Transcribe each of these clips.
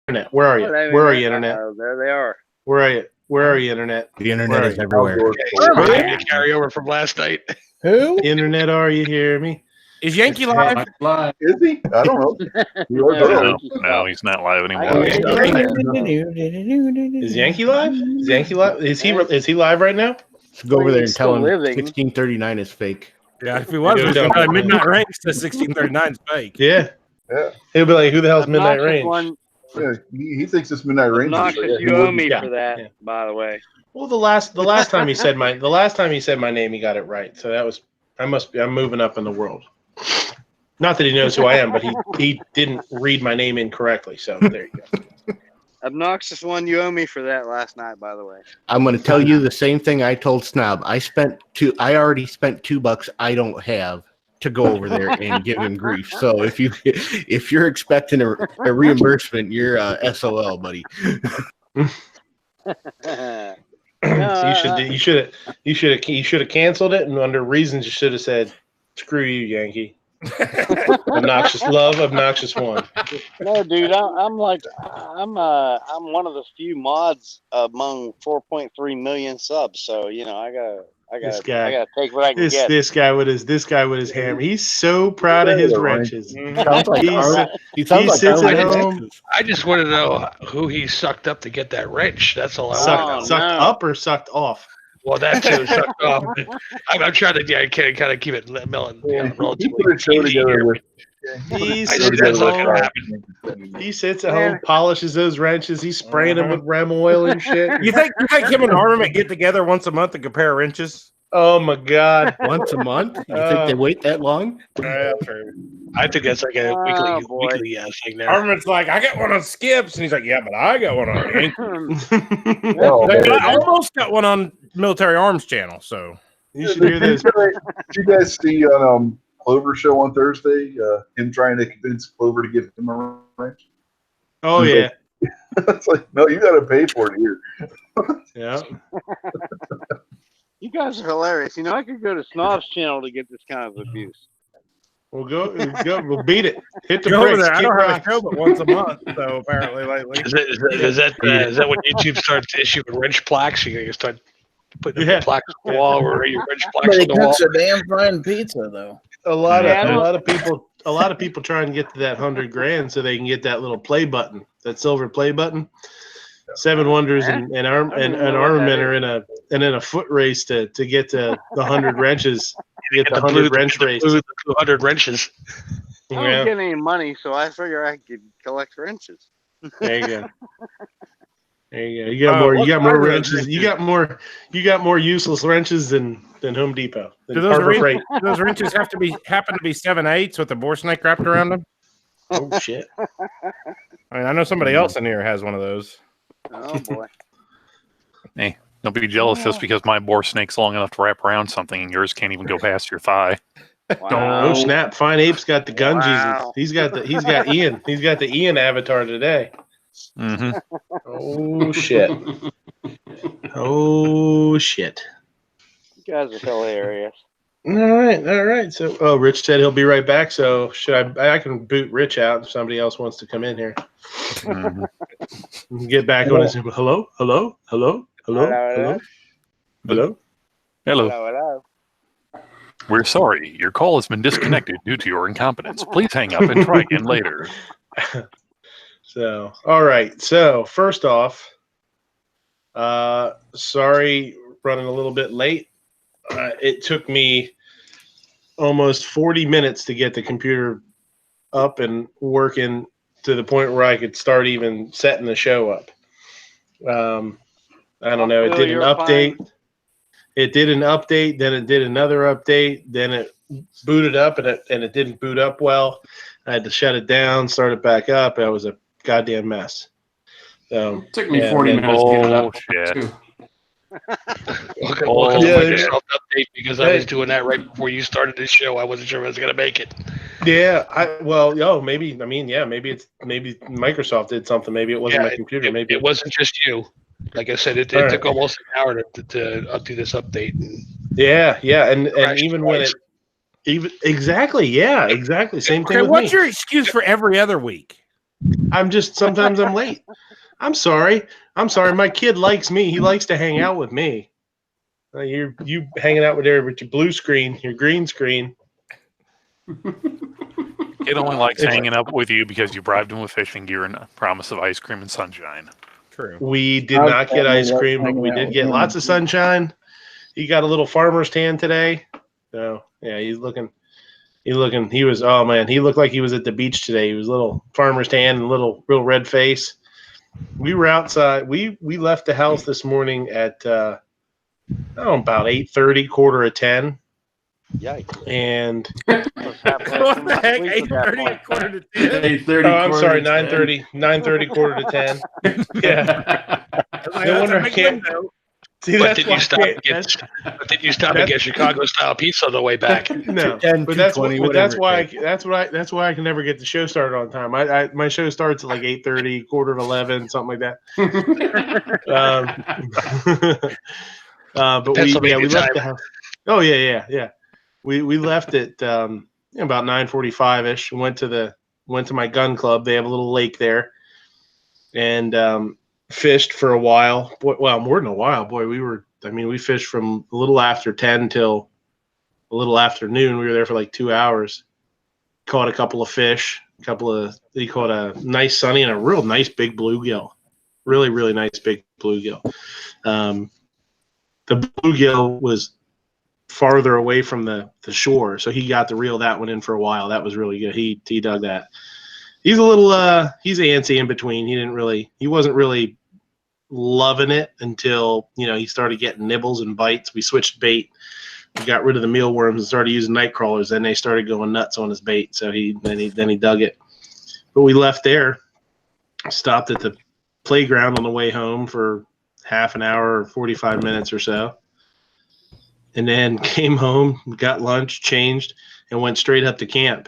Internet? Where are you? Where are you, Internet? There they are. Where are you? Where are you, Internet? The internet is everywhere. Okay, carry over from last night. Who? Internet, are you hear me? Is Yankee live? Is he? I don't know. No, he's not live anymore. Is Yankee live? Is Yankee live? Is he live right now? Go over there and tell him 1639 is fake. Yeah, if he was, Midnight Range says 1639 is fake. Yeah. He'll be like, "Who the hell's Midnight Range?" Yeah, he thinks it's Midnight Range. You owe me for that, by the way. Well, the last time he said my name, he got it right. So that was I'm moving up in the world. Not that he knows who I am, but he didn't read my name incorrectly. So there you go. Obnoxious one, you owe me for that last night, by the way. I'm going to tell you the same thing I told Snob. I already spent $2 I don't have to go over there and give him grief. So if you're expecting a reimbursement, you're SOL, buddy. You should have canceled it, and under reasons you should have said, "Screw you, Yankee." Obnoxious one. No, dude, I'm one of the few mods among 4.3 million subs. So I gotta take what I can get. This guy with his hammer. He's so proud of his wrenches. He sits at home. I just want to know who he sucked up to get that wrench. That's all I want. Sucked up or sucked off? Well, that too, sucked off. I'm trying to kind of keep it relatively easy here. He sits at home, polishes those wrenches. He's spraying them with Rem oil and shit. You think him and Armament get together once a month and compare wrenches? Oh my God! Once a month? You think they wait that long? I think that's like a weekly thing there. Armament's like, I got one on Skips, and he's like, yeah, but I got one on Yankee. I almost got one on Military Arms Channel. So you should hear this. Did you guys see on Clover show on Thursday? Him trying to convince Clover to give him a wrench. Oh yeah. It's like, no, you got to pay for it here. Yeah. You guys are hilarious. I could go to Snob's channel to get this kind of abuse. We'll go. We'll beat it. Hit the go brakes. Over there. I don't have a show but once a month, so apparently lately. Is that when YouTube starts issuing wrench plaques? You're going to start putting plaques on the wall or your wrench plaques on the wall? It's a damn fine pizza, though. A lot of people try and get to that $100,000 so they can get that little play button, that silver play button. Seven Wonders and Armament are in a foot race to get to the 100 wrenches. Get the 100 wrench race. 200 wrenches. I don't get any money, so I figure I could collect wrenches. There you go. There you go. You got more wrenches. You got more useless wrenches than Home Depot. Do those wrenches happen to be 7/8 with the bore snake wrapped around them? Oh shit! I mean, I know somebody else in here has one of those. Oh boy. Hey, don't be jealous just because my bore snake's long enough to wrap around something and yours can't even go past your thigh. Wow. Oh snap! Fine Ape's got the gun Jesus. He's got Ian. He's got the Ian avatar today. Mm-hmm. Oh shit! Oh shit! You guys are hilarious. All right. So, Rich said he'll be right back. So, should I can boot Rich out if somebody else wants to come in here. Get back on his hello. We're sorry. Your call has been disconnected due to your incompetence. Please hang up and try again later. So, all right. So, first off, sorry, running a little bit late. It took me almost 40 minutes to get the computer up and working to the point where I could start even setting the show up. I don't know. It did an update. It did an update. Then it did another update. Then it booted up and it didn't boot up well. I had to shut it down, start it back up. It was a goddamn mess. So it took me 40 minutes to get it up. Too. Welcome to Microsoft update because I was doing that right before you started this show. I wasn't sure I was going to make it. Yeah, maybe Microsoft did something. Maybe it wasn't my computer. Maybe it wasn't just you. Like I said, it took almost an hour to do this update. Yeah, and even when exactly, same thing. What's your excuse for every other week? Sometimes I'm late. I'm sorry. My kid likes me. He likes to hang out with me. You hanging out with there with your blue screen, your green screen. Kid only likes hanging up with you because you bribed him with fishing gear and a promise of ice cream and sunshine. True. We did not get ice cream, but we did get lots of sunshine. He got a little farmer's tan today. So yeah, he looked like he was at the beach today. He was a little farmer's tan and a little real red face. We were outside. We left the house this morning at about 8:30, 9:45. And what the heck? 8:30, 9:45. 8:30. Oh, I'm sorry, 9:30, 9:30, 9:45. Yeah. No wonder I can't. See, but did you stop and get Chicago style pizza on the way back? No, 10, but that's 2:20, that's why I can never get the show started on time. My show starts at like 8:30, 10:45, something like that. But we left the house. Oh yeah. We left at about 9:45ish. Went to my gun club. They have a little lake there, and fished for a while. Well, more than a while. Boy, we fished from a little after 10 till a little after noon. We were there for like 2 hours. Caught a couple of fish. They caught a nice sunny and a real nice big bluegill. Really, really nice big bluegill. The bluegill was farther away from the shore, so he got to reel that one in for a while. That was really good. He dug that. He's a little he's antsy in between. He wasn't really loving it until he started getting nibbles and bites. We switched bait. We got rid of the mealworms and started using night crawlers. Then they started going nuts on his bait. So then he dug it. But we left there, stopped at the playground on the way home for half an hour or 45 minutes or so. And then came home, got lunch, changed, and went straight up to camp.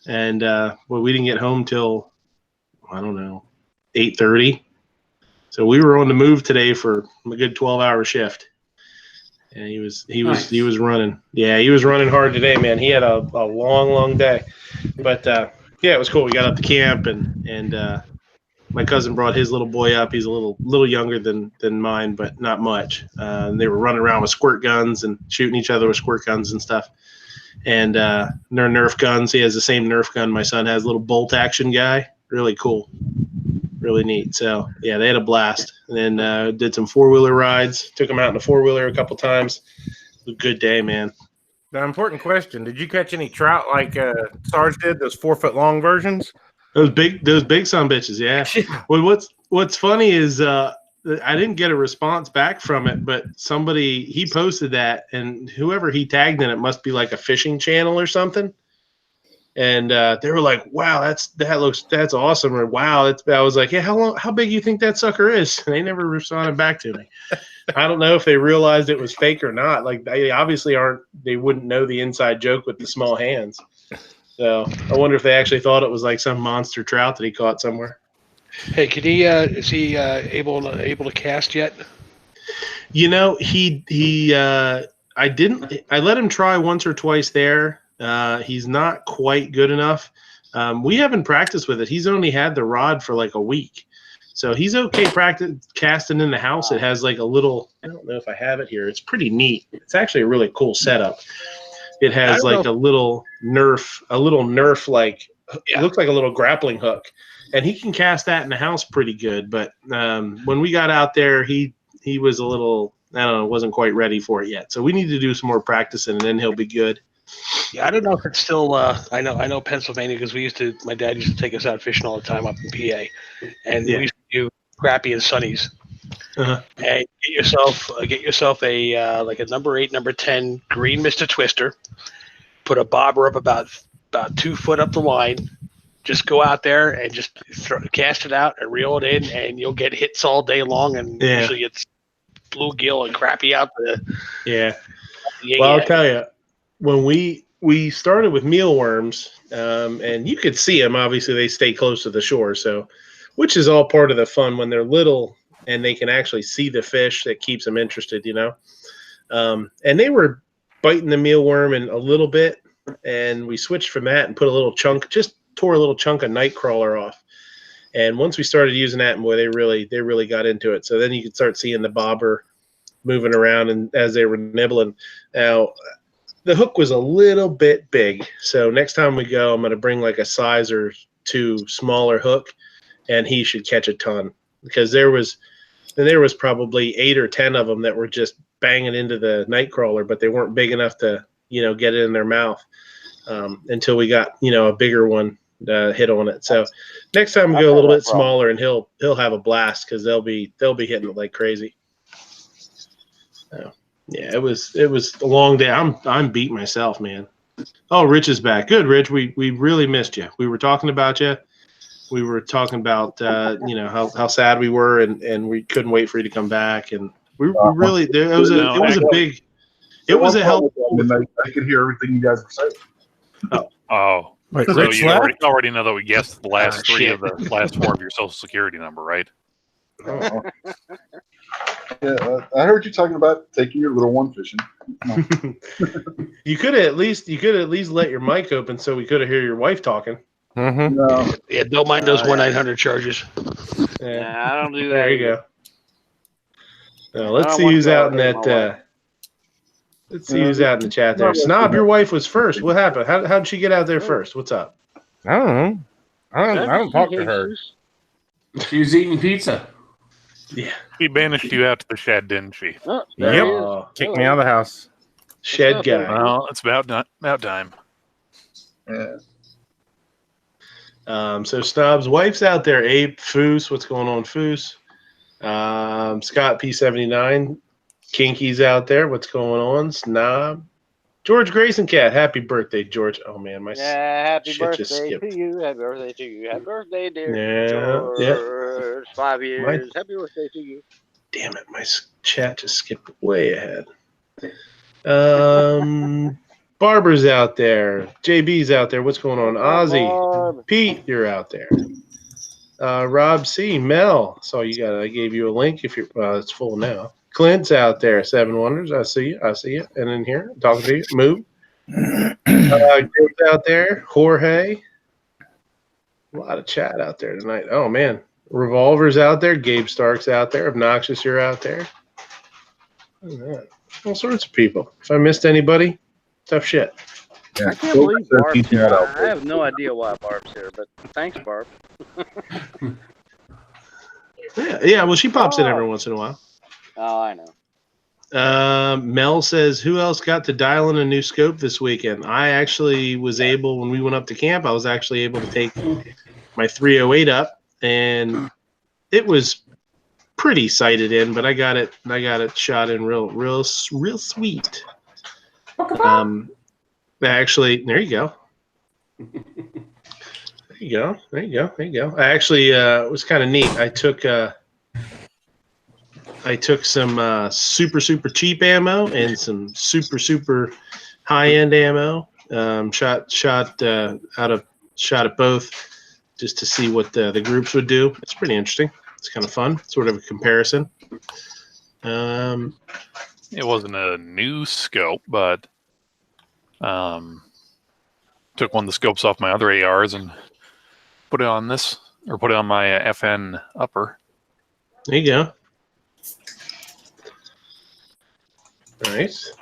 And we didn't get home till 8:30. So we were on the move today for a good 12-hour shift. And he was running. Yeah, he was running hard today, man. He had a long day. But yeah, it was cool. We got up to camp and my cousin brought his little boy up. He's a little younger than mine, but not much. And they were running around with squirt guns and shooting each other with squirt guns and stuff. And they're Nerf guns. He has the same Nerf gun my son has, little bolt action guy. Really cool. Really neat. So, yeah, they had a blast. And then did some four-wheeler rides. Took them out in a four-wheeler a couple times. It was a good day, man. The important question, did you catch any trout like Sarge did, those 4-foot-long versions? Those big son bitches, yeah. Well, what's funny is I didn't get a response back from it, but he posted that, and whoever he tagged in it must be like a fishing channel or something. And they were like, "Wow, that's awesome!" Or "Wow, I was like, "Yeah, how big do you think that sucker is?" And they never responded back to me. I don't know if they realized it was fake or not. Like they obviously aren't. They wouldn't know the inside joke with the small hands. So I wonder if they actually thought it was like some monster trout that he caught somewhere. Hey, is he able to cast yet? I let him try once or twice there. He's not quite good enough. We haven't practiced with it. He's only had the rod for like a week. So he's okay casting in the house. It has like a little, I don't know if I have it here. It's pretty neat. It's actually a really cool setup. It has like a little Nerf, like it looks like a little grappling hook. And he can cast that in the house pretty good. But when we got out there, he was a little, I don't know, wasn't quite ready for it yet. So we need to do some more practicing, and then he'll be good. Yeah, I don't know if it's still. I know Pennsylvania because my dad used to take us out fishing all the time up in PA, and we used to do crappie and sunnies. Uh-huh. And get yourself a like a number 8, number 10 green Mr. Twister. Put a bobber up about 2 foot up the line. Just go out there and just cast it out and reel it in, and you'll get hits all day long. And usually it's bluegill and crappie out there. Yeah. Well, I'll tell you, when we started with mealworms, and you could see them. Obviously, they stay close to the shore, so which is all part of the fun when they're little and they can actually see the fish. That keeps them interested, And they were biting the mealworm in a little bit, and we switched from that and put a little chunk, just tore a little chunk of night crawler off. And once we started using that, boy, they really got into it. So then you could start seeing the bobber moving around, and as they were nibbling. Now, the hook was a little bit big, so next time we go, I'm going to bring like a size or two smaller hook, and he should catch a ton, because there was probably 8 or 10 of them that were just banging into the night crawler, but they weren't big enough to get it in their mouth until we got a bigger one hit on it. So next time we go a little bit smaller, and he'll have a blast, because they'll be hitting it like crazy. Yeah, it was a long day. I'm beat myself, man. Oh, Rich is back. Good, Rich. We really missed you. We were talking about you. We were talking about how sad we were, and we couldn't wait for you to come back. And we really it was a help. I could hear everything you guys were saying. Oh. Wait, So Rich you left? already know that we guessed the last three of the last 4 of your social security number, right? Oh. Yeah, I heard you talking about taking your little one fishing. You could at least let your mic open so we could have heard your wife talking. Mm-hmm. No. Yeah, don't mind those 1-900 charges. Yeah, I don't do that. There you go. Now, let's see who's out in that. Let's see who's out in the chat there. Snob, your wife was first. What happened? How did she get out there first? What's up? I don't know. I don't talk to her. She was eating pizza. Yeah. She banished you out to the shed, didn't she? Oh, Yep. Kicked me out of the house. Shed guy. Well, it's about time. Yeah. So Snob's wife's out there. Abe, Foos, what's going on, Foos? Scott P79, Kinky's out there. What's going on, Snob? George Grayson Cat, happy birthday, George. Oh man, happy shit just birthday skipped. to you. Happy birthday to you. Happy birthday, dear Yeah, George. 5 years. Happy birthday to you. Damn it, my chat just skipped way ahead. Barber's out there. JB's out there. What's going on? Ozzy, Pete, you're out there. Rob C, Mel. So I gave you a link. If you're, it's full now. Clint's out there. 7 Wonders. I see you. And in here, talking to you. Move. Gabe's out there. Jorge. A lot of chat out there tonight. Oh man, Revolver's out there. Gabe Stark's out there. Obnoxious, you're out there. All sorts of people. If I missed anybody, tough shit. Yeah. I can't believe Barb's here. I have no idea why Barb's here, but thanks, Barb. Yeah. Well, she pops in every once in a while. Oh, I know. Mel says, who else got to dial in a new scope this weekend? I actually was able, when we went up to camp, I was actually able to take my 308 up, and it was pretty sighted in, but I got it shot in real sweet. Actually, there you go. There you go. I actually, it was kind of neat. I took some super cheap ammo and some super high end ammo. Shot at both just to see what the groups would do. It's pretty interesting. It's kind of fun, sort of a comparison. It wasn't a new scope, but took one of the scopes off my other ARs and put it on my FN upper. There you go. Nice.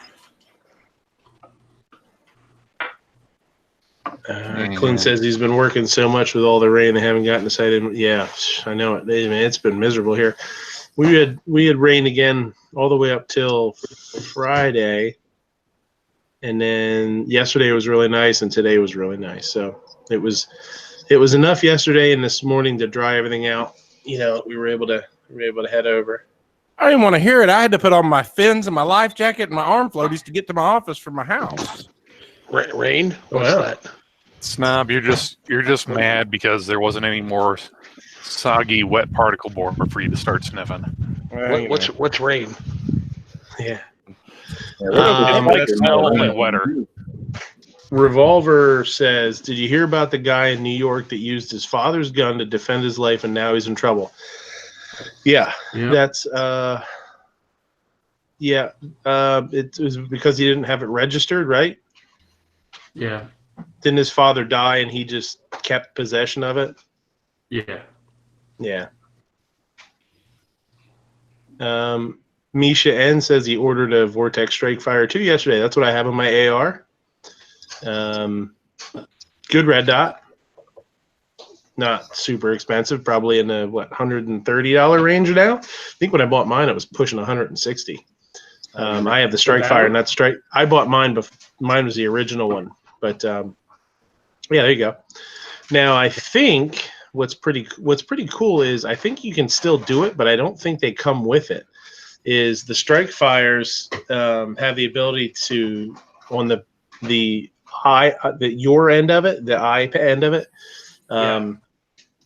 Clint says he's been working so much with all the rain they haven't gotten to sight. Yeah, I know it. It's been miserable here. We had rain again all the way up till Friday, and then yesterday was really nice, and today was really nice. So it was enough yesterday and this morning to dry everything out. We were able to head over. I didn't want to hear it. I had to put on my fins and my life jacket and my arm floaties to get to my office from my house. Rain? What's that? Snob, you're just mad because there wasn't any more soggy, wet particle board for you to start sniffing. What's rain? Yeah. It's only wetter. Revolver says, did you hear about the guy in New York that used his father's gun to defend his life and now he's in trouble? Yeah. That's it was because he didn't have it registered, right? Yeah. Didn't his father die and he just kept possession of it? Yeah. Yeah. Misha N says he ordered a Vortex Strike Fire 2 yesterday. That's what I have on my AR. Good red dot. Not super expensive, probably in the $130 range now. I think when I bought mine, it was pushing 160. I have the Strike Fire, and that's Strike. I bought mine, but mine was the original one. But yeah, there you go. Now I think what's pretty cool is I think you can still do it, but I don't think they come with it. Is the Strike Fires have the ability to on the your end of it, the eye end of it.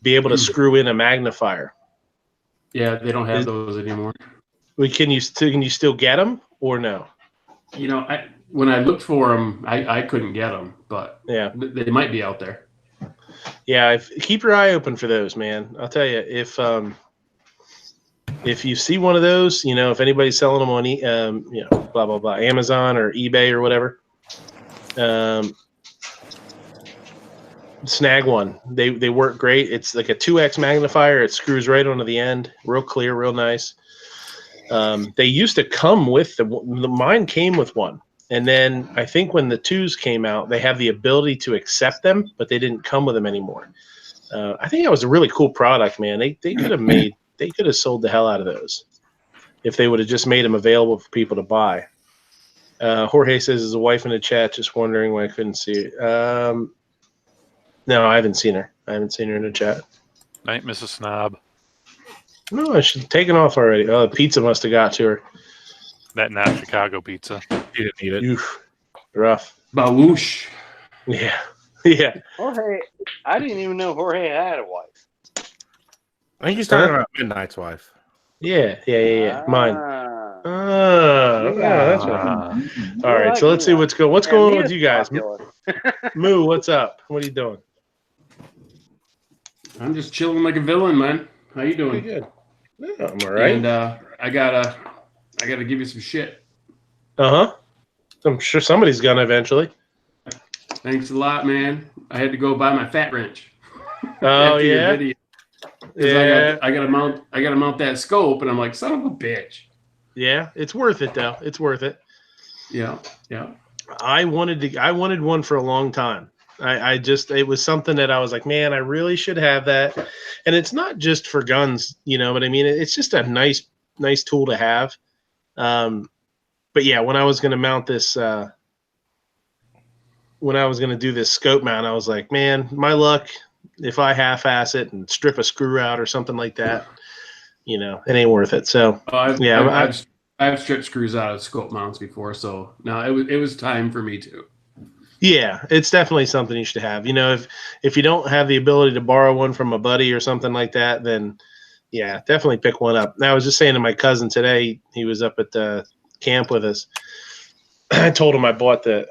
Be able to screw in a magnifier. Yeah, they don't have those anymore. Can you still get them or no? You know, when I looked for them, I couldn't get them, but yeah, they might be out there. Yeah, keep your eye open for those, man. I'll tell you, if you see one of those, you know, if anybody's selling them on you know, blah blah blah, Amazon or eBay or whatever, snag one. They work great. It's like a 2x magnifier. It screws right onto the end, real clear, real nice. They used to come with the mine came with one, and then I think when the 2s came out, they have the ability to accept them, but they didn't come with them anymore. I think that was a really cool product, man. They could have sold the hell out of those if they would have just made them available for people to buy. Jorge says his wife in the chat, just wondering why I couldn't see it. No, I haven't seen her. I haven't seen her in the chat. Night, Mrs. Snob. No, she's taken off already. Oh, the pizza must have got to her. That not Chicago pizza. She didn't eat it. Oof. Rough. Bawoosh. Yeah. Yeah. Jorge, I didn't even know Jorge had a wife. I think he's talking about Midnight's wife. Yeah. Mine. That's right. All right, so let's see what's going on with you guys. Moo, what's up? What are you doing? I'm just chilling like a villain, man. How you doing? Pretty good. Yeah, I'm all right. And I gotta give you some shit. I'm sure somebody's gonna eventually. Thanks a lot, man. I had to go buy my fat wrench. Oh yeah. Yeah. I gotta mount that scope, and I'm like, son of a bitch. Yeah, it's worth it though. It's worth it. Yeah. I wanted one for a long time. It was something that I was like, man, I really should have that. And it's not just for guns, you know what I mean? It's just a nice tool to have. But yeah, when I was going to mount this, when I was going to do this scope mount, I was like, man, my luck, if I half-ass it and strip a screw out or something like that, you know, it ain't worth it. So I've stripped screws out of scope mounts before, so no, it was time for me to. Yeah, it's definitely something you should have. You know, if you don't have the ability to borrow one from a buddy or something like that, then yeah, definitely pick one up. Now, I was just saying to my cousin today, he was up at the camp with us. I told him I bought it,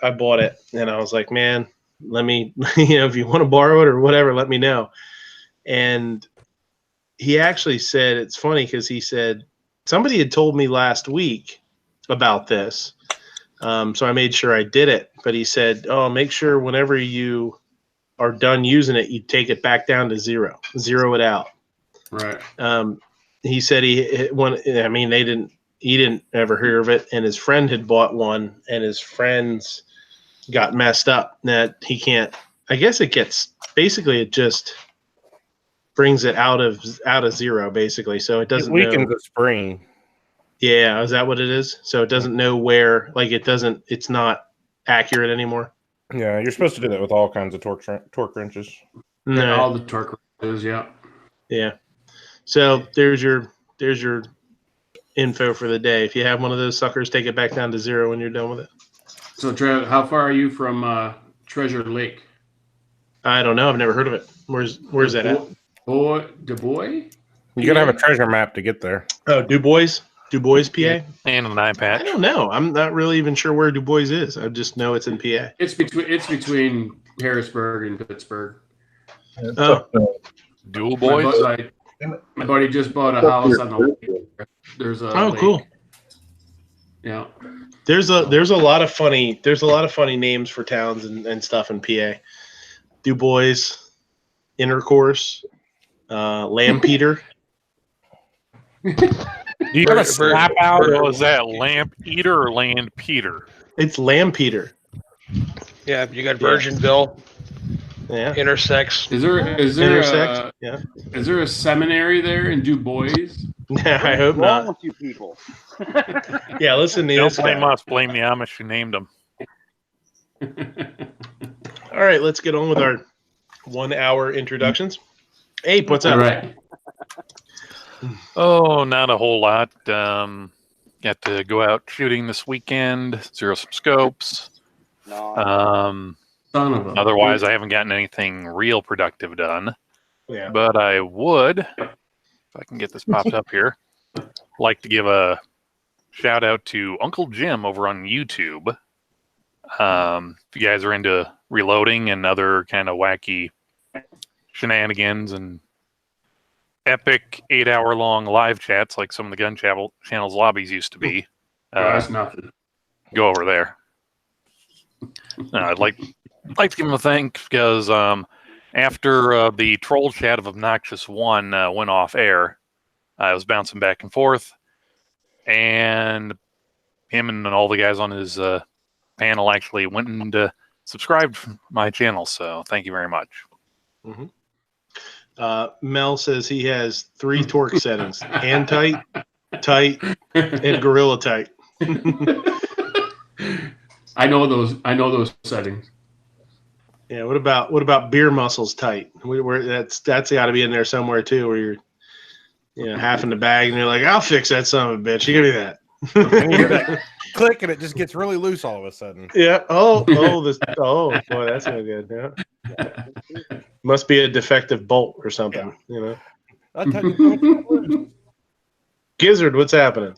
and I was like, man, let me, you know, if you want to borrow it or whatever, let me know. And he actually said, it's funny because he said somebody had told me last week about this. So I made sure I did it, but he said, oh, make sure whenever you are done using it, you take it back down to zero it out. Right. He said he didn't ever hear of it. And his friend had bought one and his friends got messed up that he can't, I guess it just brings it out of zero basically. So it doesn't weakens the spring. Yeah, is that what it is? So it doesn't know where, like it's not accurate anymore. Yeah, you're supposed to do that with all kinds of torque wrenches. No. Yeah, all the torque wrenches, yeah. Yeah. So there's your info for the day. If you have one of those suckers, take it back down to zero when you're done with it. So Trev, how far are you from Treasure Lake? I don't know. I've never heard of it. Where's that at? Du Bois? You gotta have a treasure map to get there. Oh, Du Bois, PA, and an eye patch. I don't know. I'm not really even sure where Du Bois is. I just know it's in PA. It's between Harrisburg and Pittsburgh. Dual boys. My buddy just bought a house on the lake. There's a lake. Cool. Yeah. There's a lot of funny names for towns and stuff in PA. Du Bois, Intercourse. Lampeter. Do you have a slap out? Was that Lamp Eater or Land Peter? It's Lampeter. Yeah, you got Virginville. Yeah. Intersex. Is there Intersex? Yeah. Is there a seminary there in Du Bois? I hope wrong not. with you people? Yeah, listen to Don't this blame guy. us. Blame the Amish who named them. All right, let's get on with our 1 hour introductions. Ape, what's up? All right. Oh, not a whole lot. Got to go out shooting this weekend, zero some scopes. No. Son of a Otherwise, I haven't gotten anything real productive done. Yeah. But I would, if I can get this popped up here, like to give a shout out to Uncle Jim over on YouTube. If you guys are into reloading and other kind of wacky shenanigans and epic 8-hour-long live chats like some of the gun channel's lobbies used to be, that's nothing. go over there. I'd like to give him a thank because after the troll chat of Obnoxious One went off air, I was bouncing back and forth, and him and all the guys on his panel actually went and subscribed to my channel. So thank you very much. Mm-hmm. Mel says he has 3 torque settings: hand tight, tight, and gorilla tight. I know those settings. Yeah. What about beer muscles tight? Where that's got to be in there somewhere too, where you're half in the bag and you're like, I'll fix that son of a bitch. You gotta do that. And you hear that click, and it just gets really loose all of a sudden. Yeah. Oh, boy, that's no good. Yeah. Must be a defective bolt or something. You know. Gizzard, what's happening?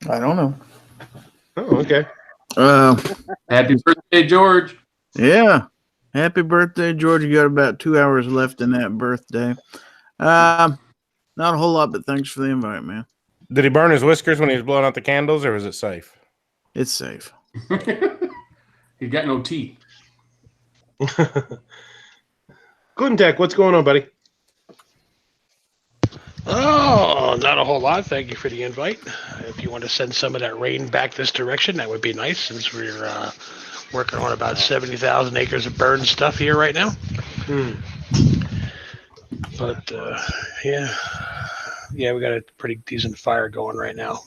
I don't know. Oh, okay. Happy birthday, George. Yeah. Happy birthday, George. You got about 2 hours left in that birthday. Not a whole lot, but thanks for the invite, man. Did he burn his whiskers when he was blowing out the candles, or was it safe? It's safe. He got no tea. Glintech, what's going on, buddy? Oh, not a whole lot. Thank you for the invite. If you want to send some of that rain back this direction, that would be nice, since we're working on about 70,000 acres of burned stuff here right now. But yeah, we got a pretty decent fire going right now.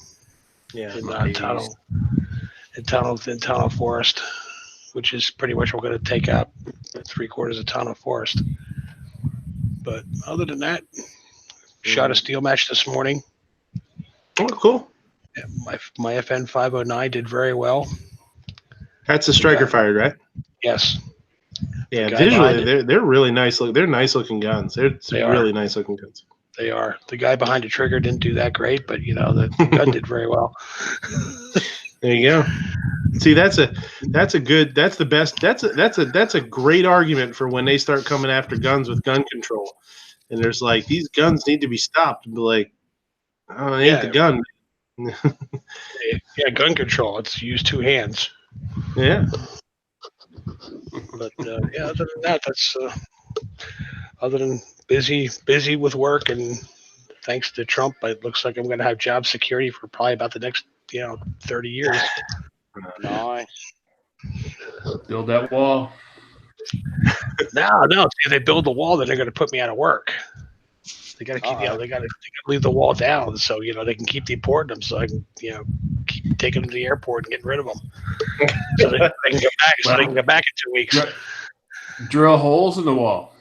Yeah, in Tunnel Forest, which is pretty much we're going to take out 3/4 of Tunnel Forest. But other than that, shot a steel match this morning. Oh, cool. Yeah, my FN 509 did very well. That's a striker fired, right? Yes. Yeah, visually they're really nice. They're nice looking guns. They're really nice looking guns. They are. The guy behind the trigger didn't do that great, but the gun did very well. There you go. See, that's a great argument for when they start coming after guns with gun control. And there's like, these guns need to be stopped. But like, oh, it ain't the gun. Yeah, gun control. It's use 2 hands. Yeah. But other than that, that's other than busy with work, and thanks to Trump, it looks like I'm going to have job security for probably about the next 30 years. Nice. Build that wall. No. See, they build the wall, then they're going to put me out of work. They got to keep, they got to leave the wall down, so they can keep deporting them. So I can, keep taking them to the airport and getting rid of them, so they can go back. So they can go back in 2 weeks. Drill holes in the wall.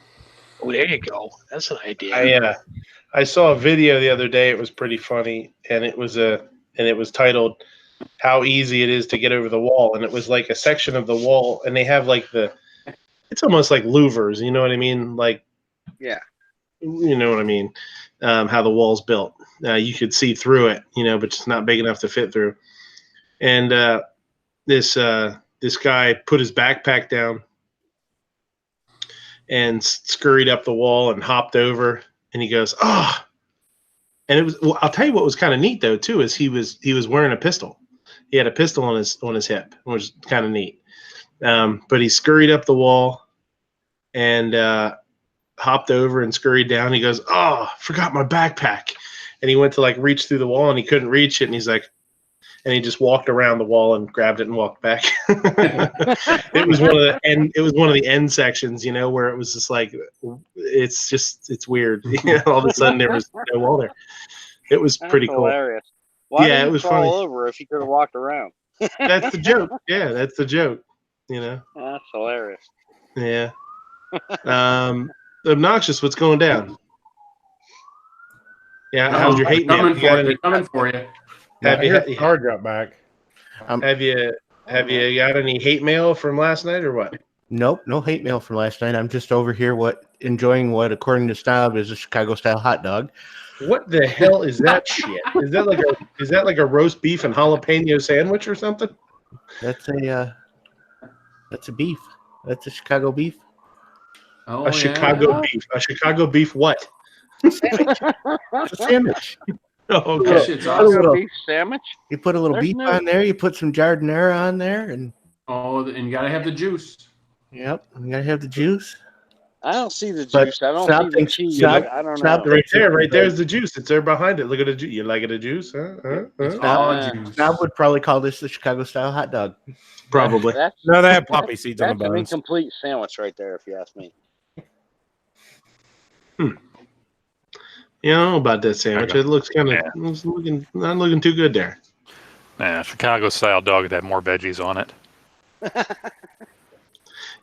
Oh, there you go. That's an idea. I saw a video the other day. It was pretty funny, and it was titled "How Easy It Is to Get Over the Wall," and it was like a section of the wall, and they have like it's almost like louvers. You know what I mean? Like, yeah. You know what I mean? How the wall's built. You could see through it, but it's not big enough to fit through. And this guy put his backpack down and scurried up the wall and hopped over. And he goes, "Ah!" And it was. Well, I'll tell you what was kind of neat though too is he was wearing a pistol. He had a pistol on his hip, which was kind of neat. But he scurried up the wall, and hopped over and scurried down. He goes, "Oh, forgot my backpack." And he went to like reach through the wall and he couldn't reach it. And he's like, and he just walked around the wall and grabbed it and walked back. It was one of the end sections, you know, where it was just like, it's weird. All of a sudden there was no wall there. It was pretty cool. Hilarious. Why Yeah, did it he was crawl funny. over if he could have walked around? That's the joke. Yeah, that's the joke. You know. That's hilarious. Yeah. Obnoxious. What's going down? Yeah. How's your hate mail? They're coming for you. Have you car drop back? have you got any hate mail from last night or what? Nope, no hate mail from last night. I'm just over here enjoying what, according to Snob, is a Chicago style hot dog. What the hell is that shit? Is that like a roast beef and jalapeno sandwich or something? That's a beef. That's a Chicago beef. A Chicago beef. A Chicago beef what? It's a sandwich. Oh, That okay. shit's awesome. Beef sandwich? You put a little beef on there. You put some giardiniera on there, and and you gotta have the juice. Yep, you gotta have the juice. I don't see the But juice. I don't Snob see the thinks- cheese. Snob- I don't Snob know. Right there's the juice. It's there behind it. Look at the juice. You like it, a juice? It's Huh? all juice. Snob would probably call this the Chicago style hot dog. Probably. No, they have poppy seeds on That's the an bones. incomplete sandwich right there, if you ask me. You don't know about that sandwich. It looks kind of not looking too good there. Yeah, Chicago style dog would have more veggies on it.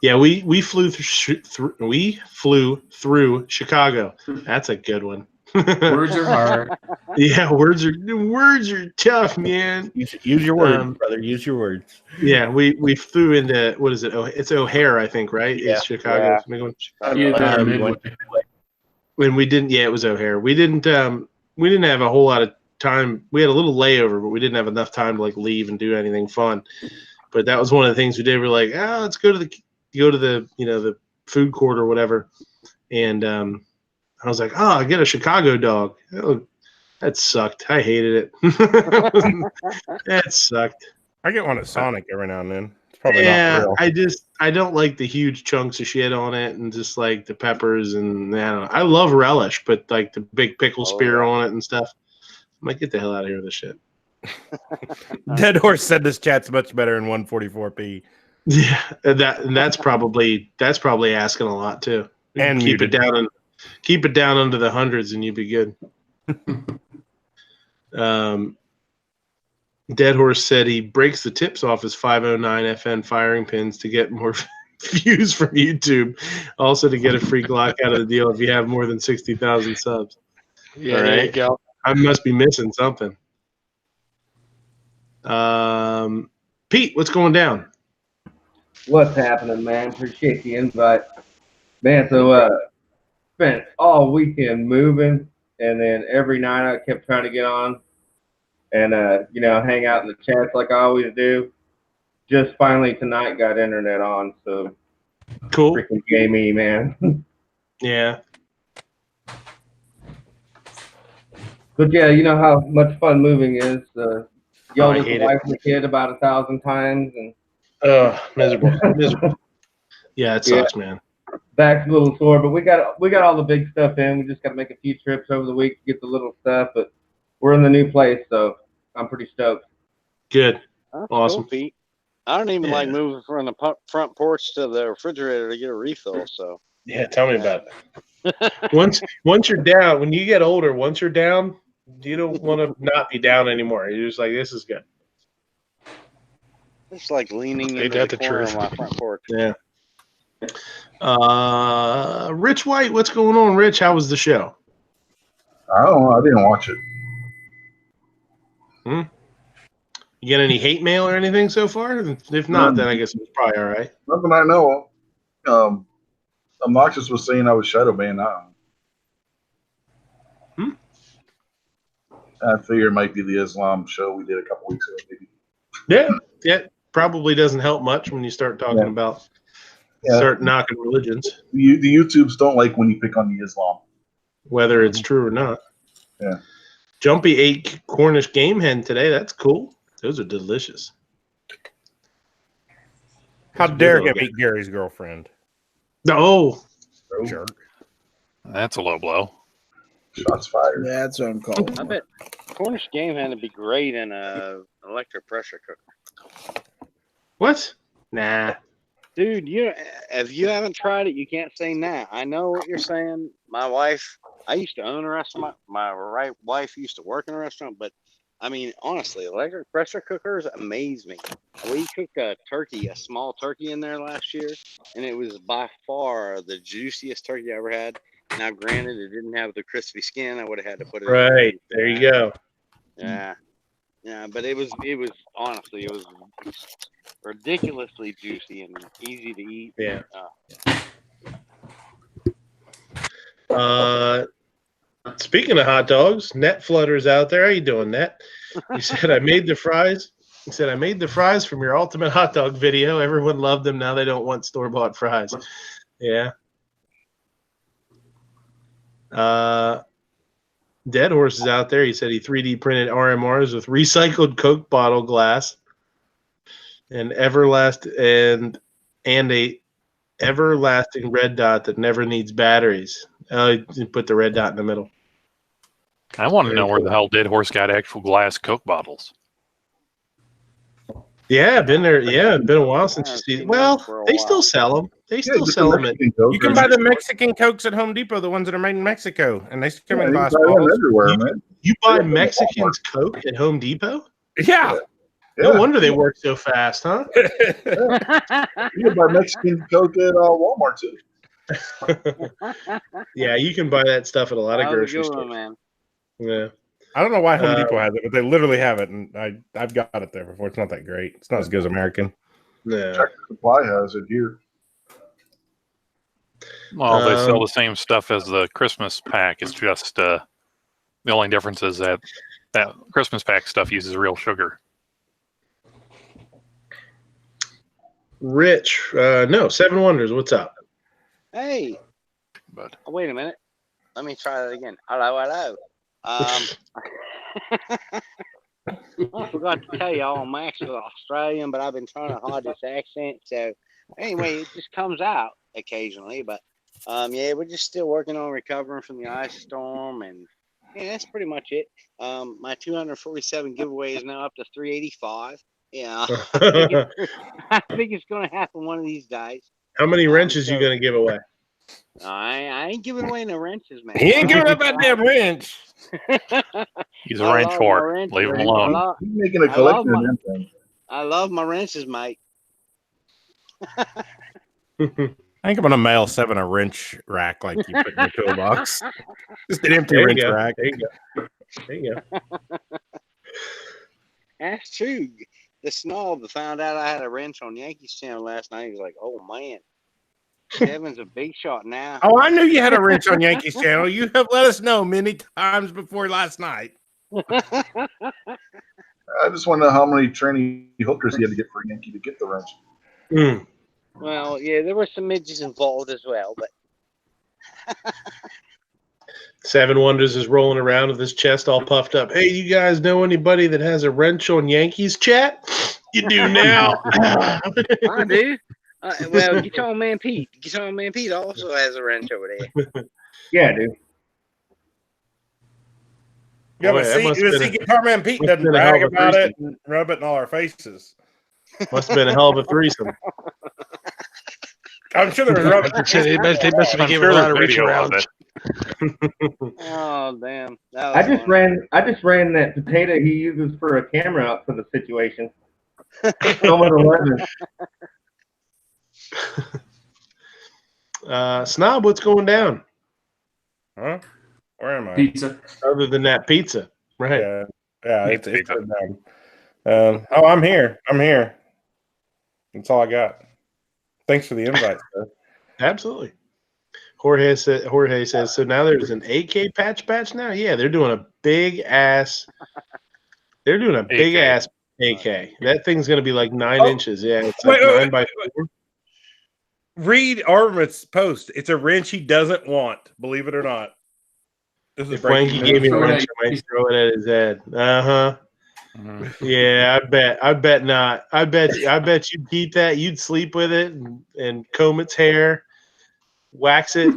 Yeah, we flew through Chicago. That's a good one. Words are hard. Yeah, words are tough, man. Use your words, brother. Use your words. Yeah, we flew into what is it? Oh, it's O'Hare, I think, right? Yeah. It's Chicago. Midway. When we didn't, yeah, it was O'Hare. We didn't have a whole lot of time. We had a little layover, but we didn't have enough time to like leave and do anything fun. But that was one of the things we did. We're like, let's go to the the food court or whatever. And I was like, I get a Chicago dog. Oh, that sucked. I hated it. That sucked. I get one at Sonic every now and then. It's probably not real. I don't like the huge chunks of shit on it and just like the peppers and I don't know. I love relish, but like the big pickle spear on it and stuff. I'm like, get the hell out of here with this shit. Dead Horse said this chat's much better in 144p. Yeah, that's probably asking a lot too. And keep it down under the hundreds, and you'd be good. Dead Horse said he breaks the tips off his 509 FN firing pins to get more views from YouTube. Also to get a free Glock out of the deal if you have more than 60,000 subs. Yeah, all there right. you go. I must be missing something. Pete, what's going down? What's happening, man? Appreciate the invite. Man, so spent all weekend moving, and then every night I kept trying to get on and hang out in the chats like I always do. Just finally tonight got internet on, so cool. Freaking gamey, man. Yeah. But yeah, you know how much fun moving is. Yelled at the hate wife and the kid about 1,000 times, and miserable. Yeah, it sucks, man. Back's a little sore, but we got all the big stuff in. We just got to make a few trips over the week to get the little stuff, but we're in the new place, so I'm pretty stoked. Good. That's Awesome. cool, Pete. I don't even like moving from the front porch to the refrigerator to get a refill. So yeah, tell me about it. Once you're down, when you get older, once you're down, you don't want to not be down anymore. You're just like, this is good. it's like leaning Ain't into that the the corner truth? of my front porch. Yeah. Rich White, what's going on, Rich? How was the show? I don't know. I didn't watch it. You get any hate mail or anything so far? If not, then I guess it's probably all right. Nothing I know of. Obnoxious was saying I was shadow banned. I figure it might be the Islam show we did a couple weeks ago, maybe. Yeah. Probably doesn't help much when you start talking about start knocking religions. The YouTubes don't like when you pick on the Islam, whether it's true or not. Yeah. Jumpy ate Cornish game hen today. That's cool. Those are delicious. How dare him eat Gary's girlfriend? Oh, jerk! That's a low blow. Shots fired. Yeah, that's what I'm calling. I bet Cornish game had to be great in a electric pressure cooker. What? Nah. Dude, if you haven't tried it, you can't say nah. I know what you're saying. My wife, I used to own a restaurant. My wife used to work in a restaurant, but I mean, honestly, electric pressure cookers amaze me. We cooked a small turkey in there last year, and it was by far the juiciest turkey I ever had. Now, granted, it didn't have the crispy skin. I would have had to put it Right. There you go. Yeah. Yeah, but it was honestly, it was ridiculously juicy and easy to eat. Yeah. Speaking of hot dogs, Net Flutter's out there. How you doing, Net? He said, I made the fries. He said, I made the fries from your ultimate hot dog video. Everyone loved them. Now they don't want store-bought fries. Yeah. Dead Horse is out there. He said he 3D printed RMRs with recycled Coke bottle glass and a everlasting red dot that never needs batteries. You put the red dot in the middle. I want to know where the hell Dead Horse got actual glass Coke bottles. Yeah, been there. Yeah, been a while since you see. Well, they still sell them. They still sell them. You can buy the Mexican Cokes at Home Depot, the ones that are made in Mexico, and they come in glass bottles. Everywhere, man. You buy Mexicans Coke at Home Depot? Yeah. No wonder they work so fast, huh? You can buy Mexican Coke at Walmart too. Yeah, you can buy that stuff at a lot of grocery stores, man. Yeah. I don't know why Home Depot has it, but they literally have it, and I've got it there before. It's not that great. It's not as good as American. Yeah. Tractor Supply has it here. Well, they sell the same stuff as the Christmas pack. It's just the only difference is that Christmas pack stuff uses real sugar. Rich, no, Seven Wonders. What's up? Hey. But wait a minute. Let me try that again. Hello. I forgot to tell y'all I'm actually Australian, but I've been trying to hide this accent. So anyway, it just comes out occasionally. But yeah, we're just still working on recovering from the ice storm, and yeah, that's pretty much it. My 247 giveaway is now up to 385. Yeah, I think it's going to happen one of these days. How many wrenches you going to give away? I ain't giving away no wrenches, man. He ain't giving up that damn wrench. He's a wrench whore. Leave him alone. He's making a collection of them things. I love my wrenches, mate. I think I'm gonna mail 7 a wrench rack like you put in your toolbox. Just an empty wrench rack. There you go. That's true. The snob found out I had a wrench on Yankees channel last night. He was like, "Oh man, Kevin's a big shot now." Oh, I knew you had a wrench on Yankees channel. You have let us know many times before last night. I just want to know how many training hookers he had to get for Yankee to get the wrench. Mm. Well, yeah, there were some midgets involved as well, but Seven Wonders is rolling around with his chest all puffed up. Hey, you guys know anybody that has a wrench on Yankees chat? You do now. I do. Well, Guitar Man Pete. Guitar Man Pete also has a wrench over there. Yeah, dude. Yeah, Boy, but see, Guitar Man Pete doesn't brag about it and rub it in all our faces. Must have been a hell of a threesome. I'm sure there was rubber. They must have been giving a lot of radio out of it. Oh damn! I just ran that potato he uses for a camera out for the situation. Snob, what's going down? Huh? Where am I? Pizza. Other than that, pizza. Right. Yeah, it's down. Oh, I'm here. That's all I got. Thanks for the invite, sir. Absolutely. Jorge says, so now there's an AK patch now? Yeah, they're doing a big ass AK. That thing's going to be like 9 inches. Yeah, it's like 9 by 4. Read Armament's post. It's a wrench he doesn't want, believe it or not. This is if Frankie gave me a wrench, I might throw it at his head. Uh-huh. Yeah, I bet not. I bet you'd keep that. You'd sleep with it and comb its hair, wax it,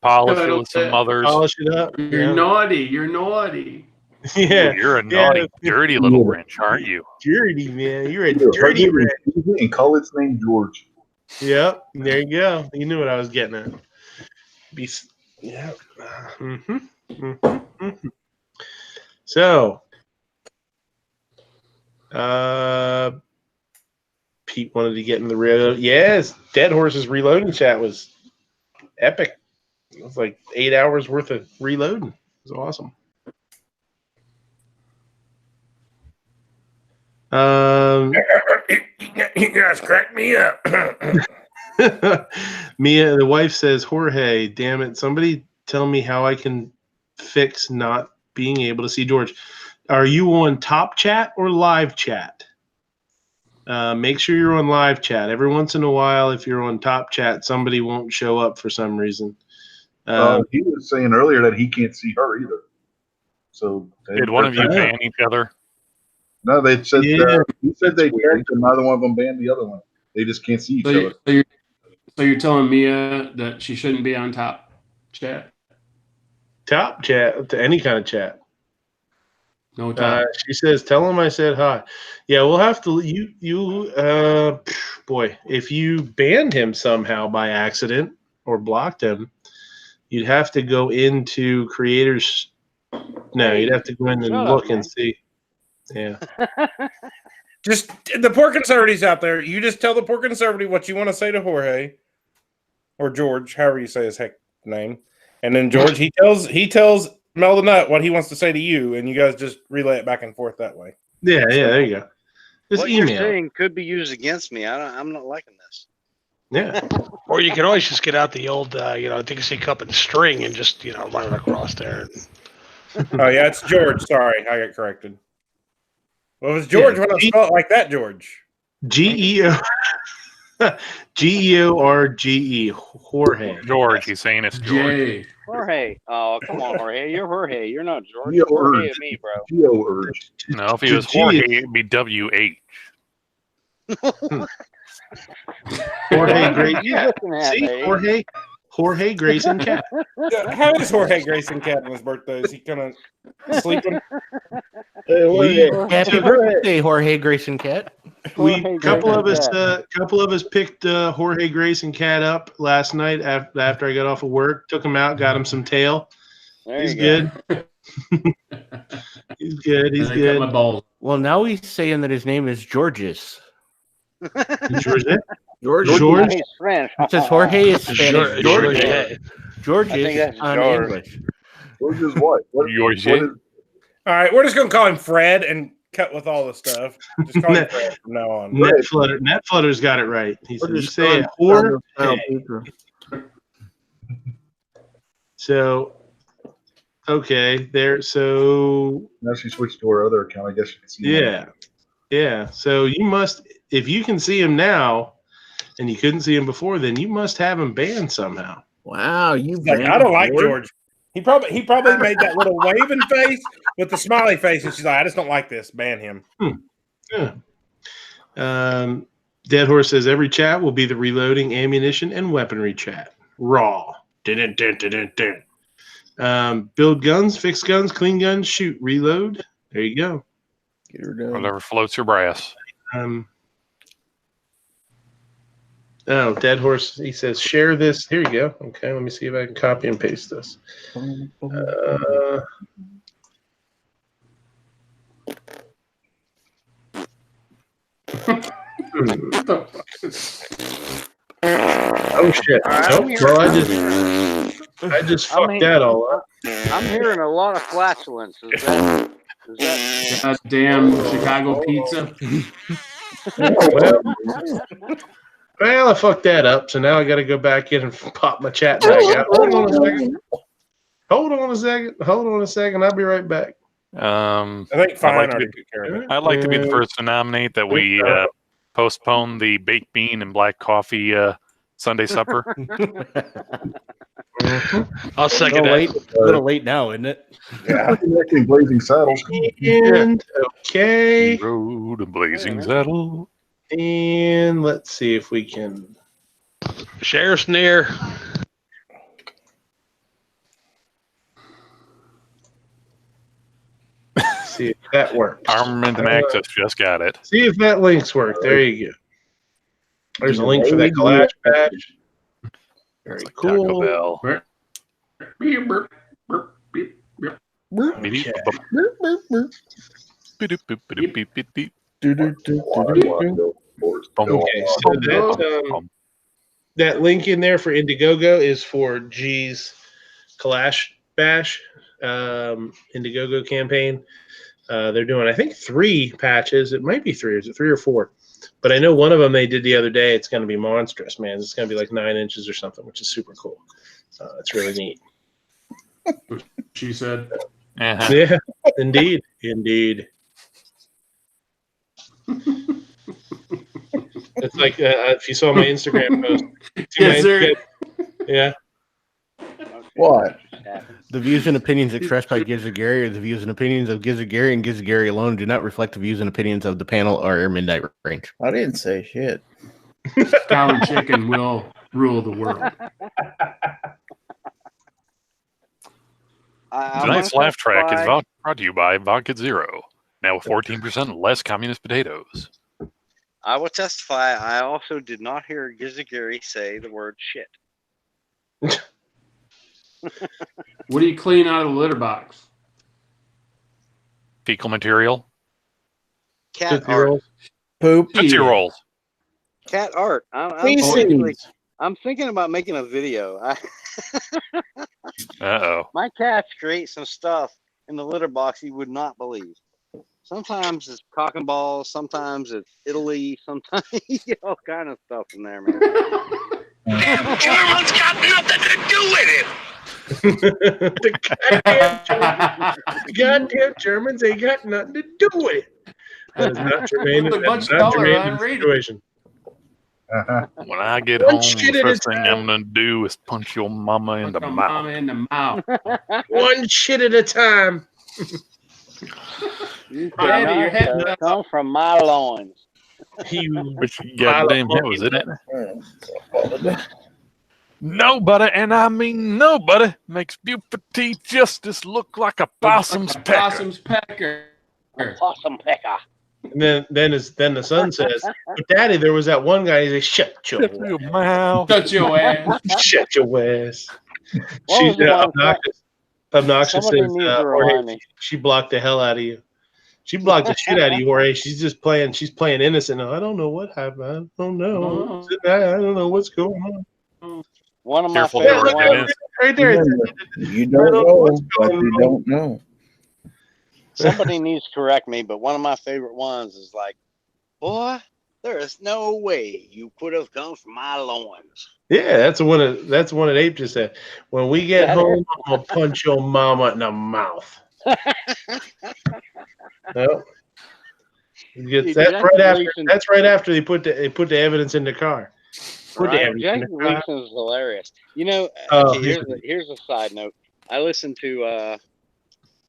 Polish it with some mothers. Polish it up. You're naughty. You're naughty. Yeah. Ooh, you're a naughty, dirty little wrench, aren't you? Dirty, man. You're a Either dirty hug it wrench. and call its name George. Yep. There you go. You knew what I was getting at. Yeah. So, Pete wanted to get in the reload. Yes, Dead Horse's reloading chat was epic. It was like 8 hours worth of reloading. It was awesome. You guys cracked me up. Mia, the wife says, Jorge, damn it, somebody tell me how I can fix not being able to see George. Are you on top chat or live chat? Make sure you're on live chat. Every once in a while, if you're on top chat, somebody won't show up for some reason. He was saying earlier that he can't see her either. So Did one of you ban each other? No, they said he said they checked and neither one of them banned the other one. They just can't see each other. So you're telling Mia that she shouldn't be on top chat? Top chat, to any kind of chat. No top. She says, tell him I said hi. Yeah, we'll have to, boy, if you banned him somehow by accident or blocked him, you'd have to go into creators. No, you'd have to go in and look and see. Yeah. Just the poor conservatives out there. You just tell the poor conservative what you want to say to Jorge or George, however you say his heck name, and then George he tells Mel the Nut what he wants to say to you, and you guys just relay it back and forth that way. Yeah, there you go. Just what email. You're saying could be used against me. I'm not liking this. Yeah. Or you can always just get out the old, Dixie cup and string and just, run it across there. Oh yeah, it's George. Sorry, I got corrected. Well, it was George when I spelled it like that, George. George. Jorge. George, he's saying it's George. Jorge. Oh, come on, Jorge. You're Jorge. You're not George. Geo Jorge urge. is me, bro. Geo urge. No, if he was Jorge, it'd be WH. Jorge Grayson Cat. See, Jorge Grayson Cat. How is Jorge Grayson Cat on his birthday? Is he kind of sleeping? Happy birthday, Jorge Grayson Cat. A couple of us picked Jorge Grayson Cat up last night after I got off of work. Took him out, got him some tail. He's good. He's good. He's good. My balls. Well, now he's saying that his name is Georges. George. He's French. It says Jorge is Spanish. George is on George. English. George is what? All right, we're just gonna call him Fred and cut with all the stuff. Just call him Fred from now on. Netflutter's got it right. He said, "You say it, Jorge." So, okay, there. So now she switched to her other account. I guess you can see. Yeah. So you must, if you can see him now, and you couldn't see him before, then you must have him banned somehow. Wow, you like, I don't like George. He probably made that little waving face with the smiley face, and she's like, I just don't like this. Ban him. Yeah. Dead Horse says every chat will be the reloading, ammunition, and weaponry chat. Raw. Build guns, fix guns, clean guns, shoot, reload. There you go. Get her done. Whatever floats your brass. Dead Horse, he says, share this. Here you go. Okay, let me see if I can copy and paste this. Oh, shit. Well, I just fucked that all up. I'm hearing a lot of flatulence. Is that damn Chicago pizza? Well, I fucked that up, so now I got to go back in and pop my chat back out. Hold on a second. I'll be right back. I think I'd like to be the first to nominate that we postpone the baked bean and black coffee Sunday supper. I'll second that. A little late now, isn't it? Yeah, Blazing Saddles. And okay, road to Blazing Saddle. And let's see if we can Sheriff's near. See if that works. Armament and Access just got it. See if that links work. There you go. There's a link for that Clash patch. Very It's like cool. Taco Bell. Okay, so that link in there for Indiegogo is for G's Clash Bash Indiegogo campaign. They're doing, I think, 3 patches. It might be 3. Is it 3 or 4? But I know one of them they did the other day. It's going to be monstrous, man. It's going to be like 9 inches or something, which is super cool. It's really neat. She said. Yeah, indeed. It's like if you saw my Instagram post. Yes, sir. Yeah. What? The views and opinions expressed by Giz and Gary are the views and opinions of Giz and Gary and Giz and Gary alone, do not reflect the views and opinions of the panel or Midnight Range. I didn't say shit. Cow and chicken will rule the world. Tonight's laugh track is brought to you by Vodka Zero. Now with 14% less communist potatoes. I will testify. I also did not hear Gizagiri say the word shit. What do you clean out of the litter box? Fecal material. Cat art. Poop. Tootsie Rolls. Cat art. I'm thinking about making a video. Uh-oh. My cats create some stuff in the litter box you would not believe. Sometimes it's cock and balls, sometimes it's Italy, sometimes you get all kind of stuff in there, man. Germans got nothing to do with it. The goddamn Germans ain't got nothing to do with it. That is not germane. That's not germane to the situation. When I get home, the first thing I'm going to do is punch your mama in the mouth. One shit at a time. You come from my loins. Which goddamn hell is it? Nobody, and I mean nobody, makes Buford T. Justice look like a possum's pecker. Possum's pecker. Possum pecker. And then the son says, but Daddy, there was that one guy. He says, shut your mouth. Shut your ass. Shut your ass. She's obnoxious. Jorge, she blocked the hell out of you. She blocked the shit out of you, Jorge. She's just playing. She's playing innocent. I don't know what happened. I don't know. I don't know what's going on. One of my favorite ones. Right there. You don't know, but you don't know. Somebody needs to correct me, but one of my favorite ones is like, boy, there is no way you could have come from my loins. Yeah, that's one that Ape just said. When we get home, I'm gonna punch your mama in the mouth. Well, that's right after they put the evidence in the car. Jack Gleason is hilarious. You know, here's a side note. I listen to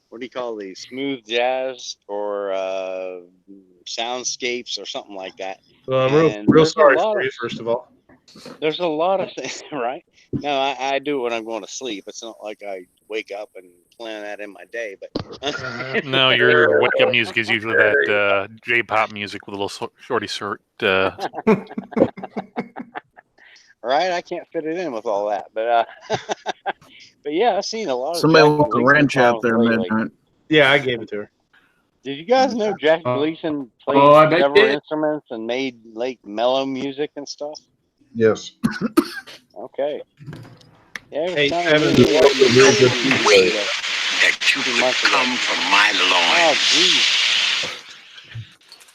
what do you call these? Smooth jazz or soundscapes or something like that. Well, I'm real sorry for you, first of all. There's a lot of things, right? No, I do it when I'm going to sleep. It's not like I wake up and plan that in my day. But no, your wake up music is usually that J-pop music with a little shorty shirt. Right, I can't fit it in with all that, but but yeah, I've seen a lot of. Somebody left a wrench out there, Midnight. Yeah, I gave it to her. Did you guys know Jack Gleason played several instruments and made like mellow music and stuff? Yes. Okay. Yeah, hey, that you could come from my loins. Oh, geez.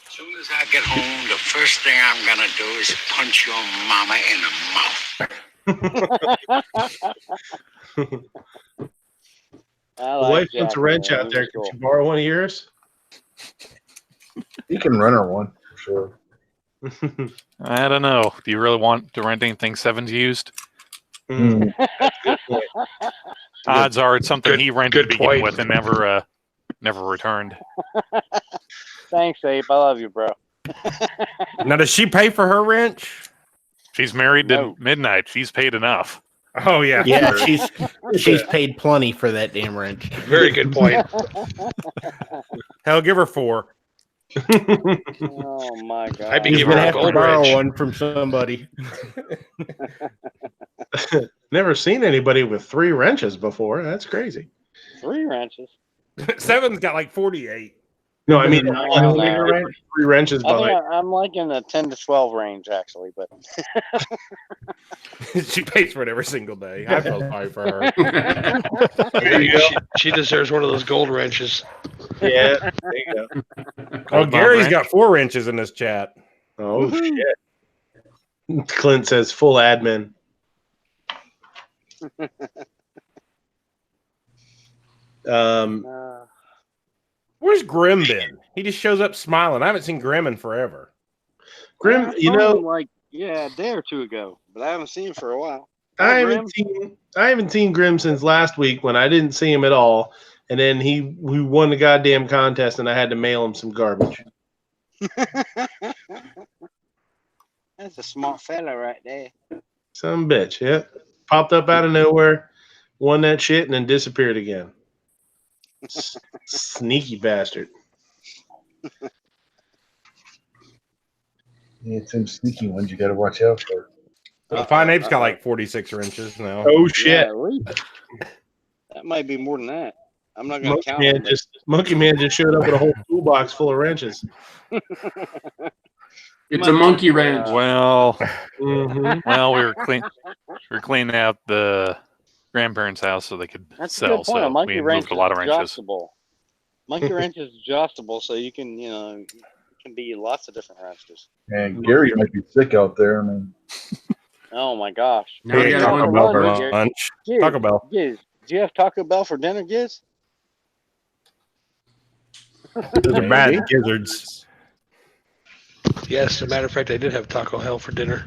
As soon as I get home, the first thing I'm gonna do is punch your mama in the mouth. The wife wants a wrench out there. Can you borrow one of yours? You can run her one for sure. I don't know. Do you really want to rent anything Seven's used? Odds are it's something he rented to begin with and never returned. Thanks, Abe. I love you, bro. Now, does she pay for her wrench? She's married to Midnight. She's paid enough. Oh yeah, yeah. She's paid plenty for that damn wrench. Very good point. Hell, give her 4. Oh my god! I'd be He's giving gonna her a have to gold borrow wrench. one from somebody. Never seen anybody with 3 wrenches before. That's crazy. 3 wrenches. 7's got like 48. No, I mean, Is it a like, 9mm wrench? 3 wrenches I think behind. I'm like in the 10 to 12 range actually, but She pays for it every single day. I feel sorry for her. There you go. She deserves one of those gold wrenches. Yeah, there you go. Oh, Gold Gary's wrench. got 4 wrenches in this chat. Oh, Woohoo. shit. Clint says full admin. Where's Grim been? He just shows up smiling. I haven't seen Grim in forever. Grim, I you saw know, him like a day or 2 ago, but I haven't seen him for a while. I Grim. haven't seen Grim since last week when I didn't see him at all, and then he won the goddamn contest, and I had to mail him some garbage. That's a smart fella right there. Some bitch, yeah. Popped up out of nowhere, won that shit, and then disappeared again. Sneaky bastard. Yeah, it's them sneaky ones you got to watch out for. Fine Ape's got like 46 wrenches now. Oh shit! Yeah, at least. That might be more than that. I'm not going to count them. Monkey Man just showed up with a whole toolbox full of wrenches. It's a monkey wrench. Well, Mhm. well, we were cleaning out the grandparents' house so they could That's a sell. good point. A So monkey we wrench moved a lot of is wrenches. adjustable. Monkey wrench is adjustable, so you can, it can be lots of different wrenches. And Gary might be sick out there. I mean, Oh my gosh! Now we Hey, gotta Taco go Bell to for lunch. lunch. Giz, Taco Bell. Giz, do you have Taco Bell for dinner, Giz? Those are bad gizzards. Yes, as a matter of fact, I did have Taco Hell for dinner.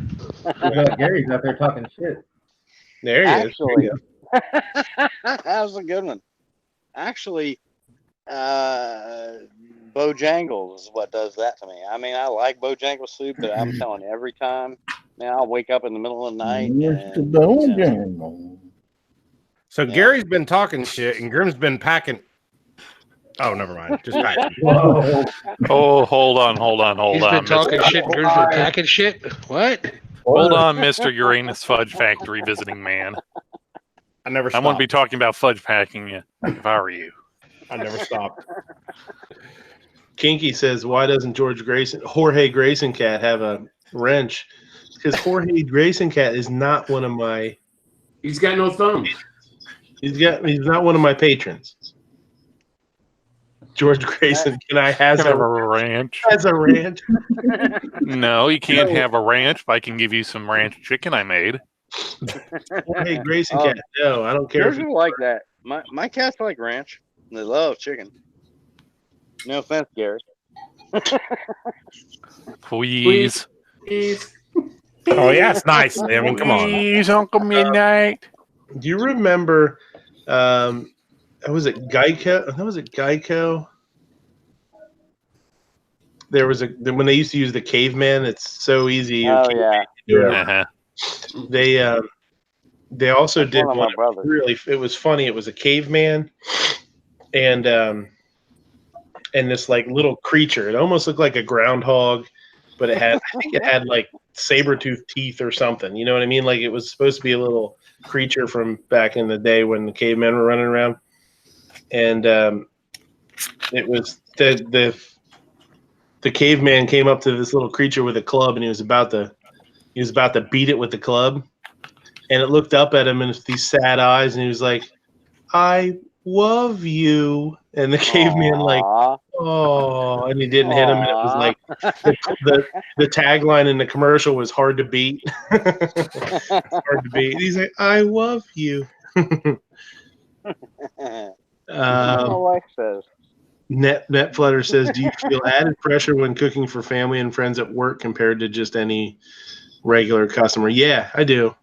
Gary's out there talking shit. There he Actually, is. that was a good one. Actually, Bojangles is what does that to me. I mean, I like Bojangles food, but I'm telling you, every time, man, I'll wake up in the middle of the night. So Gary's been talking shit, and Grim's been packing. Oh, never mind. Just packing. Whoa. Oh, hold on. He's been talking shit and Grim's been packing shit. What? Hold on, Mr. Uranus Fudge Factory visiting man. I never I stopped. wouldn't be talking about fudge packing if I were you. I never stopped. Kinky says, "Why doesn't Jorge Grayson Cat have a wrench?" Because Jorge Grayson Cat is not one of my. He's got no thumb. He's not one of my patrons. George Grayson, has Have a a ranch. has a ranch. No, you can't have a ranch, but I can give you some ranch chicken I made. Jorge Grayson Oh. Cat. No, I don't care. Yours are like that. My cats like ranch. They love chicken. No offense, Gary. Please. Oh, yeah, it's nice. I mean, come on. Please, Uncle Midnight. Do you remember? Was it Geico? Was it Geico? There was when they used to use the caveman. It's so easy. Oh yeah. Uh-huh. They also That's did one of my one. brothers. Really, it was funny. It was a caveman, and this like little creature. It almost looked like a groundhog, but I think it had like saber-toothed teeth or something. You know what I mean? Like it was supposed to be a little creature from back in the day when the cavemen were running around. And it was the caveman came up to this little creature with a club, and he was about to beat it with the club, and it looked up at him and with these sad eyes, and he was like, "I love you," and the caveman like, Aw. "Oh," and he didn't hit him, and it was like the tagline in the commercial was hard to beat. Hard to beat. He's like, "I love you." My wife says. Netflutter says, "Do you feel added pressure when cooking for family and friends at work compared to just any regular customer?" Yeah, I do.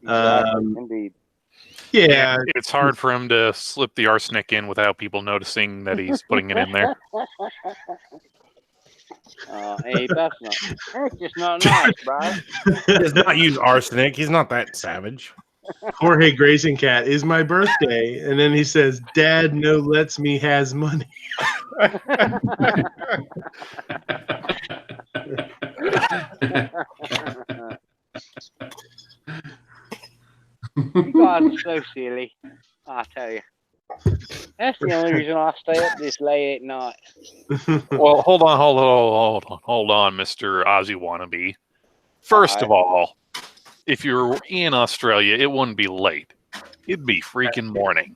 Exactly. Indeed. Yeah, It's hard for him to slip the arsenic in without people noticing that he's putting it in there. Hey, that's just not nice, bro. He does not use arsenic. He's not that savage. Jorge Grayson Cat is my birthday, and then he says, "Dad no lets me has money." You guys are so silly. I tell you. That's the only reason I stay up this late at night. Well, hold on, Mr. Ozzy Wannabe. First of all, if you're in Australia, it wouldn't be late. It'd be freaking morning.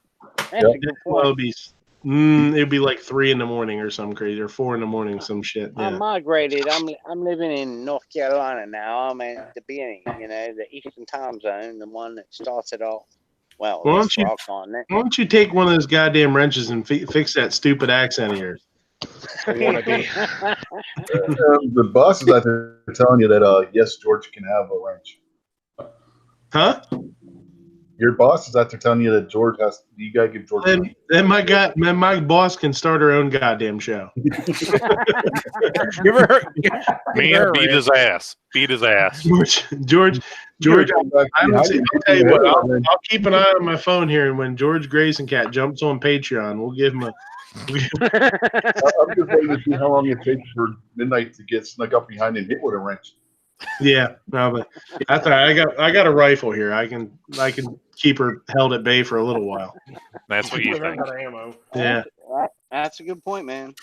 That's a good Well, point. it'd be like 3 a.m. or something crazy, or 4 a.m, some shit. I Yeah. migrated. I'm living in North Carolina now. I'm at the beginning, the Eastern Time Zone, the one that starts it all. Well, Why this don't you- rock on it. Why don't you take one of those goddamn wrenches and fix that stupid accent of yours? The boss is out there telling you that yes, George can have a wrench. Huh? Your boss is out there telling you that George has. You gotta give George. Then my boss can start her own goddamn show. Give her, Man, beat his ass. Beat his ass. George. I'll tell you what. I'll keep an eye on my phone here, and when George Grayson Cat jumps on Patreon, we'll give him a. I'm just waiting to see how long it takes for Midnight to get snuck up behind and hit with a wrench. Yeah, no, but that's all right. I got a rifle here. I can keep her held at bay for a little while. That's what you think. Yeah. That's a good point, man.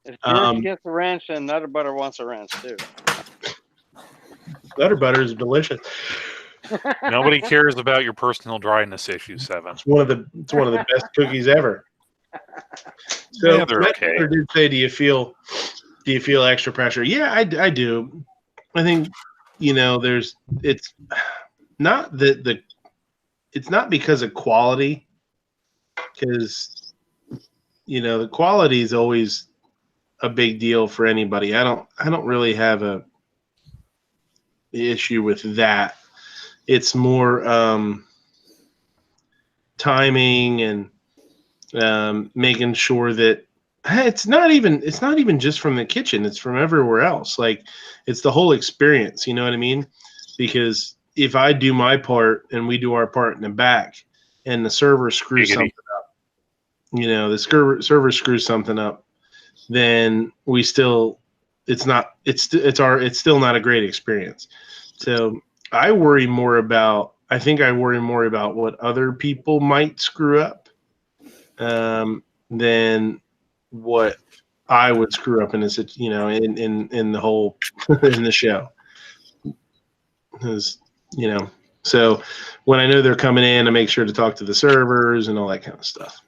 If George gets a wrench, then Nutter Butter wants a wrench too. Nutter Butter is delicious. Nobody cares about your personal dryness issue, Seven. It's one of the best cookies ever. So Yeah, they're okay. Nutter did say, do you feel extra pressure? Yeah, I do. I think it's not it's not because of quality, because the quality is always a big deal for anybody. I don't really have a issue with that. It's more timing and making sure that it's not even just from the kitchen, it's from everywhere else. Like, it's the whole experience, you know what I mean? Because if I do my part and we do our part in the back and the server screws something up, the server screws something up, then it's still not a great experience. So I worry more about what other people might screw up than what I would screw up in this, in the whole in the show. Because, so when I know they're coming in, I make sure to talk to the servers and all that kind of stuff.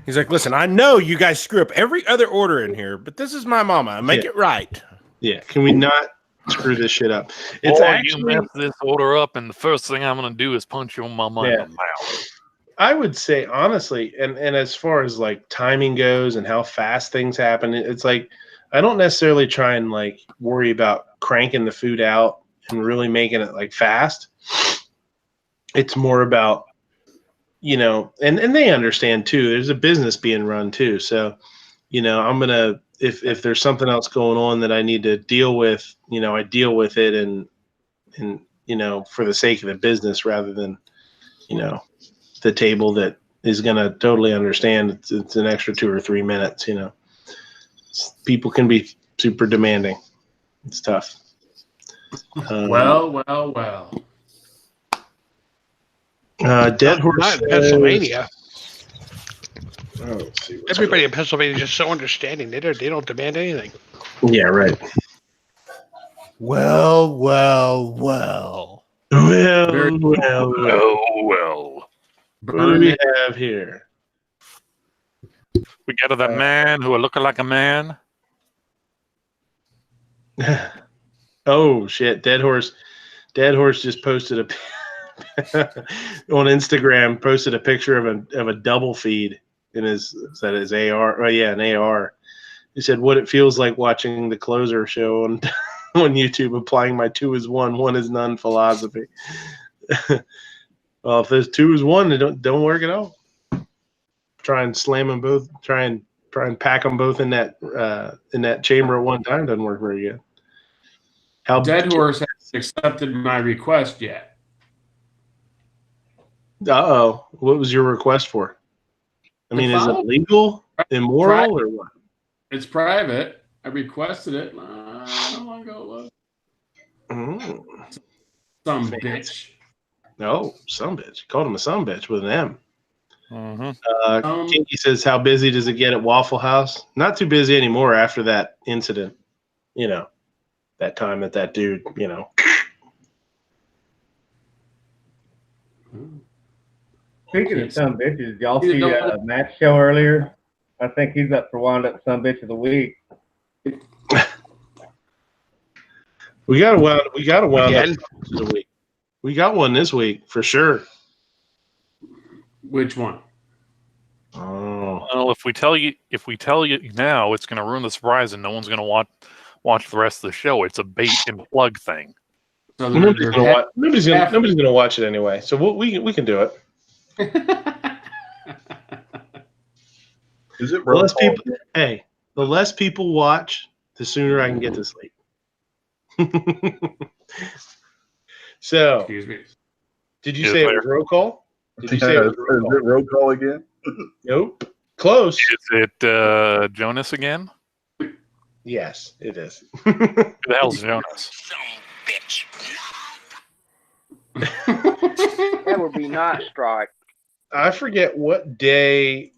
He's like, listen, I know you guys screw up every other order in here, but this is my mama. Make it right. Yeah. Can we not screw this shit up? It's you mess this order up, and the first thing I'm going to do is punch your mama in the mouth. I would say, honestly, and as far as like timing goes and how fast things happen, it's like I don't necessarily try and like worry about cranking the food out and really making it like fast. It's more about, and they understand too. There's a business being run too. So, I'm going to, if there's something else going on that I need to deal with, I deal with it and for the sake of the business rather than, the table that is going to totally understand it's an extra 2 or 3 minutes. People can be super demanding. It's tough. Well. Dead Horse not in Pennsylvania. Let's see. Everybody in Pennsylvania is just so understanding. They don't demand anything. Yeah, right. Well. Well. What do we have here? We got the man who looking like a man. Oh shit! Dead Horse just posted on Instagram. Posted a picture of a double feed in his AR. Oh yeah, an AR. He said what it feels like watching the Closer show on YouTube, applying my 2 is 1, 1 is none philosophy. Well, if there's 2 is 1, they don't work at all. Try and slam them both. Try and pack them both in that chamber at one time. Doesn't work very good. Dead Horse has accepted my request yet. Uh-oh. What was your request for? I mean, is it legal, immoral, or what? It's private. I requested it. I don't want to go look. Some bitch. No, some bitch. You called him a some bitch with an M. Mm-hmm. Kinky says, how busy does it get at Waffle House? Not too busy anymore after that incident. You know, that time that dude, you know. Speaking of some bitches, y'all see Matt's show earlier? I think he's up for Wound Up Some Bitch of the Week. We got a wound up of the week. We got one this week for sure. Which one? Oh. Well, if we tell you now, it's going to ruin the surprise, and no one's going to watch the rest of the show. It's a bait and plug thing. So nobody's gonna watch it anyway. So we can do it. Is it the less people? Hey, the less people watch, the sooner I can get to sleep. So, excuse me. Did you say it was roll call? Did you say it was roll call? Is it roll call again? Nope. Close. Is it Jonas again? Yes, it is. Who the hell's Jonas? That would be not strike. I forget what day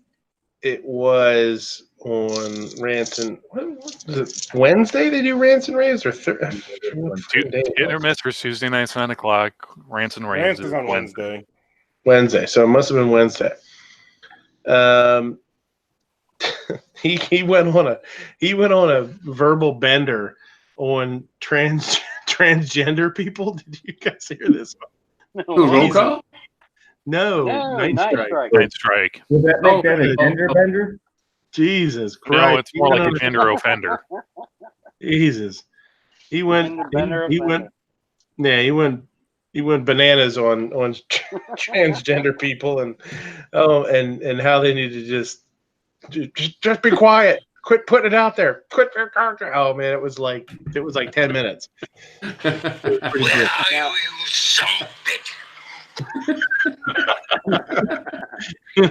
it was on Rants and what was it? Wednesday they do Rants and Raves or Hit or miss for Tuesday nights 9 o'clock. Rants and Raves Rants is on Wednesday. Wednesday, so it must have been Wednesday. He went on a verbal bender on transgender people. Did you guys hear this one? No, roll call? No, Night Strike. Night Strike. Would that make that a gender bender? Jesus Christ! No, it's more like a gender offender. Jesus, he went bananas on transgender people and how they need to just be quiet. Quit putting it out there. Quit. Oh man, it was like 10 minutes. It was pretty good.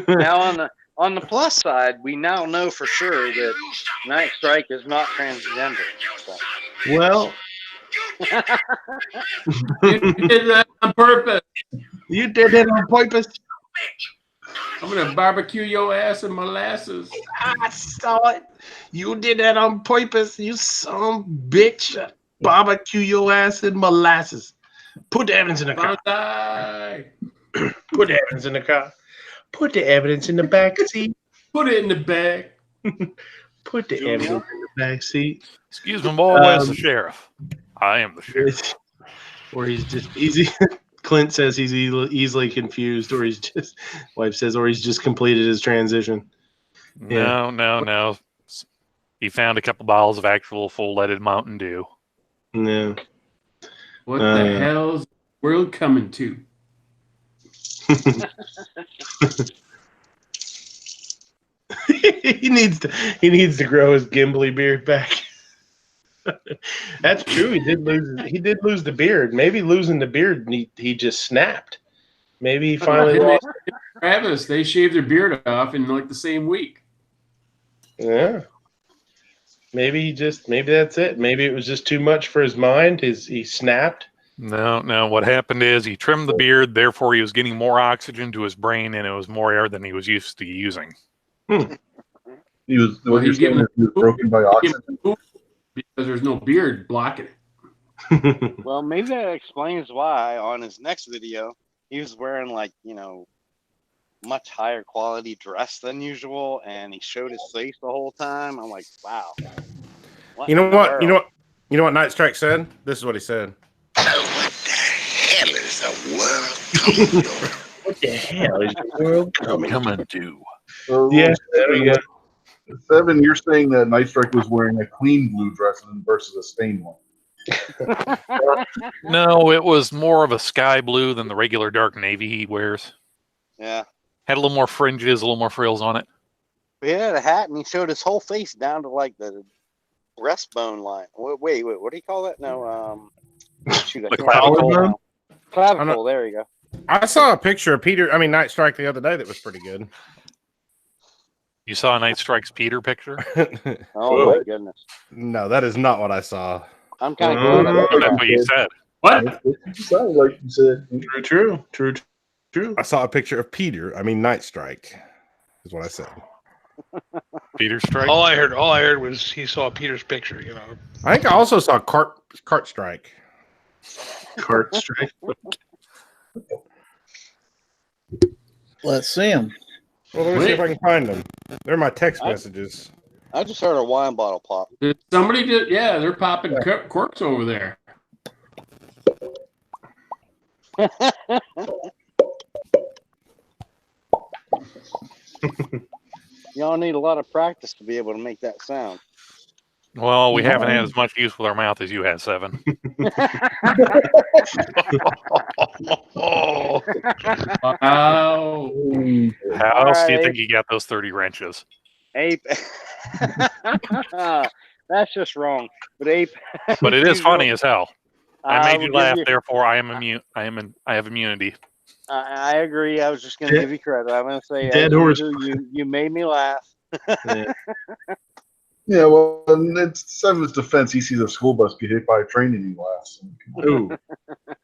Now on the plus side, we now know for sure that Night Strike is not transgender. So. Well, you did that on purpose. You did that on purpose. I'm gonna barbecue your ass in molasses. I saw it. You did that on purpose. You son bitch. Barbecue your ass in molasses. Put the evidence in the car. Put the evidence in the car. Put the evidence in the back seat. Put it in the bag. Put the evidence in the back seat. Excuse me, boy. Where's the sheriff? I am the sheriff. Or he's just easy. Clint says he's easily confused, or he's just. Wife says, or he's just completed his transition. No. He found a couple bottles of actual full-leaded Mountain Dew. No. What the hell's the world coming to? He needs to grow his gimbly beard back. That's true. He did lose the beard. Maybe losing the beard, he just snapped. Maybe he finally lost. Travis, they shaved their beard off in like the same week. Yeah. Maybe that's it. Maybe it was just too much for his mind. He snapped. No. What happened is he trimmed the beard, therefore he was getting more oxygen to his brain, and it was more air than he was used to using. He was broken by oxygen because there's no beard blocking it. Well, maybe that explains why on his next video he was wearing much higher quality dress than usual, and he showed his face the whole time. I'm like, wow. You know what Night Strike said? This is what he said. What the hell is the world coming to? What the hell is the world coming to? Yeah, there we go. 7, you're saying that Night Strike was wearing a clean blue dress versus a stained one. No, it was more of a sky blue than the regular dark navy he wears. Yeah. Had a little more fringes, a little more frills on it. He had a hat, and he showed his whole face down to the breastbone line. Wait, what do you call that? No, Shoot, I The can't clavicle. remember now. Clavicle, there you go. I saw a picture of Night Strike the other day that was pretty good. You saw a Night Strike's Peter picture? Oh my goodness. No, that is not what I saw. I'm kind of glad I That's didn't. what you said. What? You sound like you said. True. I saw a picture of Night Strike is what I said. Peter Strike? All I heard was he saw Peter's picture, you know. I think I also saw Cart Strike. Cart Strike. Let's see them. Well, let me see if I can find them. They're my text messages. I just heard a wine bottle pop. Did somebody did? Yeah, they're popping corks over there. Y'all need a lot of practice to be able to make that sound. Well, we haven't had as much use with our mouth as you had, Seven. Wow. How else do you think you got those 30 wrenches? Ape. That's just wrong. But Ape. But it is funny as hell. I made you will give laugh, therefore I am immune. I have immunity. I agree. I was just going to give you credit. I'm going to say, Dead as horse. usual, you made me laugh. Yeah, well, in Seven's defense, he sees a school bus get hit by a train and he laughs. Ooh.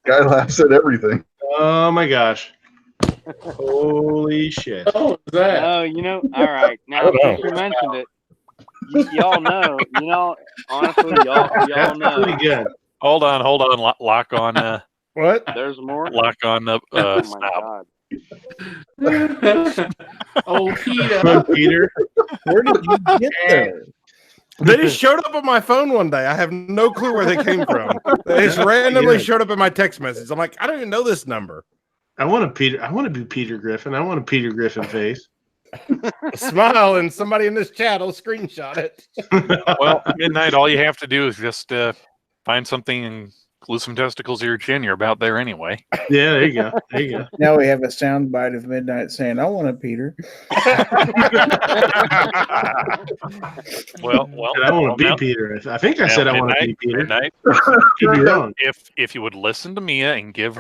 Guy laughs at everything. Oh my gosh. Holy shit. Oh, is that? Oh, all right. Now, since you mentioned it, y'all know, honestly, y'all know. Pretty good. Hold on. Lock on. What? There's more. Lock on the Oh, my snob. God. Oh, Peter. Come on, Peter. Where did you get those? They just showed up on my phone one day. I have no clue where they came from. They just randomly showed up in my text message. I'm like, I don't even know this number. I want to be Peter Griffin. I want a Peter Griffin face. Smile, and somebody in this chat will screenshot it. Well, Midnight, all you have to do is just find something and glue some testicles to your chin. You're about there anyway. Yeah, there you go. Now we have a sound bite of Midnight saying, I want a Peter. Well, I want to be Peter. I think I said I want to be Peter. Midnight, Could be wrong. if you would listen to Mia and give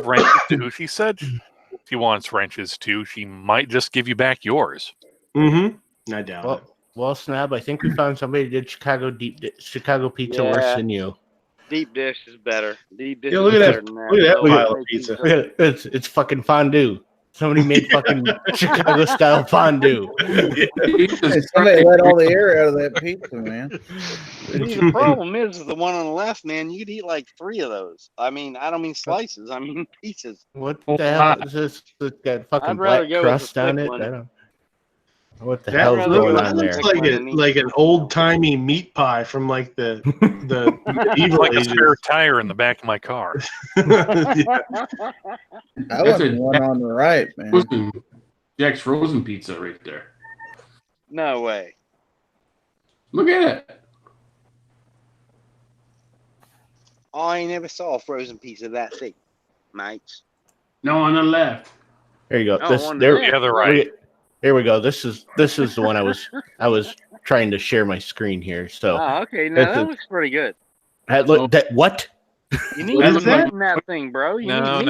wrenches to who she said she wants wrenches to, she might just give you back yours. Mm-hmm. I doubt it. Well, Snab, I think we found somebody who did Chicago pizza worse than you. Deep dish is better. Deep dish Yeah, look is at better that. than Look at that No pile way of pizza. It's fucking fondue. Somebody made fucking Chicago style fondue. Hey, somebody let all the air out of that pizza, man. See, the problem is the one on the left, man. You could eat like 3 of those. I mean, I don't mean slices. I mean pieces. What the hell is this? It's got fucking I'd rather black go with crust the on thick it. one. I don't. What the That hell's looks, going that on looks there? like an old timey meat pie from like the medieval Like a ages. spare tire in the back of my car. I want the one on the right, man. Jack's frozen pizza right there. No way. Look at it. I never saw a frozen pizza that thick, mates. No, on the left. There you go. Oh, This one there. there. Yeah, they're right. Here we go. This is the one I was trying to share my screen here. So Oh, okay. Now That's that a- looks pretty good. what? You need What meat is that? in that thing, bro. You No. need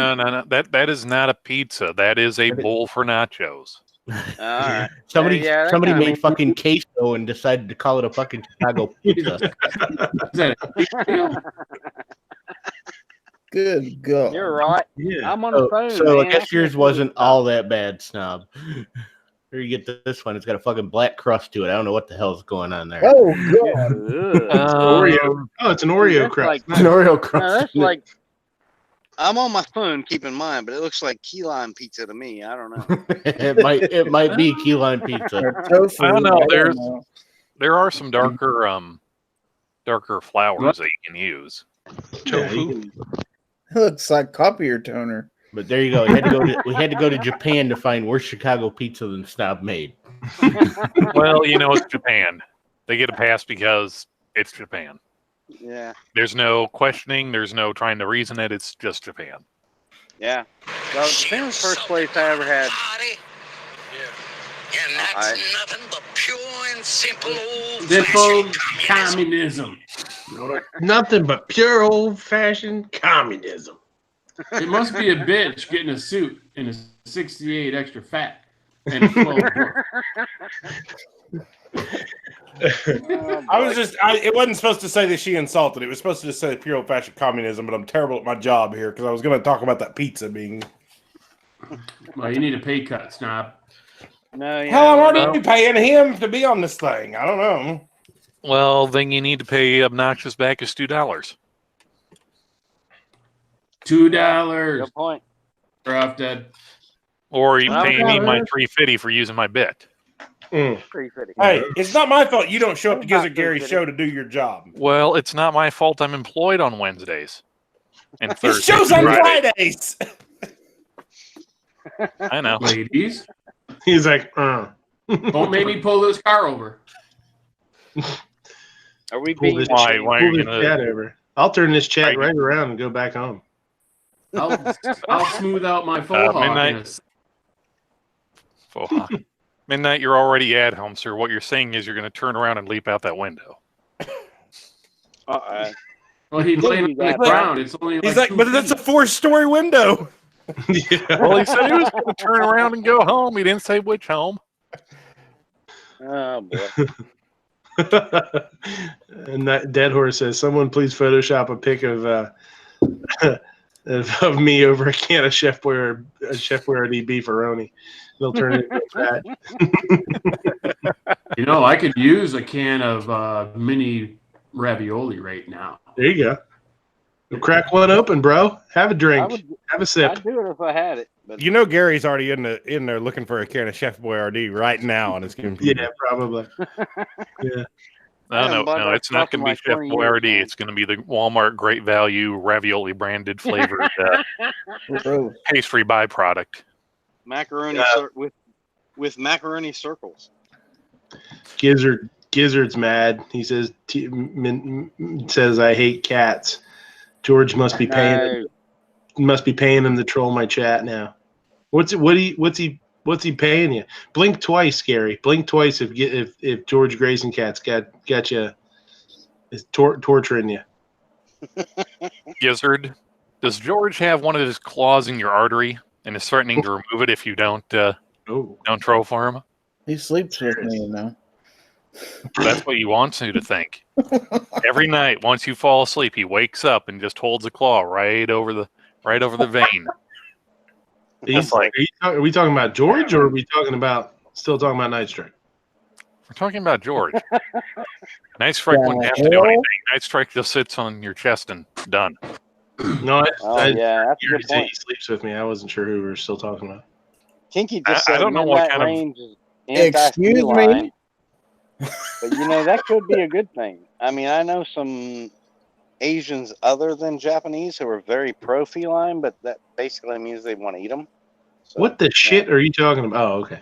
meat. That is not a pizza. That is a bowl for nachos. All right. Somebody Yeah, that somebody kinda made makes- fucking queso and decided to call it a fucking Chicago pizza. Is that a big deal? Good God. You're right. Yeah. I'm on the phone. So I man. guess can't yours do wasn't this all that bad, Snob. Here you get this one. It's got a fucking black crust to it. I don't know what the hell's going on there. Oh, God. stuff. Ugh. Oreo. Oh, it's an Oreo that's crust. like- It's an Oreo No, crust. that's like. I'm on my phone, keep in mind, but it looks like key lime pizza to me. I don't know. it might be key lime pizza. Or tofu. I don't know, there's- know. There are some darker flours that you can use. Tofu. It looks like copier toner. But there you go. We had to go to Japan to find worse Chicago pizza than Snob made. Well, it's Japan. They get a pass because it's Japan. Yeah. There's no questioning. There's no trying to reason it. It's just Japan. Yeah. Well, Japan's the first place I ever had. And that's nothing but pure and simple old This old communism. Nothing but pure old-fashioned communism. It must be a bitch getting a suit in a 68 extra fat and a 12 it wasn't supposed to say that she insulted. It was supposed to just say pure old fashioned communism, but I'm terrible at my job here because I was going to talk about that pizza being. Well, you need a pay cut, Snob. No, yeah. Hell, I'm already paying him to be on this thing. I don't know. Well, then you need to pay Obnoxious back his $2. $2. Good point. Drop dead. Or you Well, pay me my $3. $3.50 for using my bit. Hey, it's not my fault you don't show up to Gizzard Gary's $3.50. show to do your job. Well, it's not my fault I'm employed on Wednesdays and His Thursdays. show's and on Fridays. Fridays. I know. Ladies, He's like, don't make me pull this car over. Are we pull being this, Why are pull you this gonna? chat over. I'll turn this chat right around and go back home. I'll smooth out my faux hawk. Midnight. Faux hawk. Midnight, you're already at home, sir. What you're saying is you're going to turn around and leap out that window. Uh-oh. Well, he laid on the ground. It's only He's like like, but that's a 4-story window. Yeah. Well, he said he was going to turn around and go home. He didn't say which home. Oh, boy. And that Dead Horse says, "Someone please Photoshop a pic of me over a can of Chef Boyardee beefaroni. They'll turn it into fat." You know, I could use a can of mini ravioli right now. There you go. We'll crack one open, bro. Have a drink. Have a sip. I'd do it if I had it. But You know, Gary's already in there looking for a can of Chef Boyardee right now on his computer. Yeah, probably. Yeah. No, it's not going to be Chef Boyardee. It's going to be the Walmart Great Value ravioli branded flavored pastry byproduct. macaroni with macaroni circles. Gizzard's mad. He says says I hate cats. George must be paying him to troll my chat now. What's he paying you? Blink twice, Gary. Blink twice if George Grayson Cat's got you is torturing you. Gizzard, does George have one of his claws in your artery and is threatening to remove it if you don't troll for him? He sleeps with me, you know. That's what he wants you to think. Every night, once you fall asleep, he wakes up and just holds a claw right over the vein. Are we talking about George, or are we still talking about Night Strike? We're talking about George. Night Strike wouldn't have to do anything. Night Strike just sits on your chest and done. No, that's a good he point. sleeps with me. I wasn't sure who we were still talking about. Kinky just said I don't know what kind of. range is Excuse me? anti-feline. But that could be a good thing. I mean, I know some Asians other than Japanese who are very pro-feline, but that basically means they want to eat them. So, What the shit are you talking about? Oh, okay.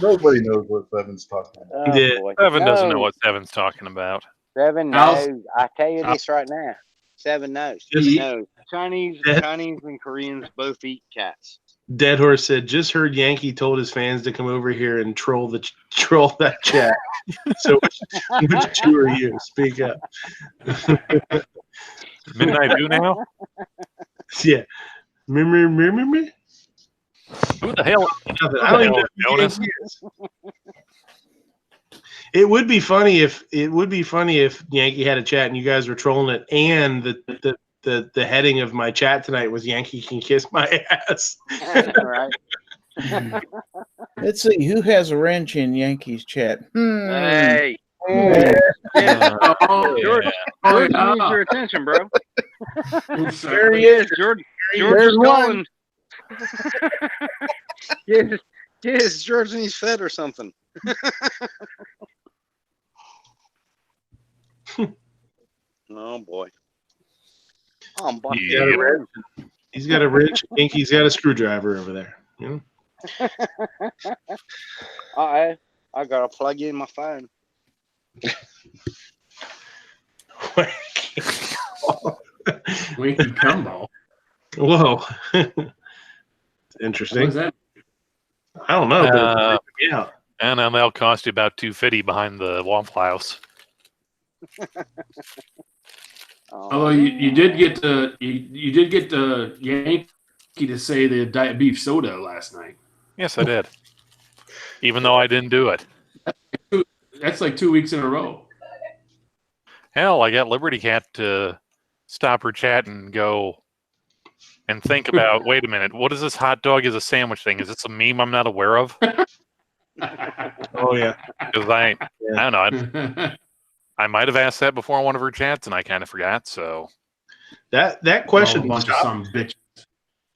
Nobody knows what Seven's talking about. Oh, Yeah. boy. Seven doesn't know what Seven's talking about. Seven knows. I tell you this right now. Seven knows. Just He eat- knows. Chinese and Koreans both eat cats. Dead Horse said, "Just heard Yankee told his fans to come over here and troll that chat." So which two are you? Speak up. Midnight who now? Yeah. Me. Who the hell? I don't even know who Jonas? Yankee is. It would be funny if Yankee had a chat and you guys were trolling it, and the heading of my chat tonight was Yankee can kiss my ass. Right. Let's see who has a wrench in Yankees chat. Hey. Oh, George needs your attention, bro. There he is. George There's is one. going. Yes, George needs fed or something. Oh boy. Oh, boy. He's got a wrench. Yankee's got a screwdriver over there. You know? I gotta plug in my phone. Winky combo. Whoa. Interesting. What was that? I don't know. But yeah. And that'll cost you about $250 behind the Waffle House. Although you did get the Yankee to say the diet beef soda last night. Yes, I did. Even though I didn't do it. That's like 2 weeks in a row. Hell, I got Liberty Cat to stop her chat and go and think about, wait a minute, what is this hot dog is a sandwich thing? Is this a meme I'm not aware of? Oh yeah. Because I don't know. I might have asked that before on one of her chats, and I kind of forgot. So that question. A bunch of some bitch.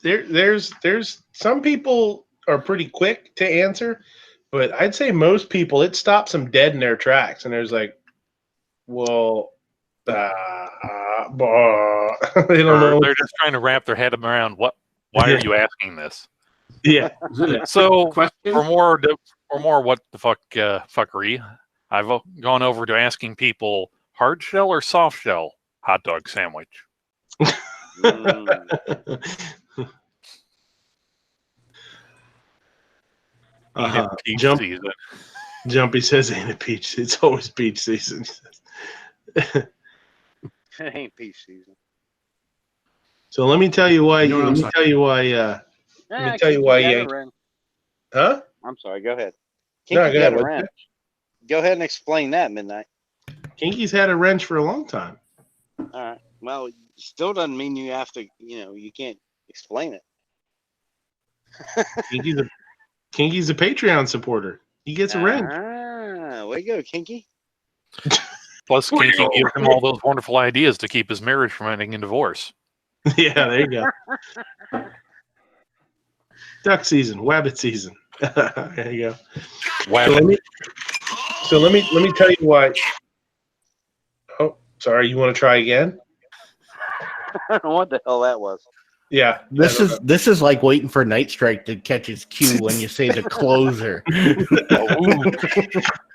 There's some people are pretty quick to answer, but I'd say most people it stops them dead in their tracks, and there's like, well, they don't know. They're just trying to wrap their head around what. Why are you asking this? Yeah. So for more what the fuck fuckery, I've gone over to asking people hard shell or soft shell hot dog sandwich. Peach season. Jumpy says ain't it peach. It's always peach season. It ain't peach season. So let me tell you why. Let me tell you why. Huh? I'm sorry. Go ahead. No, go ahead. Wrench. Go ahead and explain that, Midnight. Kinky's had a wrench for a long time. All right. Well, still doesn't mean you have to. You can't explain it. Kinky's a Patreon supporter. He gets a wrench. Way to go, Kinky. Plus, Kinky gives him all those wonderful ideas to keep his marriage from ending in divorce. Yeah, there you go. Duck season, wabbit season. There you go. So let me tell you why. Oh, sorry. You want to try again? I don't know what the hell that was. Yeah. This is like waiting for Night Strike to catch his cue when you say the closer.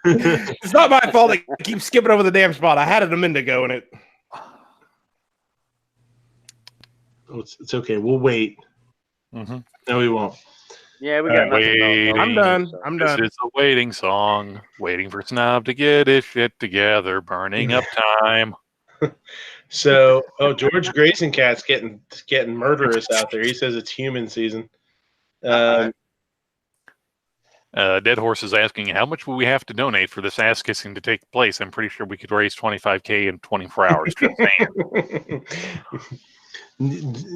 It's not my fault. I keep skipping over the damn spot. I had it a minute ago, and it. Oh, it's okay. We'll wait. Mm-hmm. No, we won't. Yeah, we got nothing. I'm done. I'm done. This is a waiting song, waiting for Snob to get his shit together, burning up time. So, George Grayson Cat's getting murderous out there. He says it's human season. Dead Horse is asking, how much will we have to donate for this ass kissing to take place? I'm pretty sure we could raise $25K in 24 hours. Just saying.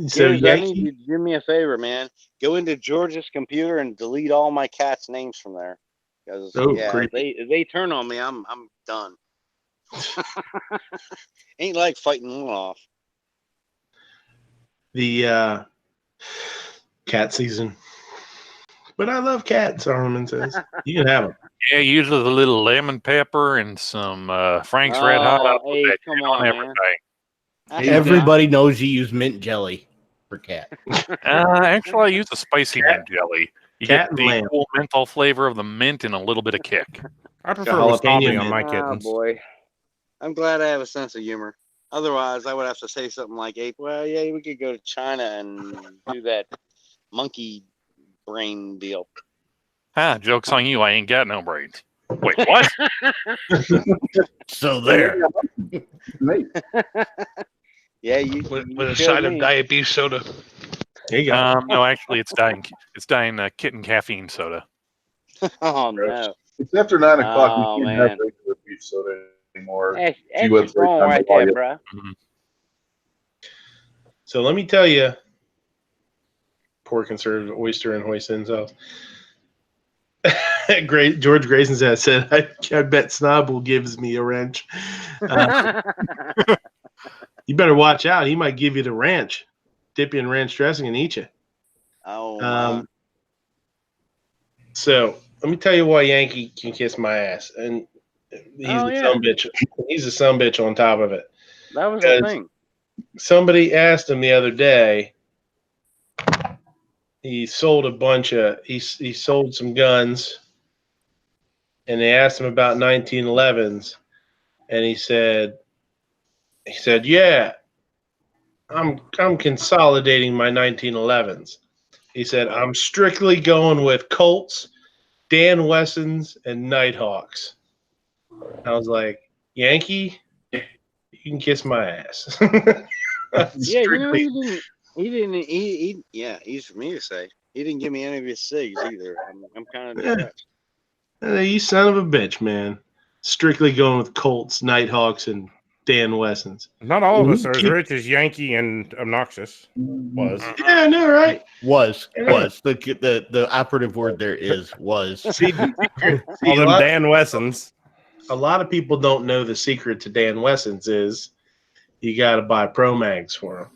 So I need you to do me a favor, man. Go into George's computer and delete all my cats' names from there. Because if they turn on me, I'm done. Ain't like fighting one off. The cat season. But I love cats, Armin says. You can have them. Yeah, usually the little lemon pepper and some Frank's Red Hot. Come on, man. Everybody knows you use mint jelly for cat. Actually, I use a spicy mint jelly. You cat get the cool menthol flavor of the mint and a little bit of kick. I prefer wasabi on my kittens. Oh, boy. I'm glad I have a sense of humor. Otherwise, I would have to say something like, well, yeah, we could go to China and do that monkey brain deal. Joke's on you. I ain't got no brains. Wait, what? So there. Yeah, with a side of diet beef soda. There you go. No, actually, it's dying kitten caffeine soda. Oh no! It's after 9 o'clock. Oh, We can't man. have regular beef soda anymore. That's wrong right there, bro. Mm-hmm. So let me tell you, poor conservative oyster and hoisin sauce. George Grayson said, I bet Snob gives me a wrench. You better watch out. He might give you the ranch, dip you in ranch dressing and eat you. Oh, so let me tell you why Yankee can kiss my ass. And he's a sumbitch. He's a sumbitch on top of it. that was the thing. Somebody asked him the other day, he sold he sold some guns, and they asked him about 1911s, and he said, yeah, I'm consolidating my 1911s. He said, I'm strictly going with Colts, Dan Wessons, and Nighthawks. I was like, Yankee, You can kiss my ass. Yeah, you know, Strictly. easy for me to say. He didn't give me any of his cigs either. I'm kind of Yeah. depressed. You son of a bitch, man. Strictly going with Colts, Nighthawks, and Dan Wessons. Not all of us are as rich as Yankee and Obnoxious was. Yeah, I know, right? Was the operative word there is was. See, All them Dan Wessons. A lot of people don't know the secret to Dan Wessons is you got to buy Pro Mags for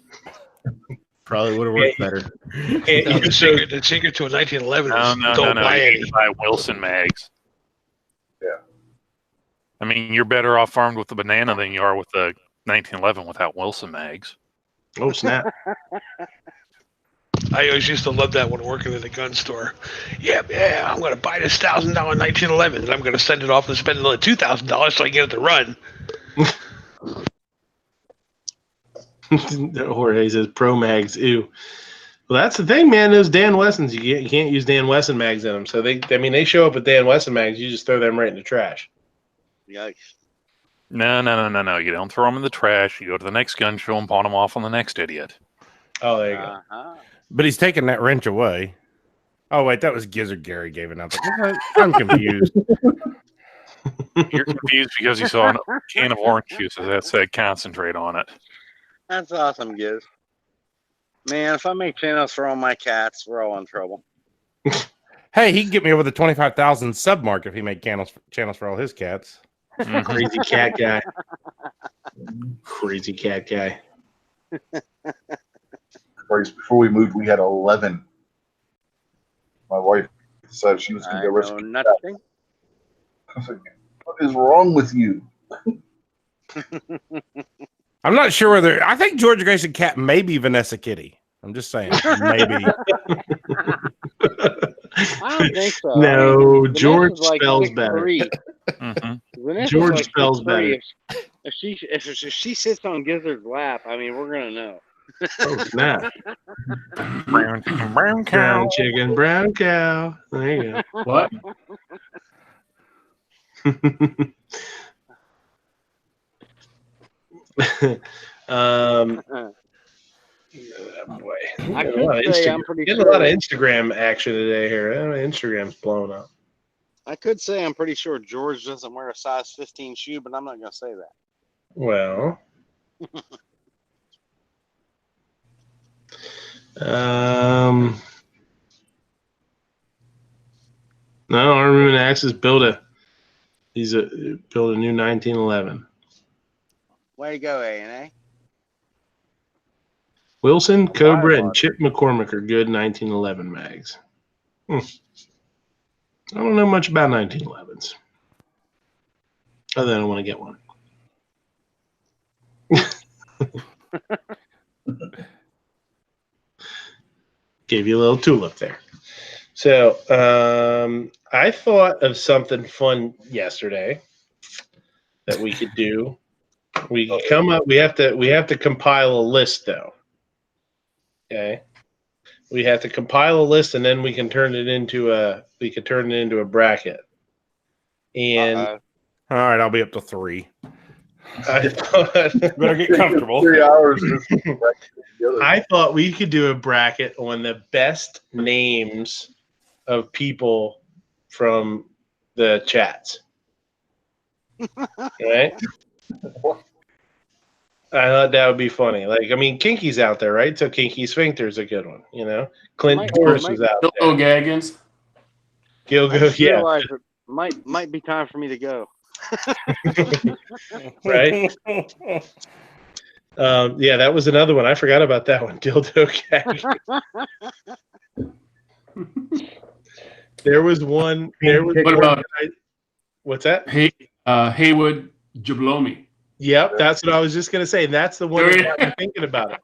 him. Probably would have worked better. No, the secret to a 1911 is don't buy you any. need to buy Wilson mags. Yeah. I mean, you're better off armed with the banana than you are with the 1911 without Wilson mags. Oh, snap. I always used to love that when working at a gun store. Yeah, I'm going to buy this $1,000 1911, and I'm going to send it off and spend another $2,000 so I get it to run. Jorge says Pro Mags. Ew. Well, that's the thing, man. Those Dan Wessons, you can't use Dan Wesson mags in them. So they show up with Dan Wesson mags. You just throw them right in the trash. Yikes. No. You don't throw them in the trash. You go to the next gun show and pawn them off on the next idiot. Oh, there you go. But he's taking that wrench away. Oh, wait, that was Gizzard Gary gave it up. I'm confused. You're confused because you saw a can of orange juice that said concentrate on it. That's awesome, Giz. Man, if I make channels for all my cats, we're all in trouble. Hey, he can get me over the 25,000 sub mark if he made channels for all his cats. Crazy cat guy. Crazy cat guy. Before we moved, we had 11. My wife decided she was going to go rescue nothing. I was like, what is wrong with you? I'm not sure whether I think George Grayson cat may be Vanessa Kitty. I'm just saying, maybe. I don't think so. No, I mean, George like spells better. George like spells better. If she sits on Gizzard's lap, I mean, we're gonna know. Oh snap! Brown chicken, brown cow. Brown chicken, brown cow. There you go. What? Boy. I could say I'm pretty Getting sure. a lot of Instagram action today here. Instagram's blowing up. I could say I'm pretty sure George doesn't wear a size 15 shoe, but I'm not gonna say that. Well. No, Armin Axis built a new 1911. Way to go, A&A. Wilson, Cobra, and Chip McCormick are good 1911 mags. I don't know much about 1911s. Other than I want to get one. Gave you a little tulip there. So I thought of something fun yesterday that we could do. We could come up. We have to compile a list though. Okay. We have to compile a list and then we can turn it into a bracket. And all right, I'll be up to 3. I thought better get comfortable. 3 hours. I thought we could do a bracket on the best names of people from the chats. Right? I thought that would be funny. Like, I mean, Kinky's out there, right? So Kinky Sphincter's a good one, you know? Clint Doris is out there. Gilgo Gaggins. Gilgo, yeah. Realize it might be time for me to go. Right? Yeah, that was another one. I forgot about that one. Dildo Gag. There was one. What about what's that? Haywood Jablomi? Yep, that's what I was just gonna say. That's the one that got me thinking about it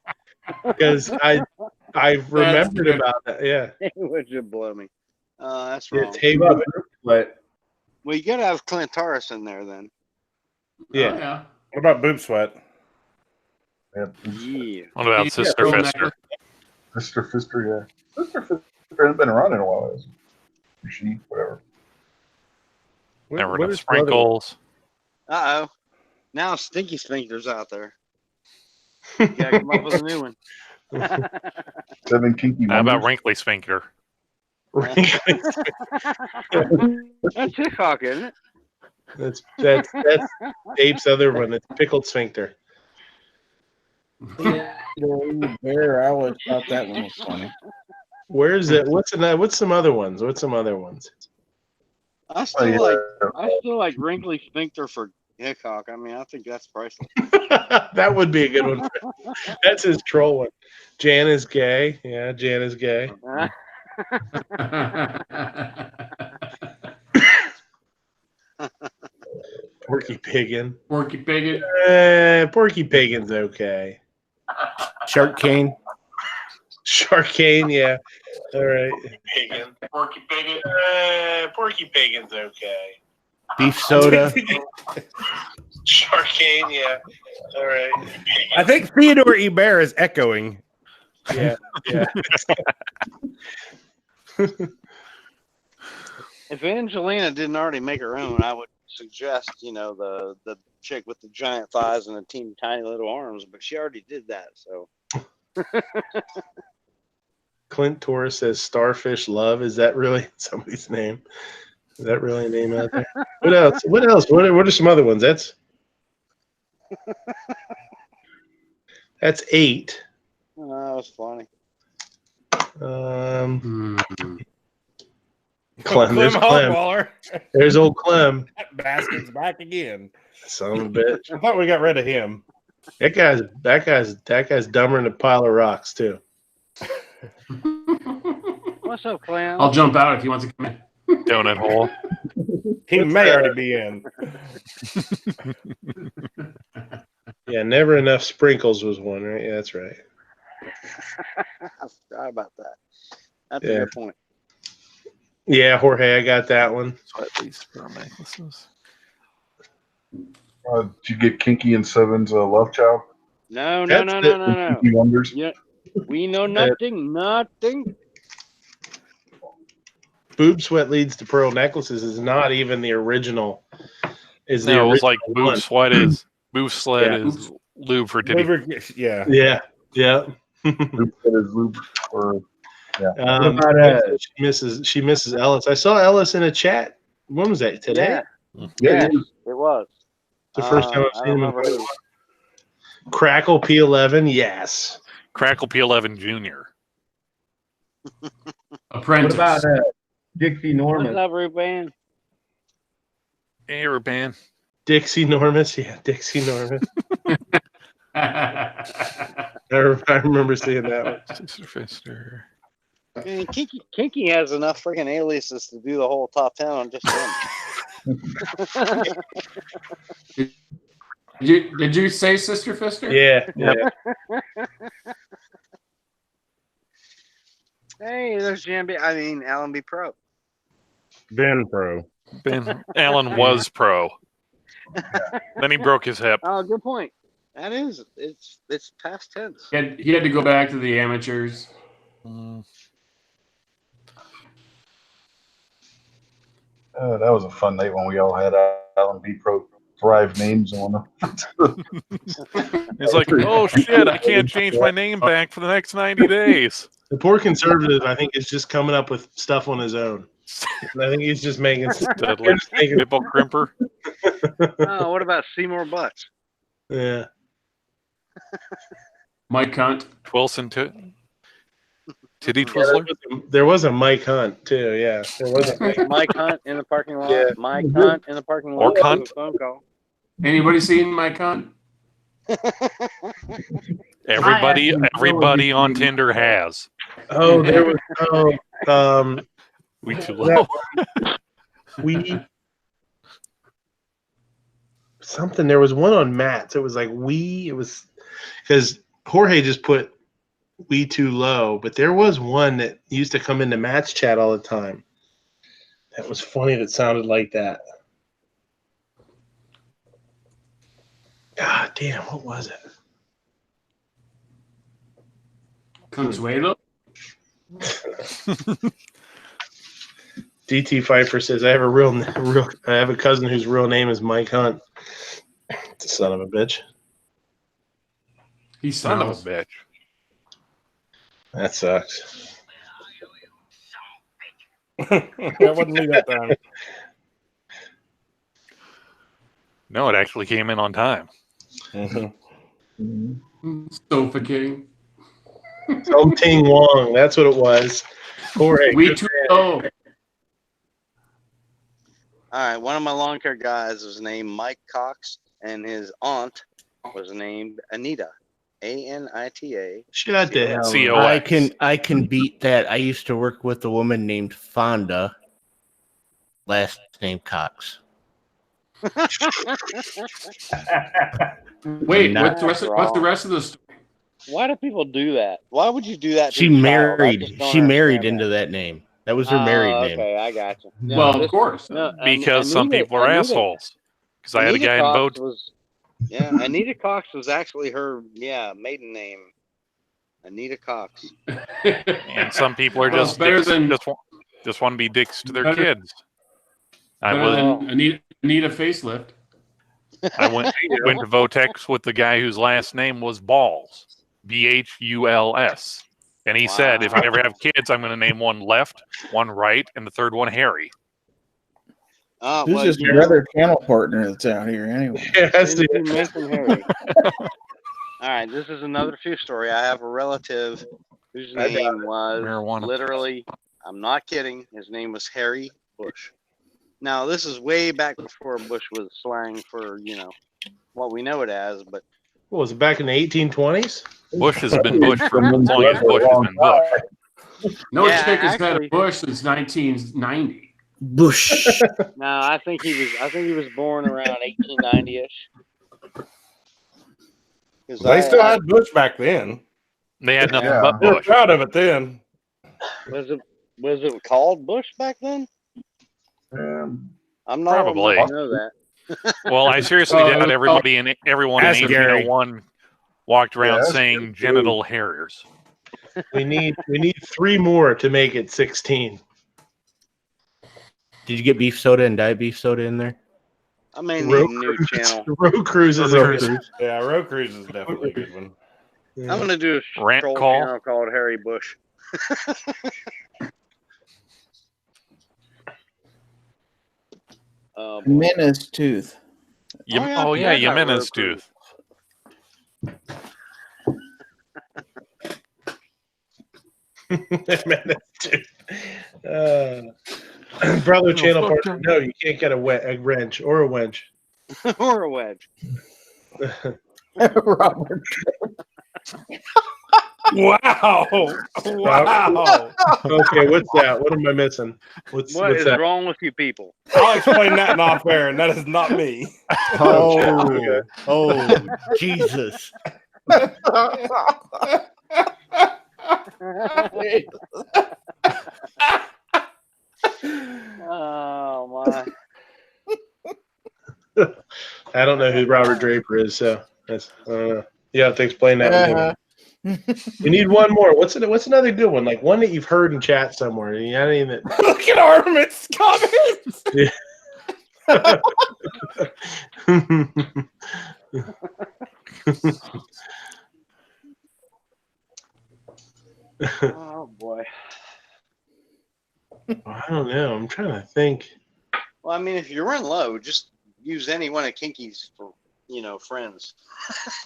because I remembered about that. Yeah, Would you blow me? That's wrong. it's Haywood. But Well, you gotta have Clint Taurus in there then. Yeah. Oh, yeah. What about Boob Sweat? Yeah. What about Sister Fister? Sister Fister, yeah. Sister Fister hasn't been around in a while. Is she? Whatever. Never enough sprinkles. Uh-oh. Now Stinky Sphincter's out there. You gotta come up with a new one. 7 kinky How about wonders. Wrinkly Sphincter? That's Hickok, isn't it? That's Ape's other one. It's pickled sphincter. Bear, I always thought that one was funny. Where's it? What's some other ones? I still like Wrinkly Sphincter for Hickok. I mean, I think that's priceless. That would be a good one. That's his troll one. Jan is gay. Yeah, Jan is gay. Porky Piggin. Porky Piggin. Porky Piggin's okay. Shark Cane. Shark Cane, yeah. All right. Piggin. Porky Piggin. Porky Piggin's okay. Beef soda. Shark Cane, yeah. All right. I think Theodore Ebert is echoing. Yeah. If Angelina didn't already make her own, I would suggest, the chick with the giant thighs and the teeny tiny little arms, but she already did that, so. Clint Torres says Starfish Love. Is that really somebody's name? Is that really a name out there? What else? What are some other ones? That's 8. Oh, that was funny. Clem. There's Clem. Hogwaller. There's old Clem. That bastard's back again. Son of a bitch. I thought we got rid of him. That guy's dumber than a pile of rocks too. What's up, Clem? I'll jump out if he wants to come in. Donut hole. He may already be in. Yeah, never enough sprinkles was one, right? Yeah, that's right. I forgot about that. That's a good point. Yeah, Jorge, I got that one. Did you get Kinky and Seven's Love Child? No. Kinky Wonders? Yeah, we know nothing. Boob Sweat Leads to Pearl Necklaces is not even the original. It was like Boob Sweat is lube for titty. Yeah. Boob Sweat is lube for, she misses Ellis. I saw Ellis in a chat. When was that? Today? Yeah, it was. The first time I've seen him. Crackle P11, yes. Crackle P11 Junior. What Apprentice. about Dixie Norman? What's up, Ruban? Hey, Ruban. Dixie Normus, yeah, Dixie Normus. I remember seeing that one. Man, Kinky has enough freaking aliases to do the whole top 10 on just him. Did you say Sister Fister? Yeah. Hey, there's Alan B. Pro. Ben Pro. Alan was pro. Then he broke his hip. Oh, good point. That is, it's past tense. He had to go back to the amateurs. That was a fun night when we all had Alan B. Pro Thrive names on them. It's like, oh shit, I can't change my name back for the next 90 days. The poor conservative, I think, is just coming up with stuff on his own. And I think he's just making nipple crimper. Oh, what about Seymour Butts? Yeah. Mike Hunt. Wilson Titty Twizzler. There was a Mike Hunt too. Yeah, there was a Mike Hunt in the parking lot. Yeah. Mike Hunt in the parking lot. Or Cunt. Phone call. Anybody seen Mike Hunt? Everybody on Tinder has. Oh, there was We too low. There was one on Matt's. It was like it was because Jorge just put we too low, but there was one that used to come into Matt's chat all the time. That was funny. That sounded like that. God damn, what was it? Consuelo? DT Pfeiffer says I have a cousin whose real name is Mike Hunt. Son of a bitch. He Son of a smells. bitch. That sucks. That wasn't me that time. No, it actually came in on time. Sofa King. Something Wong. That's what it was. Jorge. We good too man. low. All right, one of my lawn care guys was named Mike Cox, and his aunt was named Anita, Anita. Shut the hell up. COX. I can beat that. I used to work with a woman named Fonda. Last name Cox. Wait, Not- what's the rest of the story? Why do people do that? Why would you do that? To She a child? I married. just don't She married understand into that name. That was her married name. Okay, I got you. No, Well, of course. No, Because some people are assholes. Because I had a Anita guy in Cox vote. was, Anita Cox was actually her maiden name. Anita Cox. And some people are Well, just it's better dicks, than- just want to be dicks to their Better- kids. I Better was than Anita facelift. I went to Votex with the guy whose last name was Balls, Bhuls, and he said, if I ever have kids, I'm going to name one left, one right, and the third one Harry. Who's this brother channel partner that's out here anyway? Since you mentioned Harry. All right, this is another true story. I have a relative whose name was literally, I'm not kidding, his name was Harry Bush. Now, this is way back before Bush was slang for, what we know it as, but What was it, back in the 1820s? Bush has been Bush for as long as Bush has been Bush. No Yeah, chick has had a actually- bush since 1990. Bush. no, I think he was born around 1890-ish. They still had Bush back then. They had nothing Yeah. but They were Bush. proud of it then. Was it called Bush back then? I'm not Probably. old enough to know that. Well, I seriously doubt everyone in Ask Gary. 1801 walked around that's saying good. genital harriers. We need 3 more to make it 16. Did you get beef soda and diet beef soda in there? I may need a new channel. Road Cruise is a Road good. Cruise. Yeah, Road Cruise is definitely a good one. I'm gonna do a Rant troll call? channel called Harry Bush. Oh, boy. Menace tooth. Oh, yeah, I got Jimenez Road tooth. Brother channel partner. No, you can't get a wrench or a wench. or a wedge. Robert. Wow. Wow. Okay, what's that? What am I missing? What's What is that? wrong with you people? I'll explain that in off air, and that is not me. Oh, Jesus. Oh my! I don't know who Robert Draper is, so that's you have to explain that. one to me. We need one more. What's another good one? Like one that you've heard in chat somewhere. You got any that? Look at Armin's comments. Oh boy. I don't know. I'm trying to think. Well, I mean, if you run low, just use any one of Kinky's for friends.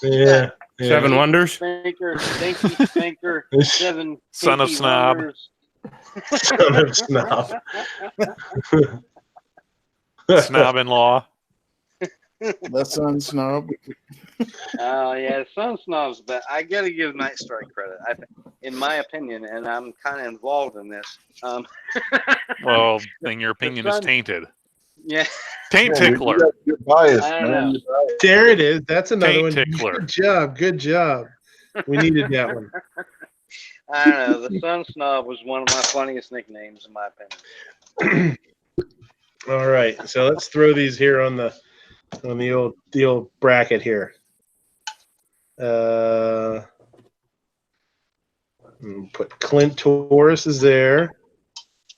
Yeah. Seven Wonders. Thinker, Stinky, Thinker, 7 Son of Kinky Snob. Wonders. Son of Snob. Snob-in-law. The sun snob. Oh yeah, Sun Snobs, but I gotta give Night Strike credit. In my opinion, and I'm kind of involved in this. Well, then your opinion is sun- tainted. Yeah. Taint Yeah, tickler. You're biased, I don't man. know. You're biased. There it is. That's another Taint one. tickler. Good job. Good job. We needed that one. I don't know. The Sun Snob was one of my funniest nicknames, in my opinion. All right. So let's throw these here on the old bracket here. Put Clint Taurus is there.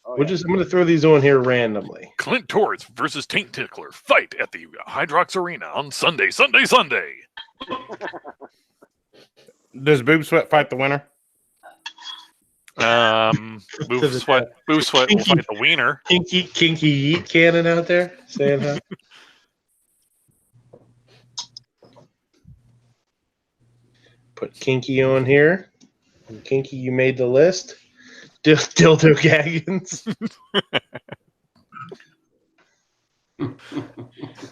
Oh, I'm going to throw these on here randomly. Clint Torres versus Taint Tickler. Fight at the Hydrox Arena on Sunday. Does Boob Sweat fight the winner? Boob Sweat will fight the wiener. Kinky Yeet Cannon out there saying hi. Put Kinky on here. And Kinky, you made the list. Dildo Gaggins.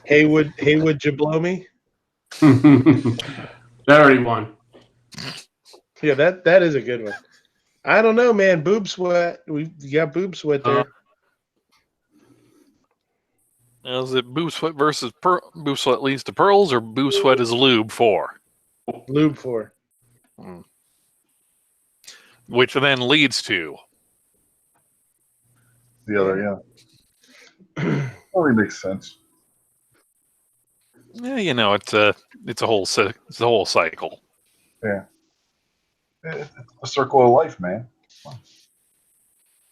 Haywood, you blow me? That already won. Yeah, that is a good one. I don't know, man. Boob Sweat. We got Boob Sweat there. Is it Boob Sweat versus Boob Sweat leads to pearls, or Boob Sweat is lube for? Lube for. Which then leads to The other, yeah. Only makes sense. Yeah, you know, it's a whole cycle. Yeah. It's a circle of life, man.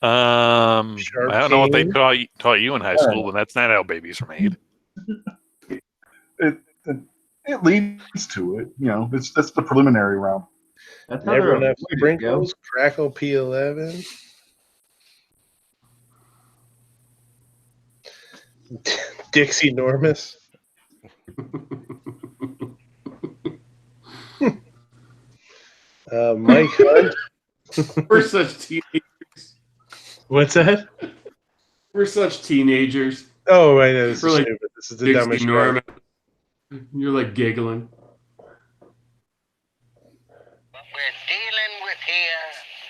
I don't know what they taught you in high school, but that's not how babies are made. It leads to it. You know, that's the preliminary round. That's Never another enough sprinkles. Crackle P11. Dixie Normus. Mike Hunt. We're such teenagers. What's that? We're such teenagers. Oh, I know. This We're is like stupid. This is the dumbest Norman. You're like giggling.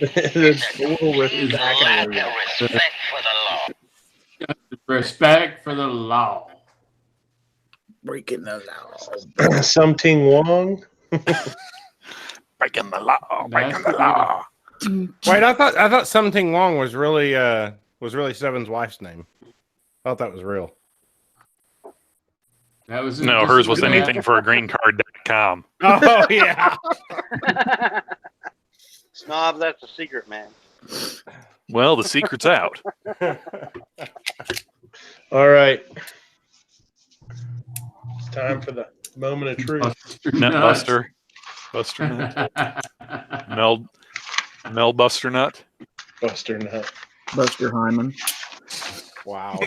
Respect for the law. Respect for the law. Breaking the law. Something Wong. Breaking the law. Breaking the law. Wait, I thought Something Wong was really Seven's wife's name. I thought that was real. That was no, hers was anything for a greencard.com. Oh yeah. Snob, that's a secret, man. Well, the secret's out. All right. It's time for the moment of truth. Nutbuster. Buster Nut. Mel Buster Nut. Buster Nut. Buster Hyman. Wow.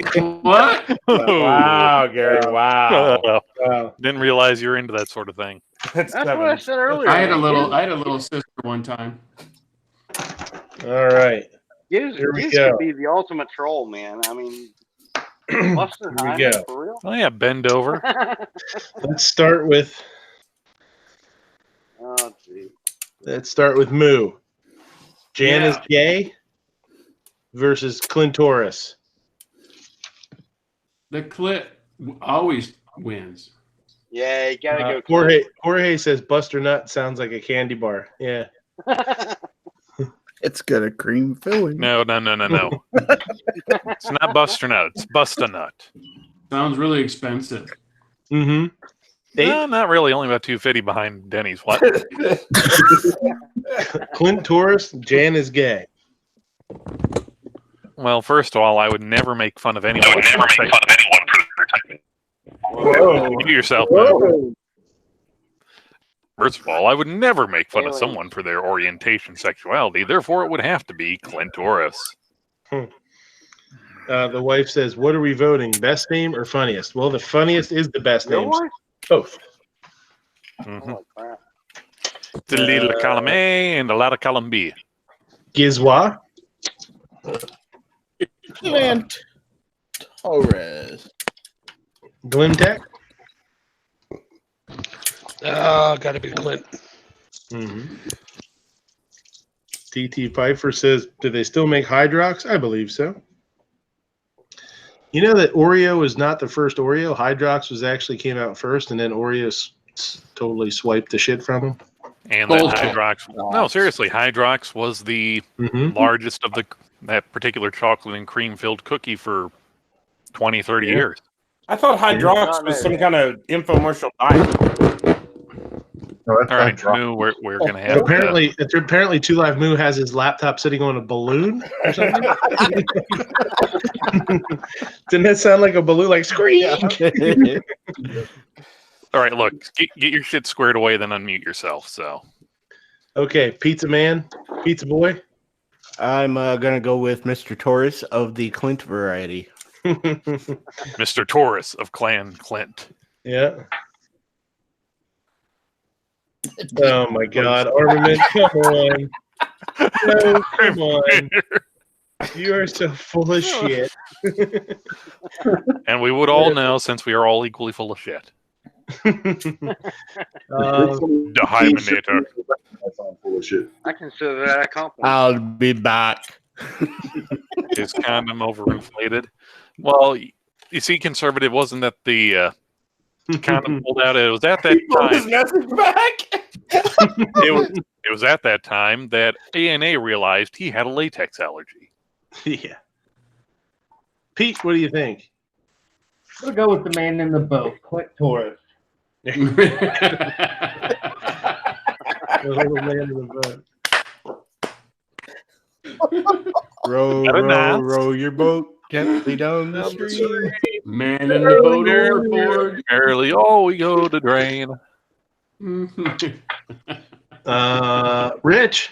What? Wow, Gary. Wow. Wow. Didn't realize you're into that sort of thing. That's what I said earlier. I had a little sister one time. All right. Gibbs could be the ultimate troll, man. I mean, Buster Here we go. for real? Oh yeah, bend over. Let's start with Oh, gee. Moo. Jan is Yeah. gay versus Clintoris. The clip always wins. Yeah, you gotta go. Jorge says Buster Nut sounds like a candy bar. Yeah. It's got a cream filling. No. It's not Buster Nut. It's Busta Nut. Sounds really expensive. Mm-hmm. No, not really. Only about $250 behind Denny's. What? Clintoris, Jan is gay. Well, first of all, I would never make fun of anyone. Whoa. You yourself. Whoa. First of all, I would never make fun of someone for their orientation, sexuality. Therefore, it would have to be Clintoris. The wife says, "What are we voting? Best name or funniest?" Well, the funniest is the best names. Both. Mm-hmm. The little column A and a lot of column B. Gizwa. Clint Torres. Glimtech. Got to be Clint. Mm-hmm. TT Pfeiffer says, "Do they still make Hydrox?" I believe so. You know that Oreo is not the first Oreo. Hydrox actually came out first, and then Oreo totally swiped the shit from them. And then Hydrox. No, seriously, Hydrox was the largest of that particular chocolate and cream filled cookie for 20, 30 years. I thought Hydrox was some kind of infomercial diet. No, All right, Moo, we're gonna have Apparently, Two Live Moo has his laptop sitting on a balloon or something. Didn't that sound like a balloon? Like scream. All right, look, get your shit squared away, then unmute yourself. So, Okay, Pizza Man, Pizza Boy. I'm gonna go with Mr. Torres of the Clint variety. Mr. Torres of Clan Clint. Yeah. Oh my God, Armament! Come on, no, come on. You are so full of shit. And we would all know, since we are all equally full of shit. The Hymenator. Full of shit. I consider that a compliment. I'll be back. Is condom overinflated? Well, you see, conservative, wasn't that the condom pulled out? It was at that time. It was at that time that ANA realized he had a latex allergy. Yeah. Pete, what do you think? We'll go with the man in the boat, Clint Torres. The little man in the boat. Row your boat gently down the stream. Man in the boat overboard. Early, we go to drain. Rich.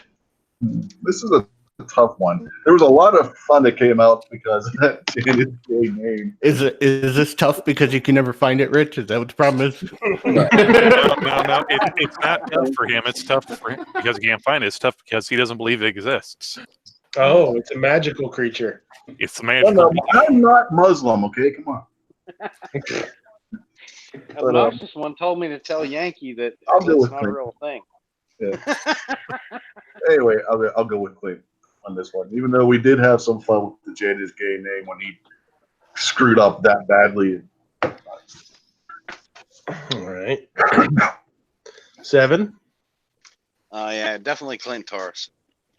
This is a tough one. There was a lot of fun that came out because of that Janet's gay name. Is this tough because you can never find it, Rich? Is that what the problem is? No. It's not tough for him. It's tough for him because he can't find it. It's tough because he doesn't believe it exists. Oh, it's a magical creature. It's a magical. No, I'm not Muslim. Okay, come on. The obnoxious one told me to tell Yankee that I'll go it's with not a Clint. real thing. Yeah. Anyway, I'll go with Clint on this one. Even though we did have some fun with the Janet's gay name when he screwed up that badly. All right. 7. Yeah, definitely Clint Torres.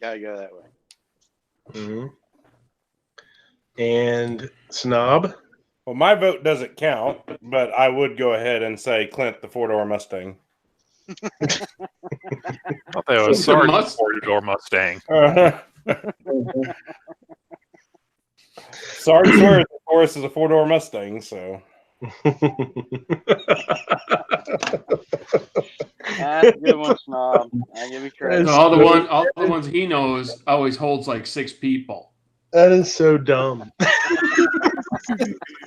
Gotta go that way. Mm-hmm. And Snob. Well, my vote doesn't count, but I would go ahead and say Clint the 4-door Mustang. I thought that was Sergeant 4-door Mustang. Sarge swears, of course, is a 4-door Mustang, so. That's a good one, Snob. I give you credit. So all the ones he knows always holds like 6 people. That is so dumb.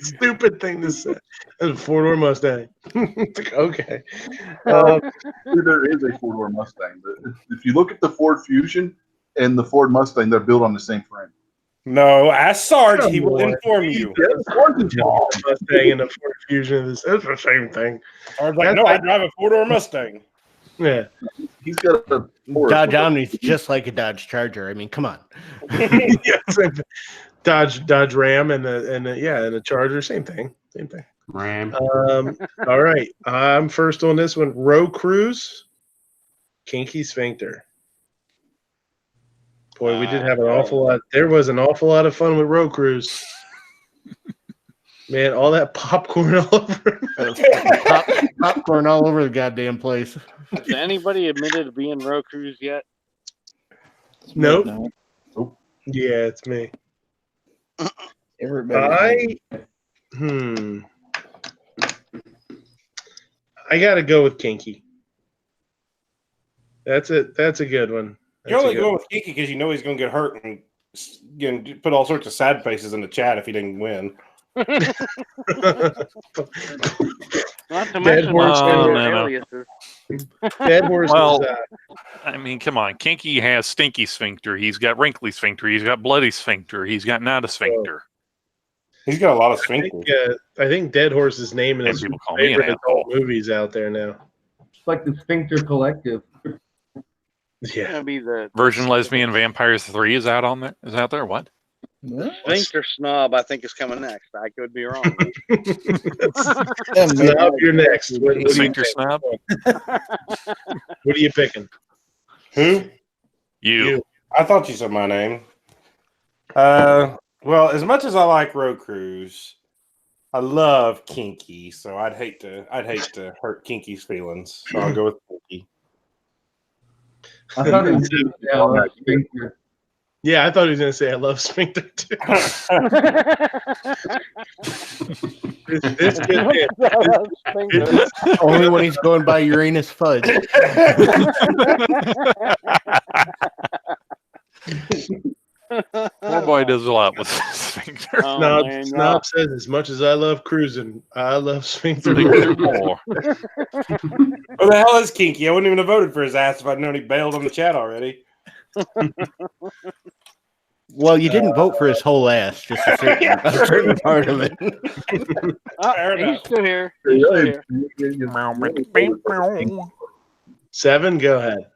Stupid thing to say. That's a 4-door Mustang. It's like, okay. There is a 4-door Mustang, but if you look at the Ford Fusion and the Ford Mustang, they're built on the same frame. No, ask Sarge. He will inform you. Mustang and a Ford Fusion is the same thing. Sarge's like, no, I drive a 4-door Mustang. Yeah. He's got a Dodge Omni's just like a Dodge Charger. I mean, come on. Yeah, Dodge Ram and a Charger, same thing. Ram. All right. I'm first on this one. Row Cruise, Kinky Sphincter. Boy, we did have an awful lot. There was an awful lot of fun with Row Cruise. Man, all that popcorn all over. Popcorn all over the goddamn place. Has anybody admitted to being Row Cruise yet? Nope. Yeah, it's me. Everybody. I gotta go with Kinky. That's it. That's a good one. You only go with Kiki because you know he's going to get hurt and put all sorts of sad faces in the chat if he didn't win. Not to mention aliases. Dead horse. Well, I mean, come on. Kinky has stinky sphincter. He's got wrinkly sphincter. He's got bloody sphincter. He's got not a sphincter. He's got a lot of sphincter. I think Dead Horse's name in his people call me an favorite adult movies out there now. It's like the Sphincter Collective. Yeah. Be the Virgin Lesbian Vampires 3 is out on there. Is out there? What? Sphincter Snob, I think, is coming next. I could be wrong. Snob, you're next. What Sphincter Snob? What are you picking? Who? You. I thought you said my name. Well, as much as I like Road Cruise, I love Kinky, so I'd hate to hurt Kinky's feelings. So I'll go with Kinky. I thought he was going to say I love sphincter. Yeah, I thought he was going to say I love sphincter too. this Only when he's going by Uranus Fudge. Poor boy does a lot with sphincter. Snob says, as much as I love cruising, I love sphincter more. What the hell is kinky? I wouldn't even have voted for his ass if I'd known he bailed on the chat already. Well, you didn't vote for his whole ass, just a certain part of it. He's still here. Seven, go ahead.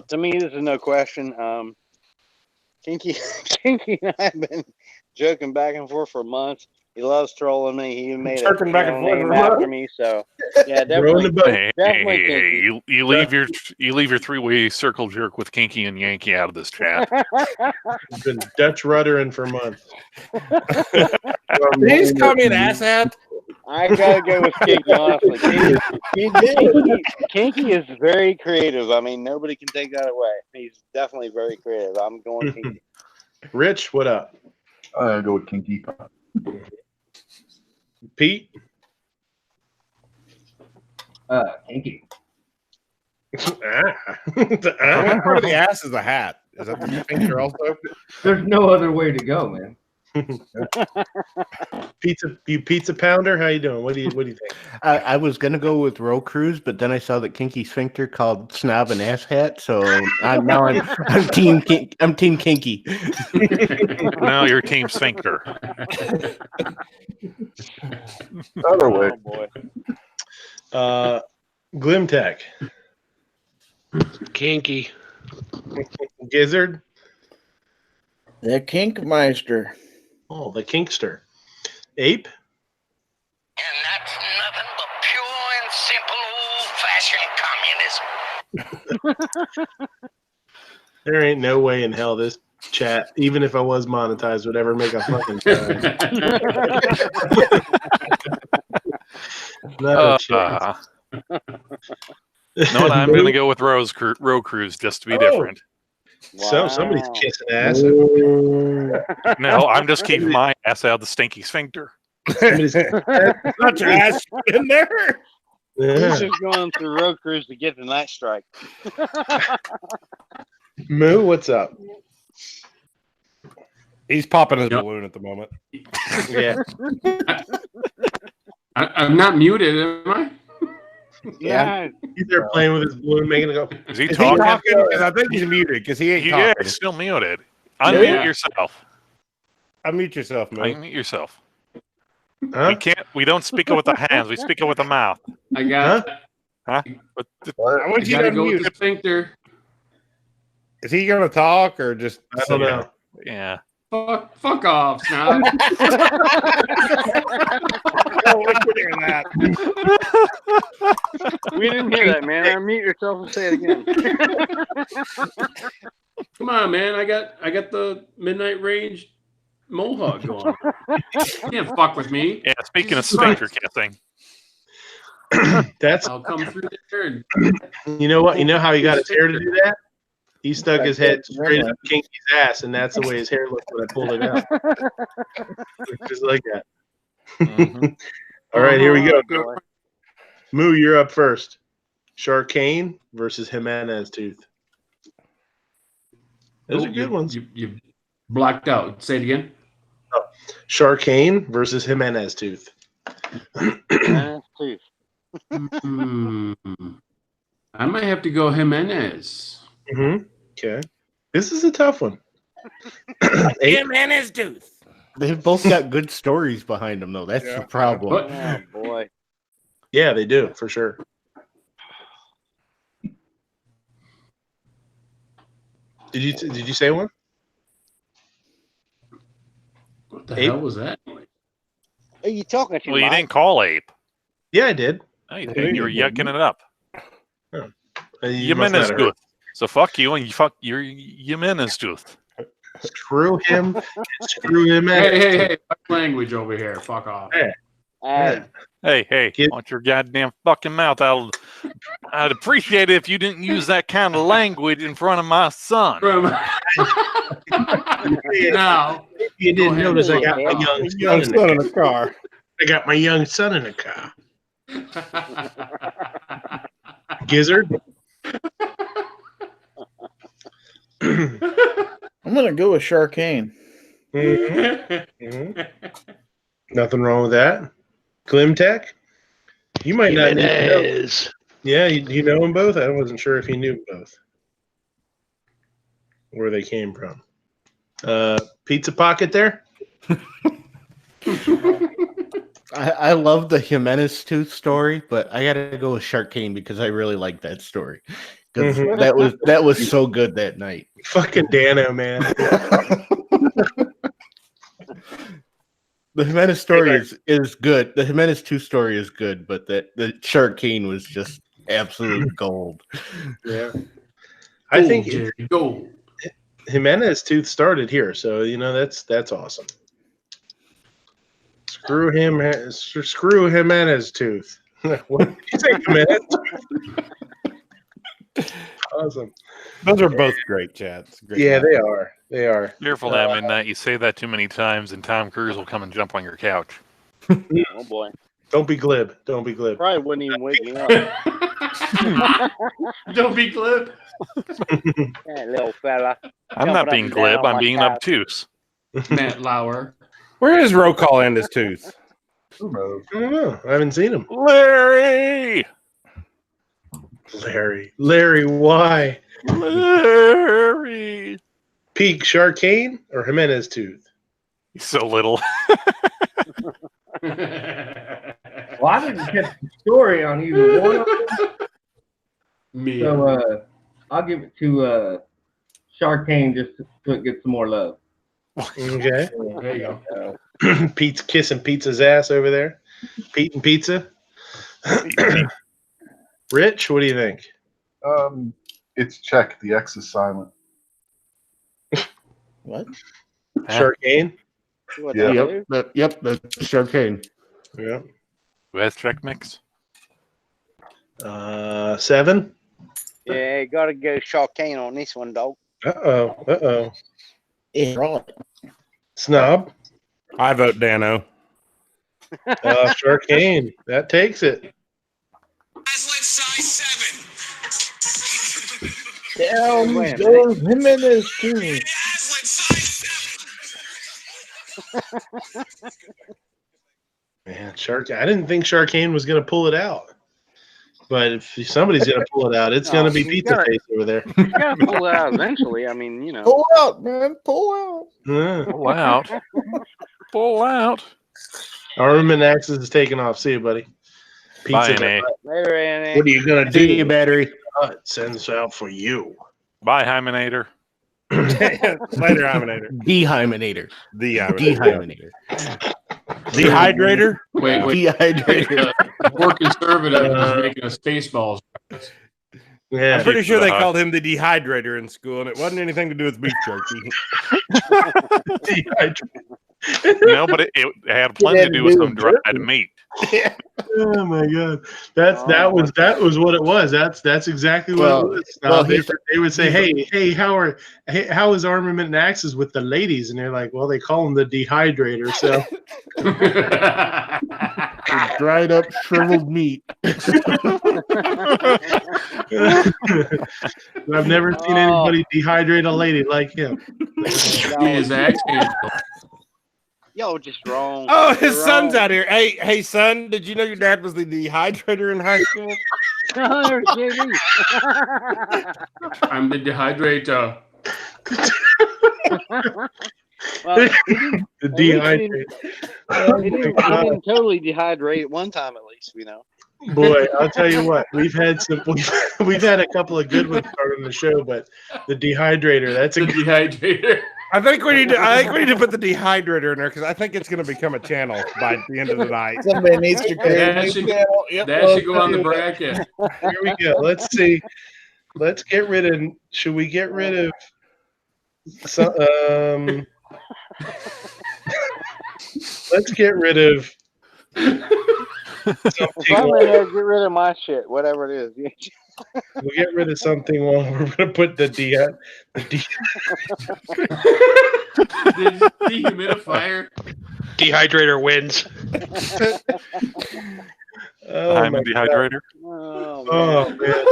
To me, this is no question. Kinky and I have been joking back and forth for months. He loves trolling me. He even made a name after me. So yeah, definitely. Hey, you leave your 3-way circle jerk with Kinky and Yankee out of this chat. He's been Dutch ruddering for months. Please call me an asshat. I gotta go with Kinky, honestly. Kinky is very creative. I mean, nobody can take that away. He's definitely very creative. I'm going Kinky. Rich, what up? I go with Kinky. Pete? Kinky. What part of the ass is the hat? Is that the sphincter also? There's no other way to go, man. Pizza pounder, how you doing? What do you think? I was gonna go with Row Cruise, but then I saw that Kinky Sphincter called Snob an ass hat, so I'm team Kinky. Now you're team Sphincter. Other way. Oh boy. Glimtech. Kinky. Gizzard. The Kinkmeister. Oh, the Kinkster. Ape. And that's nothing but pure and simple old-fashioned communism. There ain't no way in hell this chat, even if I was monetized, would ever make a fucking No, I'm going to go with Row Cruise just to be different. Wow. So somebody's kissing ass. No, I'm just keeping my ass out of the stinky sphincter. Not your ass in there. He's just going through Road Cruise to get the night strike. Moo, what's up? He's popping his balloon at the moment. Yeah. I'm not muted, am I? Yeah. He's there playing with his balloon, making it go. Is he Is talking? he talking? Because I think he's muted because he ain't Yeah, talking. he's still muted. Unmute yourself. Unmute yourself, man. Unmute yourself. Huh? We can't. We don't speak it with the hands. We speak it with the mouth. I got. Huh? I want you to Gotta go with unmute. the sphincter. Is he going to talk or just? I don't know. Yeah. Fuck off, Snob. We didn't hear that, man. Unmute yourself and say it again. Come on, man. I got the Midnight Range mohawk going. You can't fuck with me. Yeah. Speaking of sphincter kissing, That's I'll come through there. And you know what? You know how he got his hair to do that? He stuck his head straight up Kinky's ass, and that's the way his hair looked when I pulled it out. Just like that. mm-hmm. All right, here we go. Boy. Moo, you're up first. Sharkane versus Jimenez Tooth. Those are good ones. You blacked out. Say it again. Sharkane versus Jimenez Tooth. I might have to go Jimenez. Mm-hmm. Okay. This is a tough one. Jimenez Tooth. They've both got good stories behind them, though. That's the problem. What? Oh boy. Yeah, they do, for sure. Did you say one? What the Ape? hell was that? Are you talking to Well, you Mike? didn't call Ape. Yeah, I did. No, you didn't. You were yucking it up. You must not Jimenez have heard. Tooth. So fuck you and you fuck your Jimenez Tooth. Screw him. Screw him. Hey, language over here. Fuck off. Hey. Hey, Hey, Get- want your goddamn fucking mouth out I'd appreciate it if you didn't use that kind of language in front of my son. Now, You didn't notice I got my young son in the car. I got my young son in the car. Gizzard. I'm gonna go with Sharkane. Nothing wrong with that. Klimtech. You might not need to know. Yeah, you know them both? I wasn't sure if you knew both. Where they came from. Pizza Pocket there? I love the Jimenez tooth story, but I gotta go with Sharkane because I really like that story. Because that was so good that night. Fucking Dano, man. The Jimenez story is good. The Jimenez tooth story is good, but the Sharkane was just absolute gold. Yeah. I think gold. Jimenez tooth started here, so that's awesome. Screw Jimenez tooth. What did you say, Jimenez? Awesome. Those are both great chats. Yeah, they are. They are. Careful now, Midnight. You say that too many times, and Tom Cruise will come and jump on your couch. Oh boy. Don't be glib. Don't be glib. Probably wouldn't even wake me up. Don't be glib. That little fella. I'm not being glib. I'm being obtuse. Matt Lauer. Where does roll call end his tooth? I don't know. I haven't seen him. Larry, why? Larry. Peak Sharkane or Jimenez tooth? He's so little. Well, I didn't catch the story on either one of them. Me. So I'll give it to Sharkane just to get some more love. Okay. There you go. Pete's kissing Pizza's ass over there. Pete and Pizza. Rich, what do you think? It's check. The X is silent. What? Sharkane? Yep, that's Sharkane. Yeah. Who has check mix? 7. Yeah, gotta go Sharkane on this one, dog. Uh-oh. Yeah, right. Snob. I vote Dano. Sharkane. That takes it. Down goes Jimenez too. Man, I didn't think Sharkane was going to pull it out. But if somebody's going to pull it out, it's going to be Pizza Face over there. You gotta pull it out eventually. I mean, Pull out, man. Pull out. Pull out. Pull out. Armament Axis is taking off. See you, buddy. Pizza. Bye, Later, Annie. What are you going to do? See you, battery. It sends out for you. Bye, Hymenator. Later, Hymenator. Dehymenator. Dehymenator. Dehymenator. Dehydrator? Wait. Dehydrator. More conservative is making a Spaceballs. Yeah. I'm pretty sure they called him the dehydrator in school, and it wasn't anything to do with beef jerky. No, but it had plenty to do with some dried meat. Oh my god, that was what it was. That's exactly what it was. They would say, hey, how is Armament and Axis with the ladies? And they're like, well, they call him the dehydrator. So Dried up, shriveled meat. I've never seen anybody dehydrate a lady like him. His accent. Yo, just wrong. Oh, his son's out here. Hey, son, did you know your dad was the dehydrator in high school? I'm the dehydrator. Well, the dehydrator. He didn't totally dehydrate at one time, at least, Boy, I'll tell you what, we've had a couple of good ones starting the show, but the dehydrator, that's a dehydrator. I think we need to put the dehydrator in there because I think it's going to become a channel by the end of the night. Somebody needs to that should go on the bracket. Here we go. Let's see. Let's get rid of. Should we get rid of? Let's get rid of. If I'm in there, get rid of my shit, whatever it is. We'll get rid of something. Well, we're gonna put the dehumidifier. Dehydrator wins. Hyman dehydrator. Oh man.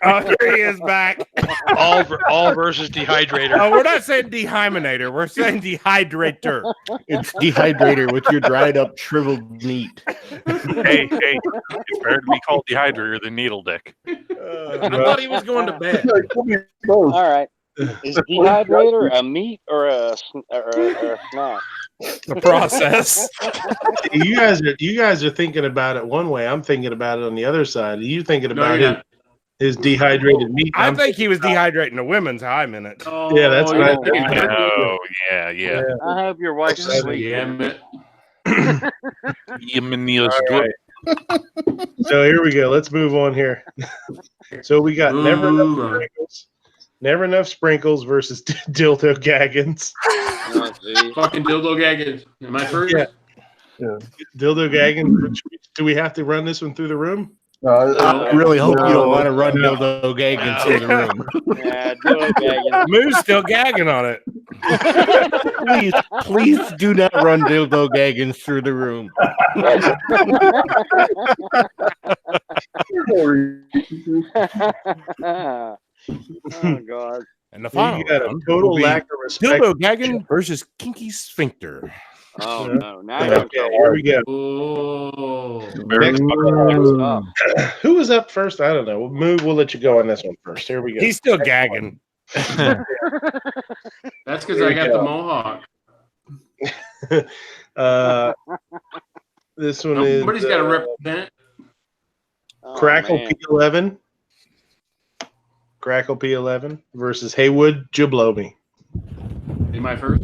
Oh, there he is back. All versus dehydrator. Oh, we're not saying dehymenator. We're saying dehydrator. It's dehydrator with your dried up shriveled meat. Hey, it's better to be called dehydrator than needle dick. I thought he was going to bed. All right. Is dehydrator a meat or a snack? The process. You guys are thinking about it one way. I'm thinking about it on the other side. Are you thinking about his dehydrated meat? I think he was dehydrating the women's hymen. It. Oh, Yeah, that's right. Oh, yeah. I hope your wife's asleep. All right. So here we go. Let's move on here. So we got Never Enough Sprinkles versus Dildo Gaggins. Fucking Dildo Gaggins. Am I first? Yeah. Dildo Gaggins. Do we have to run this one through the room? I really hope you don't want to run Dildo Gaggins through the room. Yeah, Dildo Gaggins. Moo's still gagging on it. Please do not run Dildo Gaggins through the room. Oh God! And the final you got a total lack of respect. Dildo Gaggin versus Kinky Sphincter. Oh no! Now Okay, here we go. Oh. Who was up first? I don't know. We'll let you go on this one first. Here we go. He's still gagging. That's because I got the mohawk. This one Somebody's is got to represent. Crackle P11. Crackle P11 versus Haywood Jablomi. Am I first?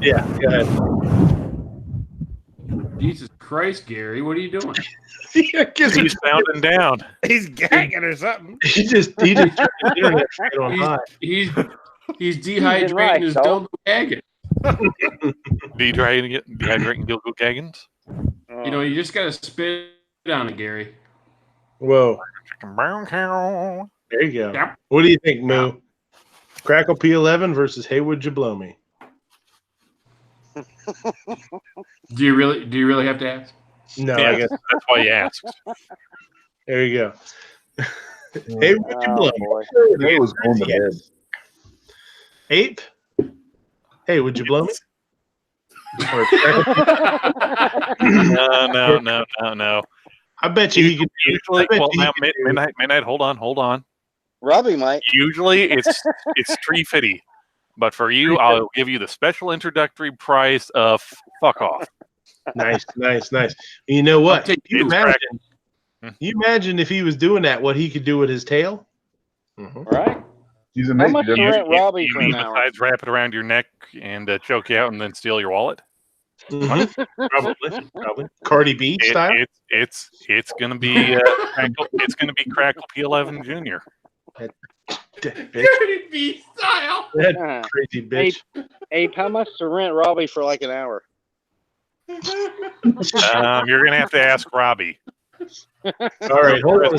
Yeah, go ahead. Jesus Christ, Gary, what are you doing? He's sounding down. He's gagging or something. He just turned the internet straight on high. He's dehydrating his Dildo Gaggins. Dehydrating Dildo Gaggins? You know, you just got to spit on it, Gary. Whoa. There you go. Yep. What do you think, Moo? Crackle P11 versus Haywood Jablomi. Do you really have to ask? No, Yeah, I guess that's why you asked. there you go. Haywood Jablomi. That was going to bed. 8th. Haywood Jablomi. No. I bet you he could usually. Well, now midnight. Hold on. Robbie might. Usually, it's $3.50, but for you, I'll give you the special introductory price of fuck off. Nice. You know what? You imagine if he was doing that, what he could do with his tail? Mm-hmm. Right? He's How much amazing. to rent Robbie for an hour? besides wrap it around your neck and choke you out and then steal your wallet? Mm-hmm. Probably. Cardi B style. It's gonna be Crackle P11 Junior. Cardi B style. That crazy bitch. Ape, how much to rent Robbie for like an hour? You're gonna have to ask Robbie. All right, hold on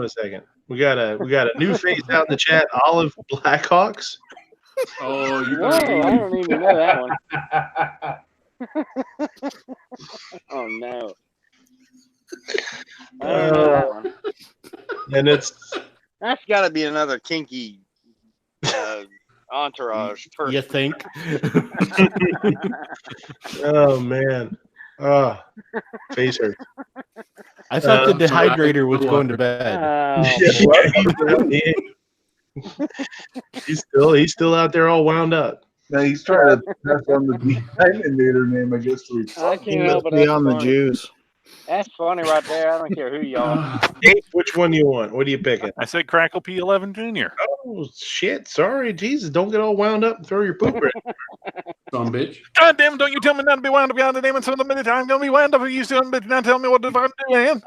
a second. We got a new face out in the chat. Olive Blackhawks. Oh, you Whoa, I don't even know that one. Oh no. I don't know that one. And that's got to be another kinky entourage person. You think? Oh man. Oh, face hurt. I thought the dehydrator was going to bed. He's still out there all wound up. Now he's trying to pass on the dehydrator name, I guess. I can't help it. Be on the juice. That's funny right there. I don't care who y'all are. Hey, which one you want? What are you picking? I said Crackle P11 Junior. Oh shit! Sorry, Jesus! Don't get all wound up and throw your poop. Some bitch. God damn! Don't you tell me not to be wound up beyond the name and some of the minute I'm gonna be wound up. You son bitch! Not tell me what to do, man.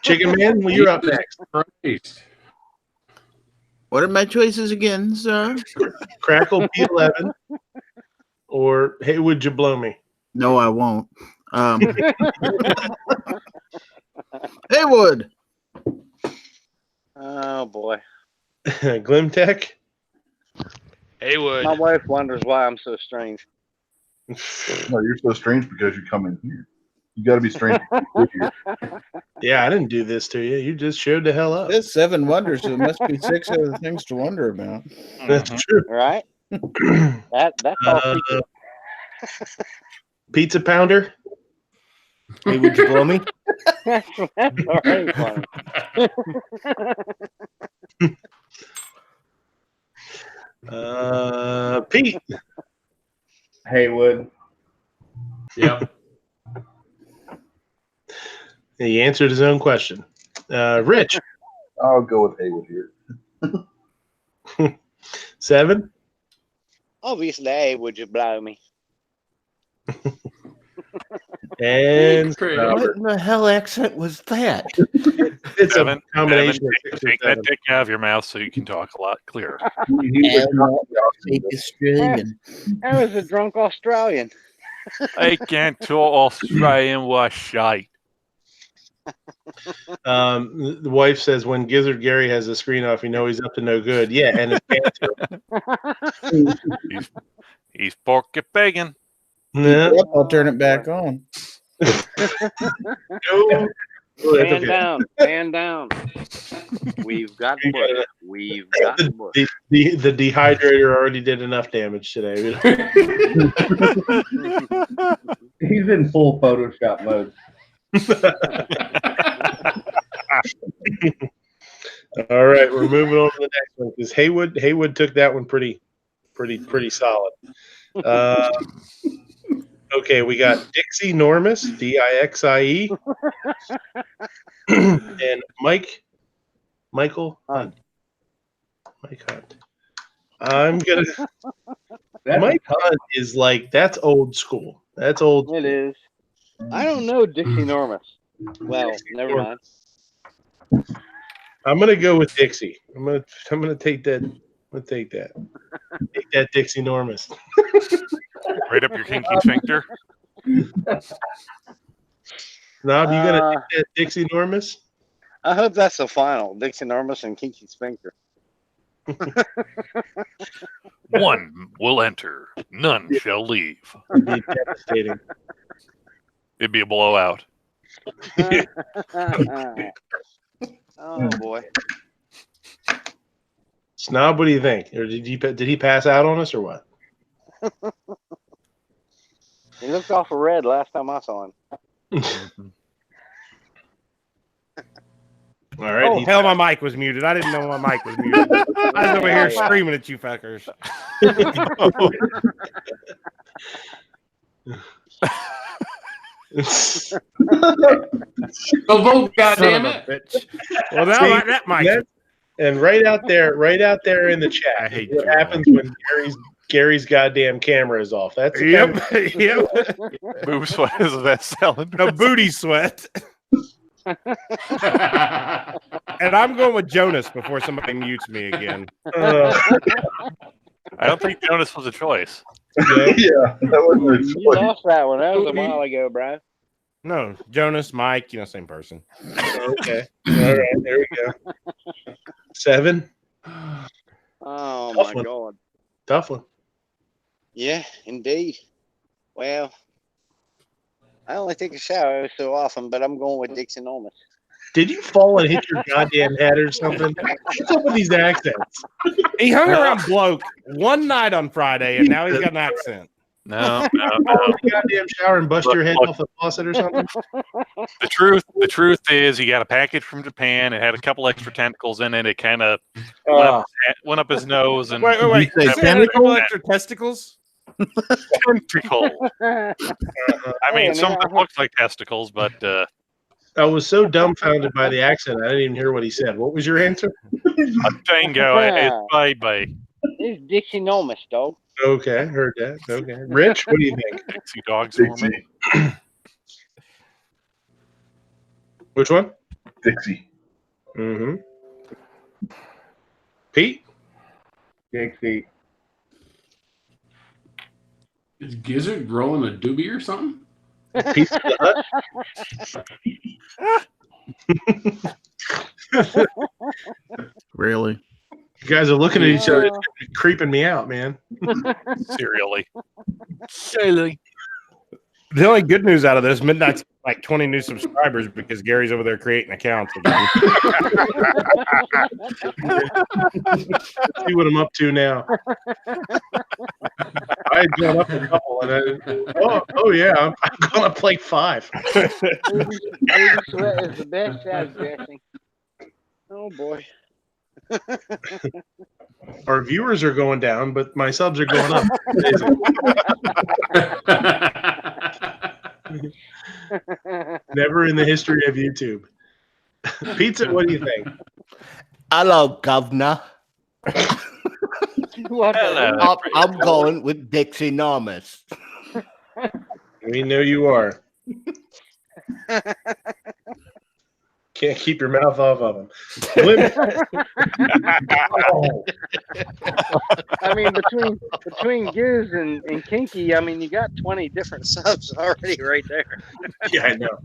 Chicken Man, well, you're up next. Christ. What are my choices again, sir? Crackle P11 or Haywood Jablomi. No, I won't. Haywood. Oh boy. Glimtech. Haywood. My wife wonders why I'm so strange. No, you're so strange because you come in here. You got to be strange. With you. Yeah, I didn't do this to you. You just showed the hell up. There's 7 wonders, so it must be 6 other things to wonder about. That's true. Right? That's all secret. Pizza pounder. Hey, would you blow me? That's already funny. Pete. Haywood. Yep. He answered his own question. Rich. I'll go with Haywood here. Obviously, Seven. hey, would you blow me? And What in the hell accent was that? it's Seven, a combination Seven, of 6 take or that 7. dick out of your mouth so you can talk a lot clearer. Australian. I was a drunk Australian. I can't talk Australian was shite. The wife says when Gizzard Gary has the screen off, you know he's up to no good. Yeah, and his pants are. He's porky begging. Yeah. Yep, I'll turn it back on. No. Man down, man down. We've got bush. We've got bush. The dehydrator already did enough damage today. He's in full Photoshop mode. All right, we're moving on to the next one because Haywood took that one pretty solid. Okay, we got Dixie Normus, Dixie, and Michael Hunt. Mike Hunt. I'm gonna. Mike Hunt is like that's old school. That's old. It is. I don't know Dixie Normus. Well, never mind. I'm gonna go with Dixie. I'm gonna take that. I'm gonna take that. Take that Dixie Normus. Right up your kinky sphincter. Knob, you gonna take that Dixie Normus? I hope that's the final. Dixie Normus and Kinky Sphincter. One will enter, none shall leave. It'd be devastating. It'd be a blowout. Oh boy. Snob, what do you think? Or did he pass out on us or what? He looked awful red last time I saw him. All right. Oh, hell, my mic was muted. I didn't know my mic was muted. I was over here screaming at you fuckers. Go vote, Son goddammit. of a bitch. Well, now that mic. And right out there in the chat, I hate what you happens when Gary's goddamn camera is off. That's the Yep. kind of- Yep. Boob sweat is the best selling. No booty sweat. And I'm going with Jonas before somebody mutes me again. I don't think Jonas was a choice. Yeah, that wasn't a You choice. lost that one. That was a while ago, bro. No, Jonas, Mike, same person. Okay. All right. There we go. 7. Oh Tough my one. god. Tough one. Yeah, indeed. Well, I only take a shower so often, but I'm going with Dixie Normus. Did you fall and hit your goddamn head or something? What's up with these accents? He hung around bloke one night on Friday, and now he's got an accent. No. Fall in the goddamn shower and bust your head off the faucet or something? The truth is, he got a package from Japan. It had a couple extra tentacles in it. It kind of went up his nose and Wait. You say You said had a couple tentacles? extra testicles? tentacle. I mean, some of it looks like testicles, but I was so dumbfounded by the accent, I didn't even hear what he said. What was your answer? a tango is baby. It's Dixie Normus, dog. Okay, heard that. Okay. Rich, what do you think? Dixie dogs for me. Which one? Dixie. Mm-hmm. Pete? Dixie. Is Gizzard rolling a doobie or something? Pizza Hut. Really? You guys are looking at each other, creeping me out, man. Serially. The only good news out of this, Midnight's like 20 new subscribers because Gary's over there creating accounts again. Let's see what I'm up to now. I had gone up a couple, and oh yeah, I'm gonna play 5. Baby Sweat is the best as Jesse. Oh boy. Our viewers are going down, but my subs are going up. Never in the history of YouTube. Pizza, what do you think? Hello, governor. I'm going with Dixie Normus. We know you are. Can't keep your mouth off of them. Oh. I mean, between Giz and Kinky, I mean, you got 20 different subs already right there. Yeah, I know.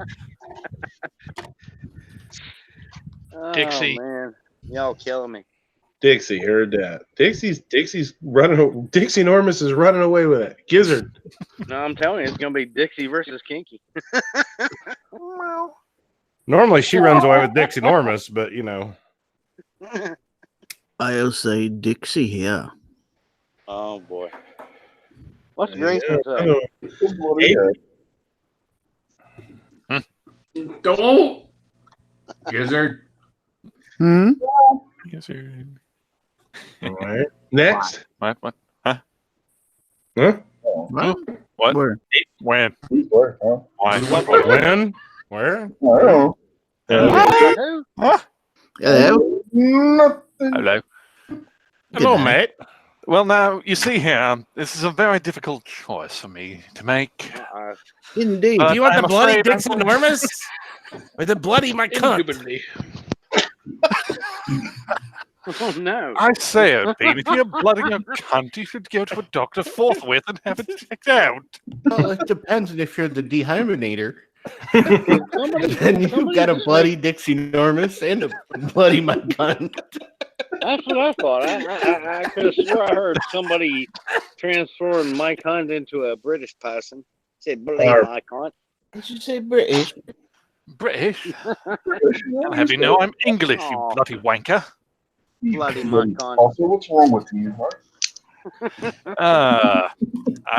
Dixie. Oh, man. Y'all killing me. Dixie, heard that. Dixie's running. Dixie Normus is running away with it. Gizzard. No, I'm telling you, it's going to be Dixie versus Kinky. Normally she runs away with Dixie Normus, but you know. I'll say Dixie here. Oh boy. What's Grayson say? Don't. Gizzard. Gizzard. All right. Next. What? Huh? Huh? What? What? Where? When? Where? Huh? Why? When? Where? Oh. Who? Hello. Hello. Hello, mate. Well, now, you see here, this is a very difficult choice for me to make. Indeed. Do you want I'm the bloody afraid I'm Dixie going- Normus? Or the bloody my cunt? Indubitably. Oh, no. I say, Pete, if you're blooding your cunt, you should go to a doctor forthwith and have it checked out. Well, it depends on if you're the dehymenator. Somebody- Then you've somebody got a just bloody Dixie Normus and a bloody my gun. That's what I thought. I could have swore I heard somebody transform my cunt into a British person. Said, believe my cunt. Did you say British? British? I'll have you know I'm English, you Aw. bloody wanker. Bloody my cunt. Also, what's wrong with you, Mark?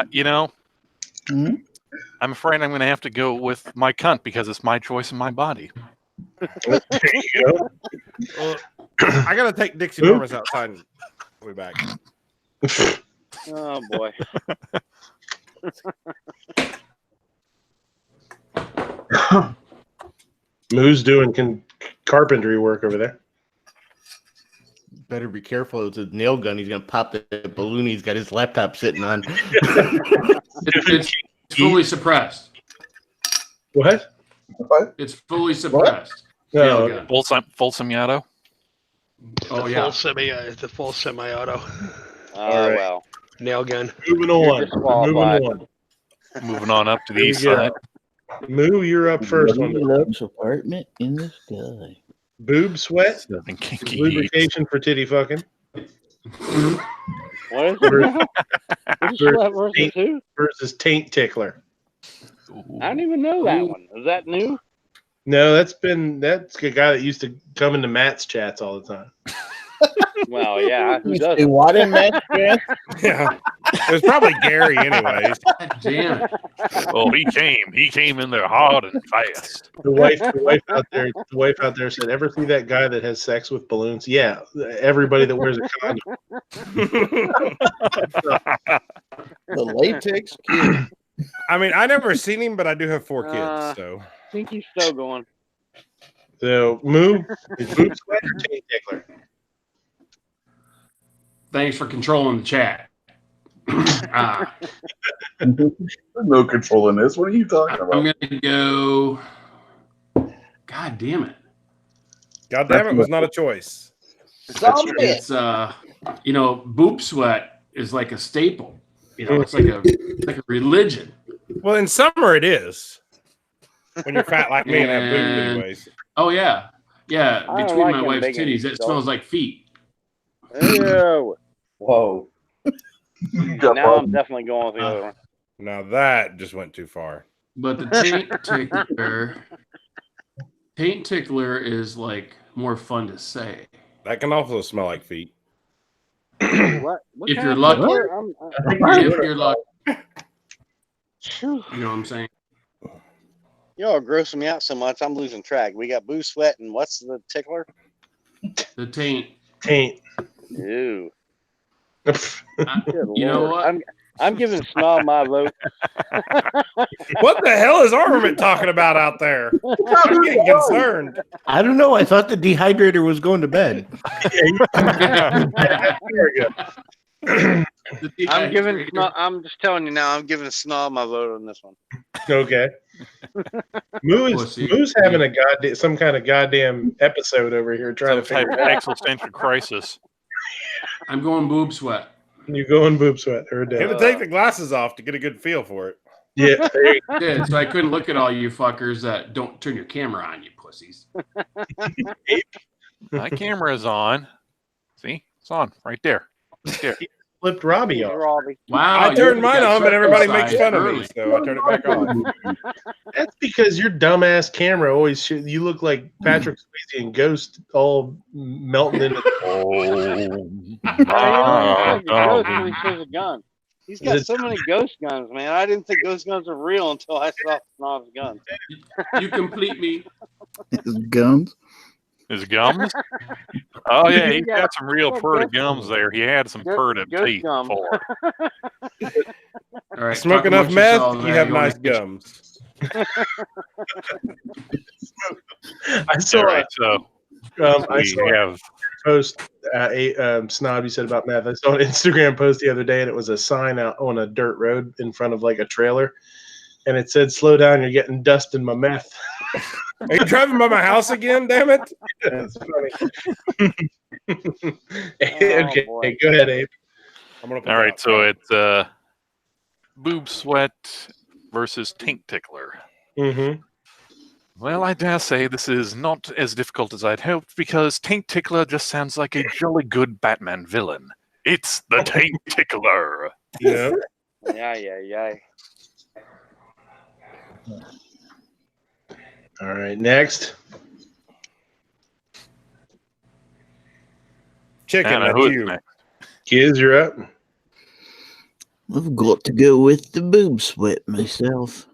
You know, Hmm? I'm afraid I'm going to have to go with my cunt because it's my choice and my body. There you go. Well, I gotta take Dixie Normus outside and we'll be back. Oh, boy. Moo's doing carpentry work over there. Better be careful with his nail gun. He's gonna pop the balloon he's got his laptop sitting on. It's fully suppressed. What? It's fully suppressed. No. Nail gun. Full semi-auto? Oh, The yeah. full semi-auto Oh, right. well. nail gun. Moving You're on. disqualified. Moving on. Moving on up to the There east you go. side. Moo, you're up first on this. Deluxe apartment in the sky. Boob sweat. Southern kinky. Lubrication for titty fucking. What is it now? Who's Sweat versus who? Versus taint tickler. I didn't even know that one. Is that new? No, that's a guy that used to come into Matt's chats all the time. Well, yeah. Who You doesn't? say what in that? Yeah. It was probably Gary anyways. God damn it. Oh, he came in there hard and fast. The wife out there said, "Ever see that guy that has sex with balloons?" Yeah, everybody that wears a condom. The latex kid. I mean, I never seen him, but I do have 4 kids, so I think he's still going. So, Moo, is boob sweat or taint tickler? Thanks for controlling the chat. There's no control in this. What are you talking about? I'm going to go. God damn it. God damn it was not a choice. It's, boob sweat is like a staple. You know, it's like a religion. Well, in summer it is. When you're fat like me and have boobs anyways. Oh yeah. Yeah. I don't Between like my them wife's big and titties, it adult. smells like feet. Ew. Whoa. Now I'm definitely going with the other one. Now that just went too far. But the taint tickler is like more fun to say. That can also smell like feet. What If kind you're of lucky. tickler? If you're lucky. Phew. You know what I'm saying? Y'all are grossing me out so much, I'm losing track. We got boo sweat and what's the tickler? The taint. Taint. Ew. You Good know Lord. what? I'm giving Snob my vote. What the hell is Armament talking about out there? I'm getting concerned. I don't know. I thought the dehydrator was going to bed. I'm just telling you now, I'm giving Snob my vote on this one. Okay. Moo's having some kind of goddamn episode over here trying to figure it out. Existential crisis. I'm going boob sweat. You're going boob sweat. Heard Had to that. take the glasses off to get a good feel for it. Yeah. There you I did, so I couldn't look at all you fuckers that don't turn your camera on, you pussies. My camera is on. See? It's on right there. Right there. flipped Robbie off. Robbie. Wow. I turned mine on, but everybody makes circumcised fun of me, early. so I turned it back on. That's because your dumbass camera always you look like Patrick Swayze and Ghost all melting into Ghost when he shows a gun. He's got so many ghost guns, man. I didn't think ghost guns are real until I saw Snob's guns. You complete me. His gums. His gums? Oh, yeah, he's got some real purty gums there. He had some purty teeth before. All right, Smoke talk enough amongst meth, yourselves you there. have You wanna nice get- gums. I saw All right, so I we saw have a post Snob you said about meth. I saw an Instagram post the other day and it was a sign out on a dirt road in front of like a trailer and it said, "Slow down, you're getting dust in my meth." Are you driving by my house again? Damn it! That's funny. Okay, boy. go ahead, Abe. I'm gonna put all that right. out So front. it's boob sweat versus taint tickler. Mm-hmm. Well, I dare say this is not as difficult as I'd hoped because Taint Tickler just sounds like a jolly good Batman villain. It's the Taint Tickler. Yeah. Yeah. All right, next. Chicken, Anna, that's who is you. next? Kids, you're up. I've got to go with the boob sweat myself.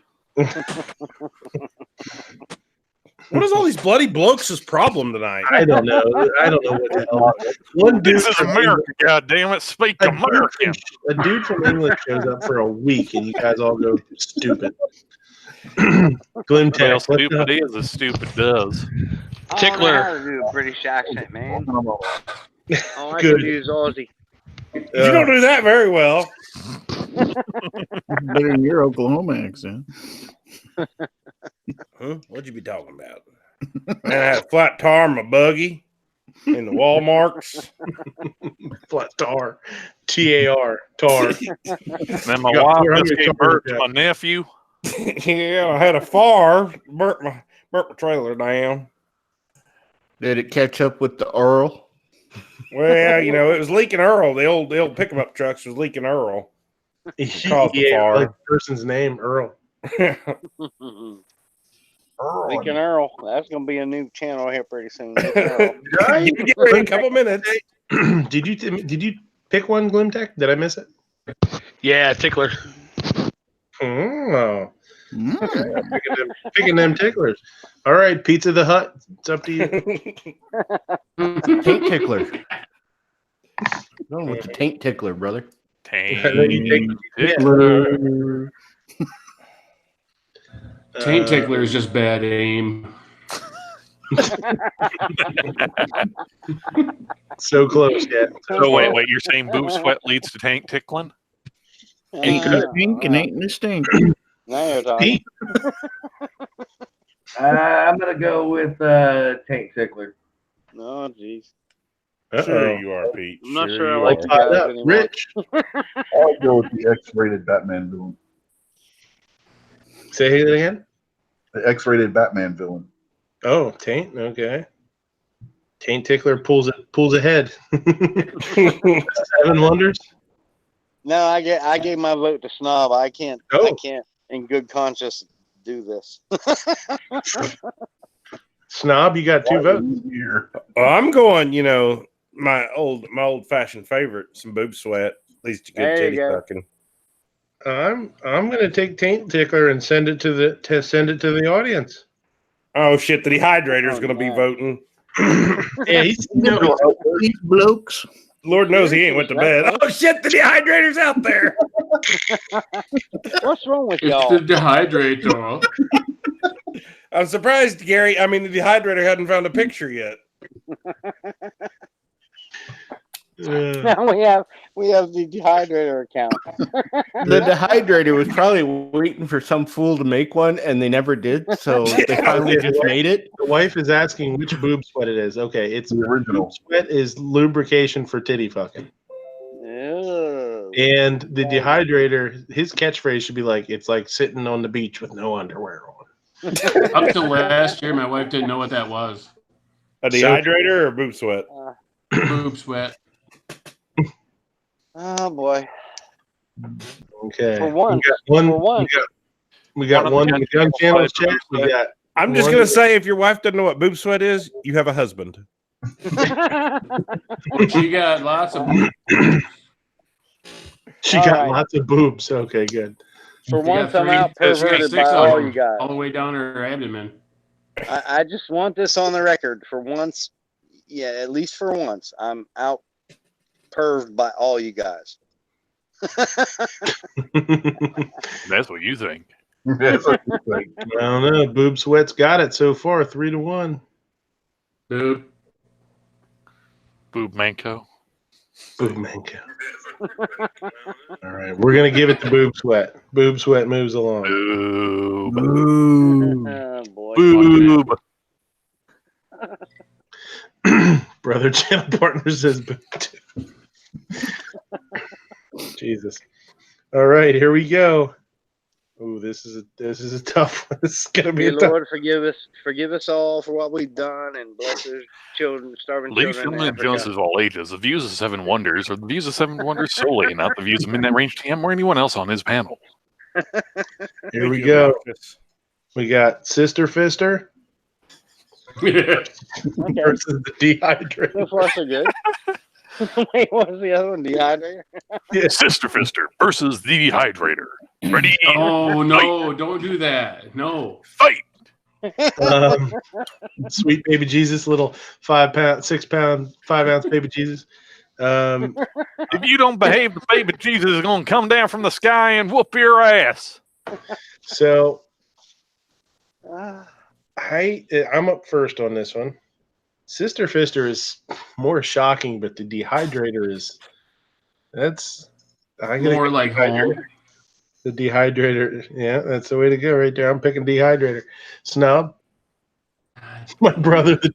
What is all these bloody blokes' problem tonight? I don't know. I don't know what the hell. One dude This is from America, goddammit. Speak American. A dude from England shows up for a week, and you guys all go stupid. Glim Tech, Well, what the stupid is as stupid does. I don't know how to do a British accent, man. All I Good. can do is Aussie. You don't do that very well. Better than your Oklahoma accent. Huh? What'd you be talking about? Man, I had a flat tire in my buggy in the Walmarts. flat tar, TAR, tar. Then my Got wife 400 just gave cars birth to back. my nephew. Yeah, I had a fire, burnt my trailer down. Did it catch up with the Earl? Well, you know, it was leaking oil. The old pickup trucks was leaking oil. Caused the Yeah, fire. like the person's name, Earl. Lincoln Earl. That's going to be a new channel here pretty soon. Lincoln Earl. You can get it in a couple minutes. Did you pick one, Glim Tech? Did I miss it? Yeah, tickler. Oh, picking them ticklers. All right, Pizza the Hut. It's up to you. Taint tickler. Going with the taint tickler, brother. Taint Tickler. Taint tickler is just bad aim. So close, yeah. So wait, you're saying boob sweat leads to taint tickling? Ain't no stink and ain't no stink. Now you're talking. Pete, I'm gonna go with Tank Tickler. Oh, jeez. Sure you are, Pete. I'm not Sure sure I you like are. you guys anymore. Rich. I'll go with the X-rated Batman villain. Say it again. The X-rated Batman villain. Oh, Taint. Okay. Taint Tickler pulls ahead. 7 Wonders. No, I gave my vote to Snob. I can't in good conscience do this. Snob, you got 2 votes. Well, I'm going, my old fashioned favorite, some boob sweat. At least you get There you titty go. sucking. I'm gonna take Taint Tickler and send it to the audience. Oh shit, the dehydrator is going to be man. voting. Yeah, he's These blokes. Lord knows he ain't went to bed. Oh shit, the dehydrator's out there. What's wrong with It's y'all? the dehydrator. I'm surprised, Gary. I mean, the dehydrator hadn't found a picture yet. Now we have the dehydrator account. The dehydrator was probably waiting for some fool to make one, and they never did. So they finally just made it. The wife is asking which boob sweat it is. Okay, it's The original. boob sweat is lubrication for titty fucking. Ew. And the dehydrator, his catchphrase should be like, "It's like sitting on the beach with no underwear on." Up to last year, my wife didn't know what that was. A dehydrator or boob sweat? Boob sweat. Oh boy. Okay. For once. We got one in the gun channel chat. We got. I'm just going to say, if your wife doesn't know what boob sweat is, you have a husband. She got lots of. She All got right. lots of boobs. Okay, good. For She once, got I'm out she got perverted 6 by of all them, you guys. all the way down her abdomen. I just want this on the record. For once, yeah, at least for once, I'm out perved by all you guys. That's what you think. That's what you think. I don't know. Boob sweat's got it so far, 3-1. Dude. Boob Manco. Boob Manco. All right, we're gonna give it to Boob Sweat. Boob Sweat moves along. Boob. Oh boy. Boob. Brother channel partner says boob too. Jesus. All right, here we go. Ooh, this is a tough one. This is gonna be Dear a tough. Lord, forgive us all for what we've done, and bless our children, starving Lee children in Philman and Africa. Jones is all ages. The views of 7 Wonders are the views of 7 Wonders solely, and not the views of Midnight Range TM or anyone else on his panel. Here we go. We got Sister Fister Okay. versus the Dehydrator. So far, so good. Wait, what's the other one? Dehydrator? Yeah. Sister Fister versus the Dehydrator. Ready? Oh no! Don't do that. No. Fight! Sweet baby Jesus, little 5 pound, 6 pound, 5 ounce baby Jesus. If you don't behave, the baby Jesus is going to come down from the sky and whoop your ass. So I'm up first on this one. Sister Fister is more shocking, but the Dehydrator is More like home. The Dehydrator, yeah, that's the way to go right there. I'm picking Dehydrator. Snob, my brother, the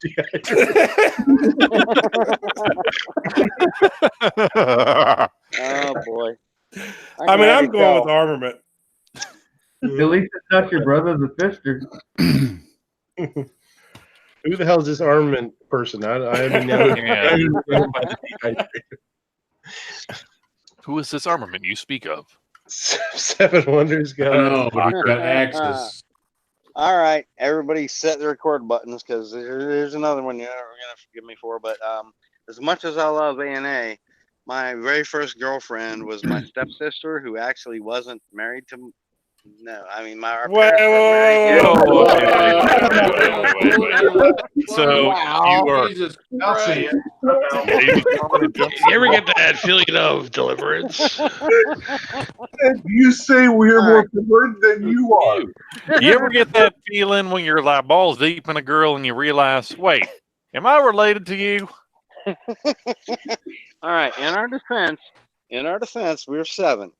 Dehydrator. Oh boy. I mean, I'm going with armament. At least it's not your brother, the sister. Who the hell is this armament person? I even know. Who is this armament you speak of? 7 Wonders, guys. No, but he's got access. All right, everybody set the record buttons because there's another one you're gonna forgive me for. But as much as I love A&A, my very first girlfriend was my stepsister, who actually wasn't married to. No, I mean our parents were married. So you are. Jesus I'll see Christ. You ever get that feeling of deliverance? You say we're more perverted than you are. You ever get that feeling when you're like balls deep in a girl and you realize, wait, am I related to you? All right. In our defense, we're 7,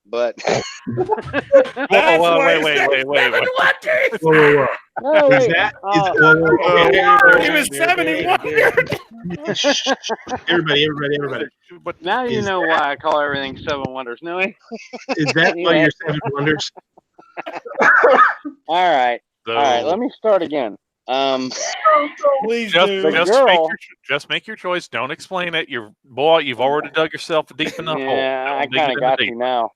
but Whoa, wait. Whoa. No, wait. He was 71. Everybody. But Now you Is know why I call everything Seven Wonders. No, wait. is that why Anyway. you're 7 wonders? All right. so All right. Let me start again. Please just, do. The just girl- make your choice. Don't explain it. You've already dug yourself a deep enough hole. Yeah, I Don't dig kind it of in got the you deep. now.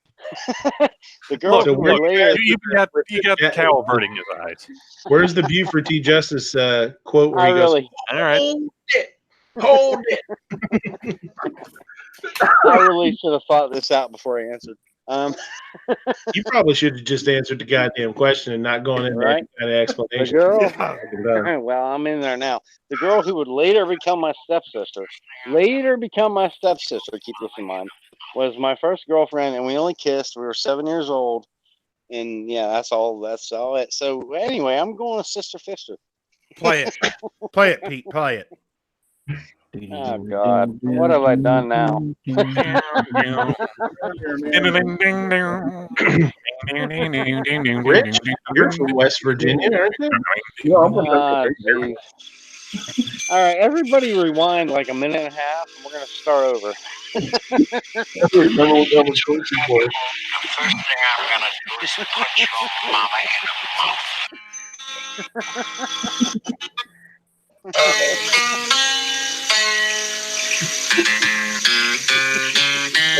The girl Look, who was later. you got the cow averting his eyes. Where's the Buford T. Justice quote where I he goes, really, All right. Hold it. I really should have thought this out before I answered. You probably should have just answered the goddamn question and not going in there Right. with that explanation. The girl. Well, I'm in there now. The girl who would later become my stepsister. Keep this in mind. Was my first girlfriend, and we only kissed. We were 7 years old, and yeah, that's all it. So anyway, I'm going with Sister Fister. Play it, Pete. Play it. Oh God, what have I done now? Rich, you're from West Virginia, aren't you? Yeah, I'm Ah, geez. All right, everybody rewind like a minute and a half, and we're gonna start over. remember what that was choices were. The first thing I'm gonna do is punch your mama in the mouth.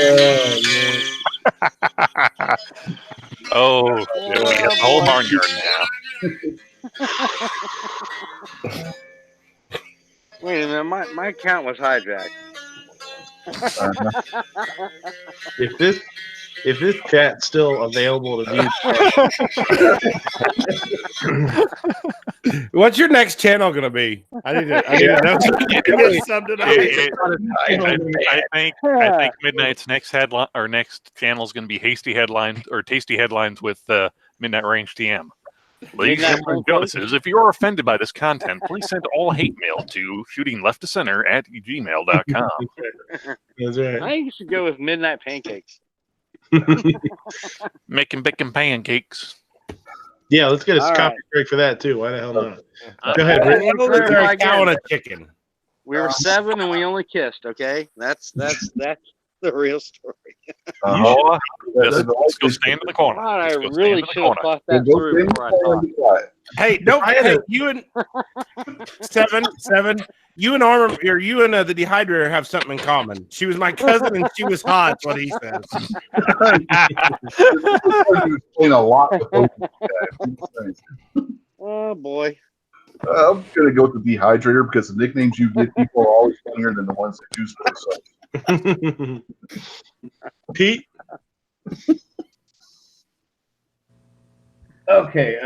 Oh man. Oh, shit. We got the whole boy. barnyard now. Wait a minute, my account was hijacked. If this chat's still available to view, What's your next channel gonna be? I need to know. Get something I think Midnight's next headline or next channel is going to be Hasty Headlines or Tasty Headlines with Midnight Range TM. Ladies and gentlemen, Jonases, if you are offended by this content, please send all hate mail to shootingleftofcenter@gmail.com. that's right. I think you should go with Midnight Pancakes. Making bacon pancakes. Yeah, let's get a All copy right. break for that too. Why the hell not? Uh, Go ahead, Rick. Let me Is there clarify a cow again. and a chicken? We were 7 and we only kissed. Okay, that's the real story. Oh, just go stand in the corner. God, I Just go stand really in the should have corner. thought that through before I talked. Hey, don't. Hey, you and seven. You and Armor, or you and the Dehydrator have something in common. She was my cousin, and she was hot. That's what he says. Explain a lot. Oh boy. I'm gonna go with the Dehydrator because the nicknames you give people are always funnier than the ones they choose for themselves. Pete. Okay.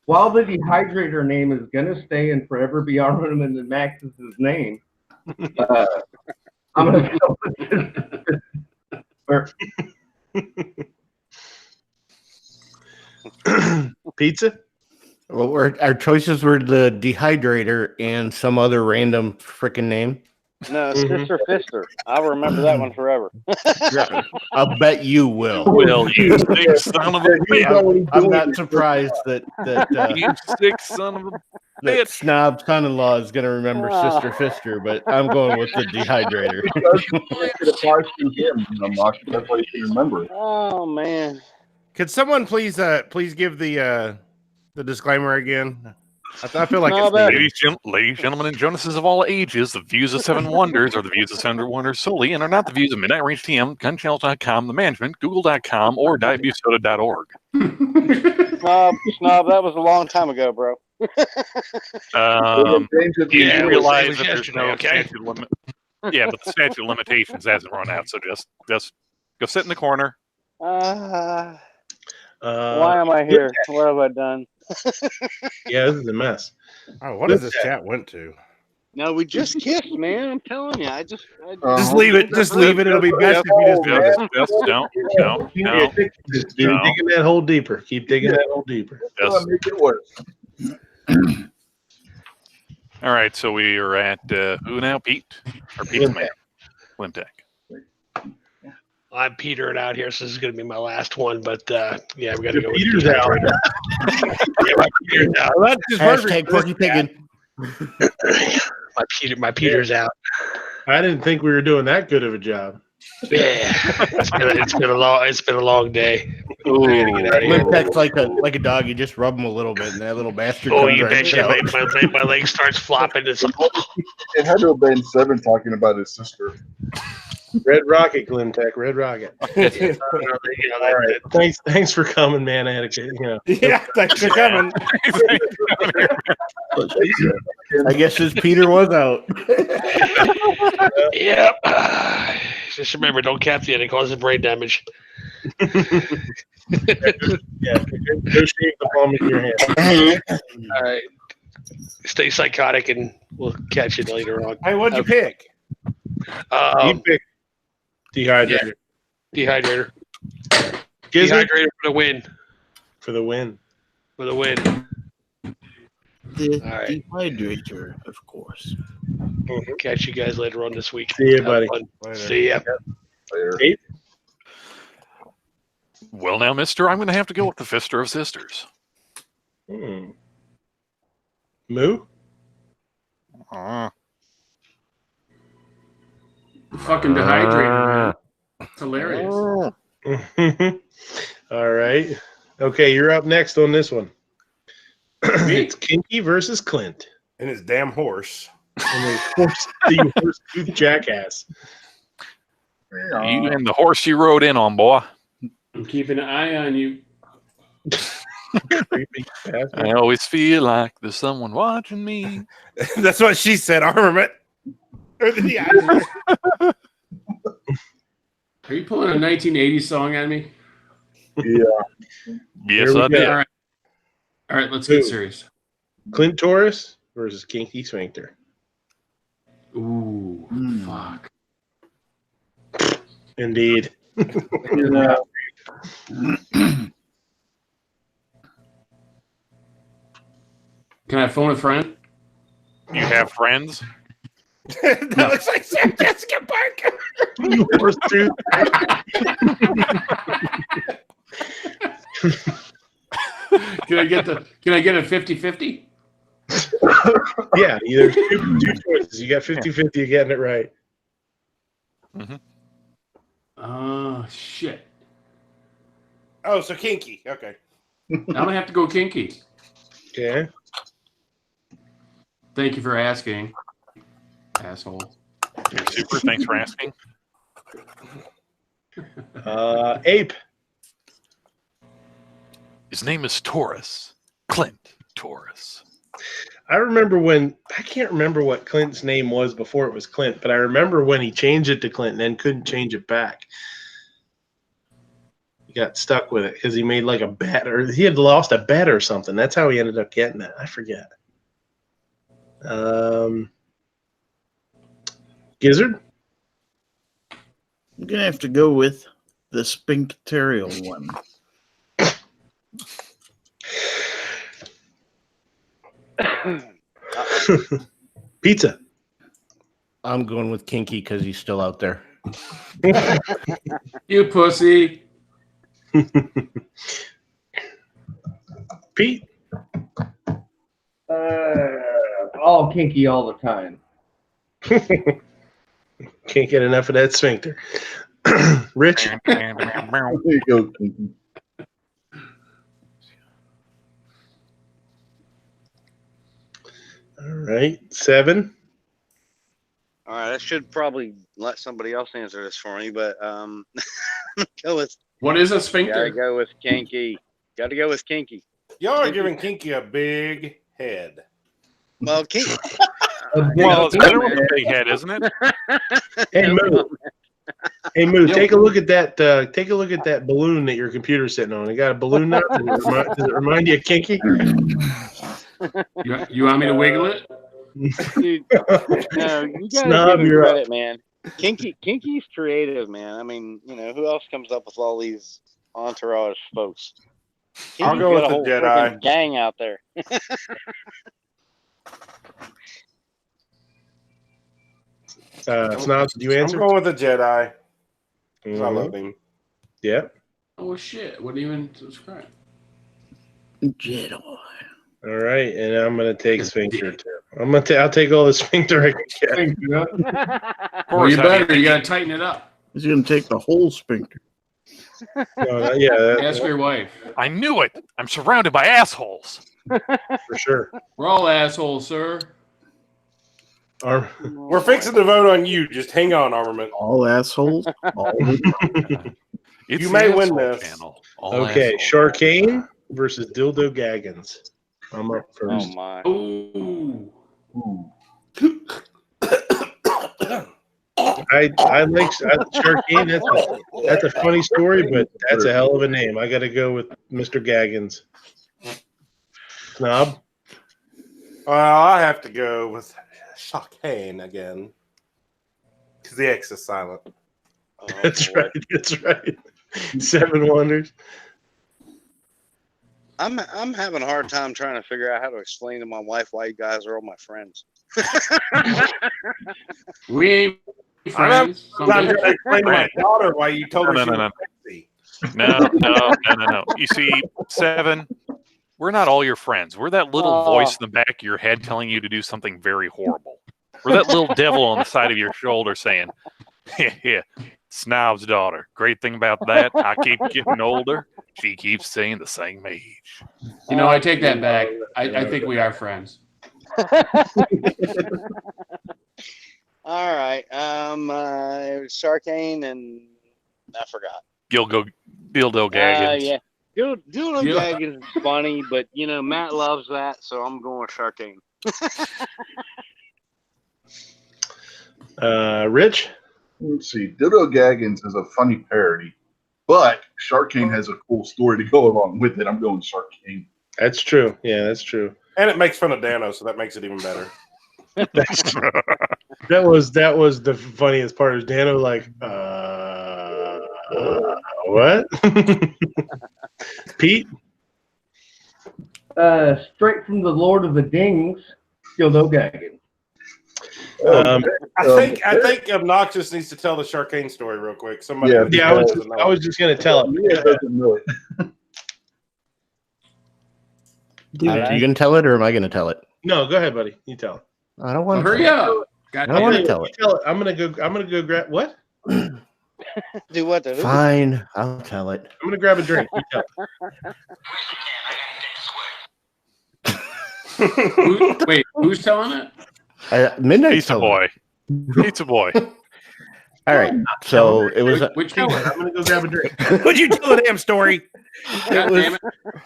While the Dehydrator name is gonna stay and forever be Armament and Max's name, I'm gonna go with Pizza. Well, our choices were the Dehydrator and some other random freaking name. No, Sister Fister. I'll remember that one forever. I'll bet you will. Will you sick son of a bitch? I'm not surprised that You sick son of a that bitch. snob son-in-law is going to remember Sister Fister, but I'm going with the Dehydrator. It applies to him. That's why you can remember it. Oh man. Could someone please give the disclaimer again? I feel like No, it's but- needed. Ladies, gentlemen, and Jonases of all ages, the views of Seven Wonders are the views of Seven Wonders solely and are not the views of Midnight Range TM, Gunchannels.com, the management, Google.com, or DiabuSoda.org. Snob, that was a long time ago, bro. You Yeah, realize it was that there's yesterday, no okay? statute of limit. Yeah, but the statute of limitations hasn't run out, so just go sit in the corner. Why am I here? What have I done? Yeah, this is a mess. Oh, what does this chat went to? No, we just kissed, man. I'm telling you. I just Just leave it. Just leave it. It'll be best if you just leave it. Just don't. Keep digging that hole deeper. Keep digging that hole deeper. Just make it worse. All right, so we are at who now? Pete or Pete's man? Limtech. I'm petering out here, so this is going to be my last one. But yeah, we got to go. Peter's with out. Yeah, my Peter's out. Well, that's just Hashtag Porky Piggin. My Peter's out. I didn't think we were doing that good of a job. Yeah, it's been a long day. Limp Tech's like a dog. You just rub him a little bit, and that little bastard Oh, comes you right betcha! out. My leg starts flopping. It's like, It had to have been Seven talking about his sister. Red Rocket, Glim Tech, Red Rocket. All right. Thanks for coming, man. I had a Yeah, thanks for coming. I guess his Peter was out. Yep. Just remember, don't cap the end. It causes brain damage. Yeah, go shake the palm of your hand. All right. Stay psychotic, and we'll catch you later on. Hey, what'd you pick? You pick dehydrator. Dehydrator. Gizzard Dehydrator for the win. for the win. For the win. The All right. dehydrator, of course. Catch you guys later on this week. See ya, Have buddy. fun. See ya. Ape? Well, now, mister, I'm going to have to go with the Fister of Sisters. Moo? Fucking dehydrated, man. It's hilarious. All right. Okay, you're up next on this one. It's Kinky versus Clint. And his damn horse. And the horse-tooth jackass. You and the horse you rode in on, boy. I'm keeping an eye on you. Creepy bastard. I always feel like there's someone watching me. That's what she said. Armament. Or the dehydrator. Are you pulling a 1980s song on me? Yeah. Yes, Here we I go. did. All right, let's get serious. Clint Taurus versus Kinky Sphincter. Ooh, fuck. Indeed. Can I phone a friend? You have friends? That looks like Sarah Jessica Parker. You horse tooth. Can I get a 50-50? Yeah, there's two choices. You got 50-50 of getting it right. Oh, shit. Oh, so Kinky. Okay. I'm going to have to go kinky. Yeah. Thank you for asking, asshole. Super, thanks for asking. Ape. His name is Taurus. Clint Taurus. I can't remember what Clint's name was before it was Clint, but I remember when he changed it to Clint and then couldn't change it back. He got stuck with it because he made like a bet, or he had lost a bet or something. That's how he ended up getting it. I forget. Gizzard? I'm gonna have to go with the sphincterial one. Pizza. I'm going with Kinky because he's still out there. You pussy. Pete. All kinky all the time. Can't get enough of that sphincter. Rich. There you go, Kinky. All right. 7. All right, I should probably let somebody else answer this for me, but go with. What is a Gotta sphincter? go with kinky. Got to go with kinky. Y'all are giving Kinky a big head. Well, kinky. Well, it's better with a big head, isn't it? Hey, Moo. Hey, Moo. Take a look at that. Take a look at that balloon that your computer's sitting on. It got a balloon nut. Does it remind you of Kinky? You want me to wiggle it? Dude, no, you gotta Snob, give him you're up. credit, man. Kinky's creative, man. I mean, who else comes up with all these entourage folks? I'll Kinky's go got with a the whole Jedi. freaking gang out there. Snob, did you I'm answer? going with the Jedi. 'Cause I love him. Yeah. Oh shit! Wouldn't even subscribe. Jedi. All right, and I'm gonna take sphincter too. I'll take all the sphincter I can get. Well, you better. You gotta tighten it up. He's gonna take the whole sphincter. Yeah. Ask your wife. I knew it. I'm surrounded by assholes. For sure. We're all assholes, sir. We're fixing to vote on you. Just hang on, Armament. All assholes. It's You may the win asshole this. channel. All Okay, assholes. Sharkane versus Dildo Gaggins. I'm up first. Oh my. Ooh. I like Sharkane. That's a funny story, but that's a hell of a name. I got to go with Mr. Gaggins. Snob. I have to go with Sharkane again. Because the X is silent. Oh, That's boy. right. That's right. 7 Wonders. I'm having a hard time trying to figure out how to explain to my wife why you guys are all my friends. We ain't I'm friends. trying to explain to my daughter why you told her No, she no, was no. sexy. No. You see, 7, we're not all your friends. We're that little voice in the back of your head telling you to do something very horrible. We're that little devil on the side of your shoulder saying, yeah, Snob's daughter. Great thing about that, I keep getting older. She keeps staying the same age. You know, I take that back. I think we are friends. All right. Sharkane and I forgot. Dildo Gaggins. Yeah. Dildo Yeah. Gaggins is funny, but you know Matt loves that, so I'm going with Sharkane. Rich. Let's see. Dildo Gaggins is a funny parody, but Sharkane has a cool story to go along with it. I'm going Sharkane. That's true. Yeah, that's true. And it makes fun of Dano, so that makes it even better. That was the funniest part. Is Dano like, what? Pete? Straight from the Lord of the Dings, Dildo Gaggins. I think Obnoxious needs to tell the Sharkane story real quick. Somebody. Yeah, I was just gonna tell him. Yeah, doesn't know it. Are you gonna tell it, or am I gonna tell it? No, go ahead, buddy. You tell it. I don't want to. Hurry up. I don't want to tell it. Tell it. I'm gonna go grab what? Do what? The who? Fine, I'll tell it. I'm gonna grab a drink. You tell it. Wait, who's telling it? Midnight Pizza Boy. Pizza Boy. All right. So it was. Which Tell pizza? it. I'm gonna go grab a drink. Would you tell the damn story? God damn it.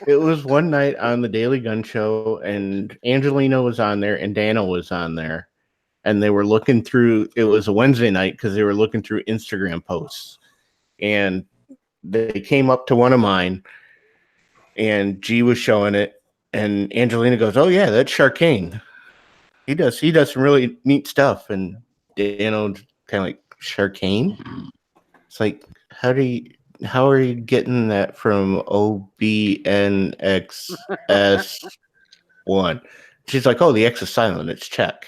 It was one night on the Daily Gun Show, and Angelina was on there, and Dano was on there, and they were looking through. It was a Wednesday night because they were looking through Instagram posts, and they came up to one of mine, and G was showing it, and Angelina goes, "Oh yeah, that's Sharkane. He does some really neat stuff." And Dano kind of like, Sharkane? It's like, how are you getting that from OBNXS1? She's like, oh, the X is silent. It's check.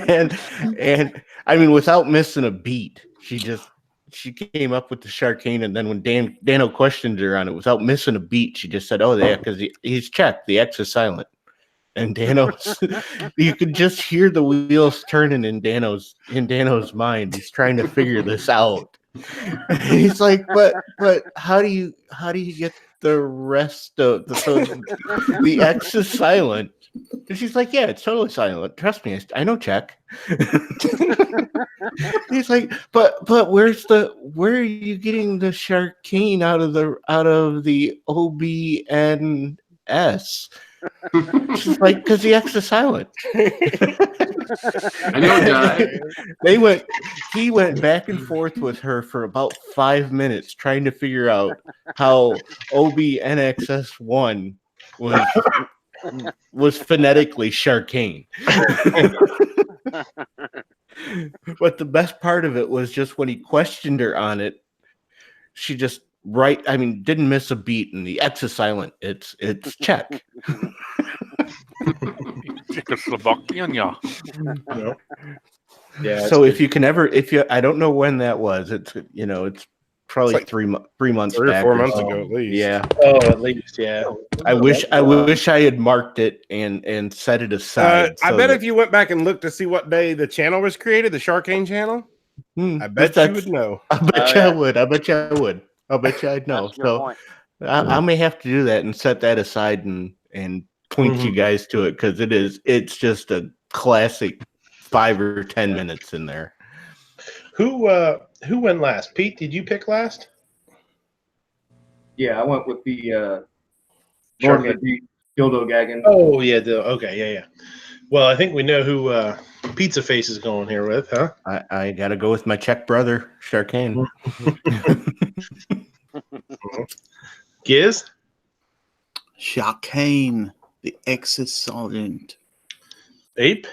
and I mean, without missing a beat, she came up with the Sharkane, and then when Dano questioned her on it, without missing a beat, she just said, oh, yeah, because he's checked. The X is silent. And Dano's, you could just hear the wheels turning in Dano's mind. He's trying to figure this out. And he's like, but how do you get the rest of the X is silent? And she's like, yeah, it's totally silent. Trust me, I know check. He's like, but where are you getting the Sharkane out of the OBNS? She's like, because the X is silent. I know, John. He went back and forth with her for about 5 minutes trying to figure out how OBNXS1 was phonetically Sharkane. But the best part of it was just when he questioned her on it, she just didn't miss a beat, and the X is silent. It's check. Czechoslovakian, yeah. Yeah. So if you can ever, I don't know when that was. It's it's probably It's like 3 months 3 or back 4 or months so. ago at least. Yeah. Oh, at least, yeah. I wish I had marked it and set it aside. I so bet that- if you went back and looked to see what day the channel was created, the Sharkane channel, I bet you would know. I bet you I would. I bet you I would. I bet you I'd know. That's a good So point. I may have to do that and set that aside and point you guys to it because it's just a classic 5 or 10 minutes in there. Who went last? Pete, did you pick last? Yeah, I went with the Lord of the Deep, dildo gagging. Oh yeah, okay, yeah. Well, I think we know who Pizza Face is going here with, huh? I got to go with my Czech brother, Sharkane. Giz? Sharkane, the ex-sergeant. Ape?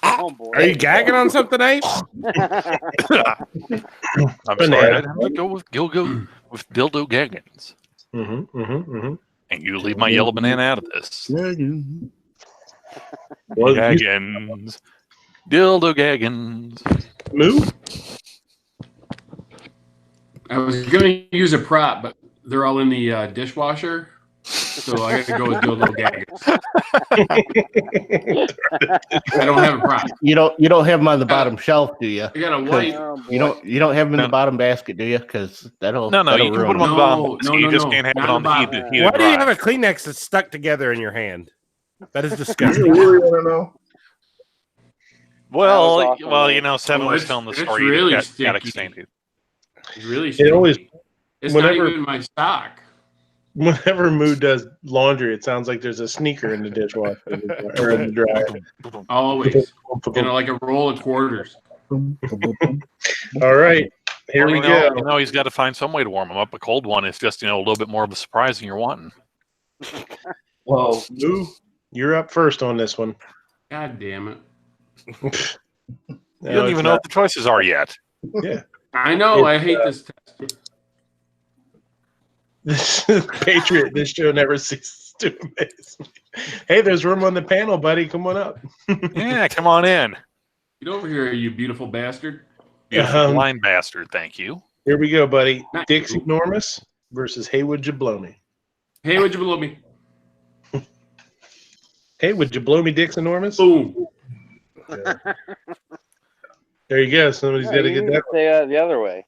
Oh, boy. Are you gagging on something, Ape? I'm sorry. I'd have to go with dildo gaggins. And you leave my yellow banana out of this. Well, Gaggins. Dildo gaggins. Moo? I was going to use a prop, but they're all in the dishwasher. So I got to go with dildo gaggins. I don't have a prop. You don't have them on the bottom shelf, do you? I got a white. You don't have them in the bottom basket, do you? Because that'll No, that'll you can put ruin them on the it. bottom. So you just can't have it on the heated Why do you have drive. a Kleenex that's stuck together in your hand? That is You disgusting. really want to know? Well, awesome. Seven was it's- telling the it's story. really Got sticky. extended. It's really It always, stinky. It's whenever- not even my stock. whenever Moo does laundry, it sounds like there's a sneaker in the dishwasher or in the dryer. Always. Like a roll of quarters. All right, here we go. He's got to find some way to warm them up. A cold one is just a little bit more of a surprise than you're wanting. Whoa. Moo, you're up first on this one. God damn it. You don't even know what the choices are yet. Yeah. I know. I hate this test. This Patriot, this show never ceases to amaze me. Hey, there's room on the panel, buddy. Come on up. Yeah, come on in. Get over here, you beautiful bastard. Beautiful blind bastard, thank you. Here we go, buddy. Nice. Dixie Normus versus Hey, Would You Blow Me? Hey, would you blow me? Hey, would you blow me, Dixie Normus? Boom. There you go. Somebody's got to you get need that. to say that the other way.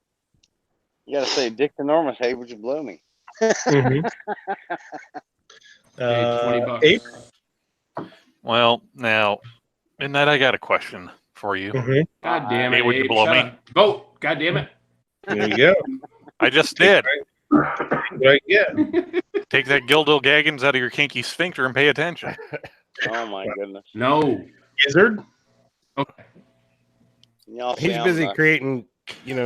You got to say, Dick Enormous, hey, would you blow me? Mhm. Hey, $20. Ape? Well, now, Midnight, I got a question for you. Mhm. God damn it. Hey, would you Abe, blow shut me? up. Vote. God damn it. There you go. I just did. Right, yeah. Take that Gildo Gaggins out of your kinky sphincter and pay attention. Oh, my goodness. No. Gizzard? Okay. Y'all He's sound busy nuts. creating, Dixie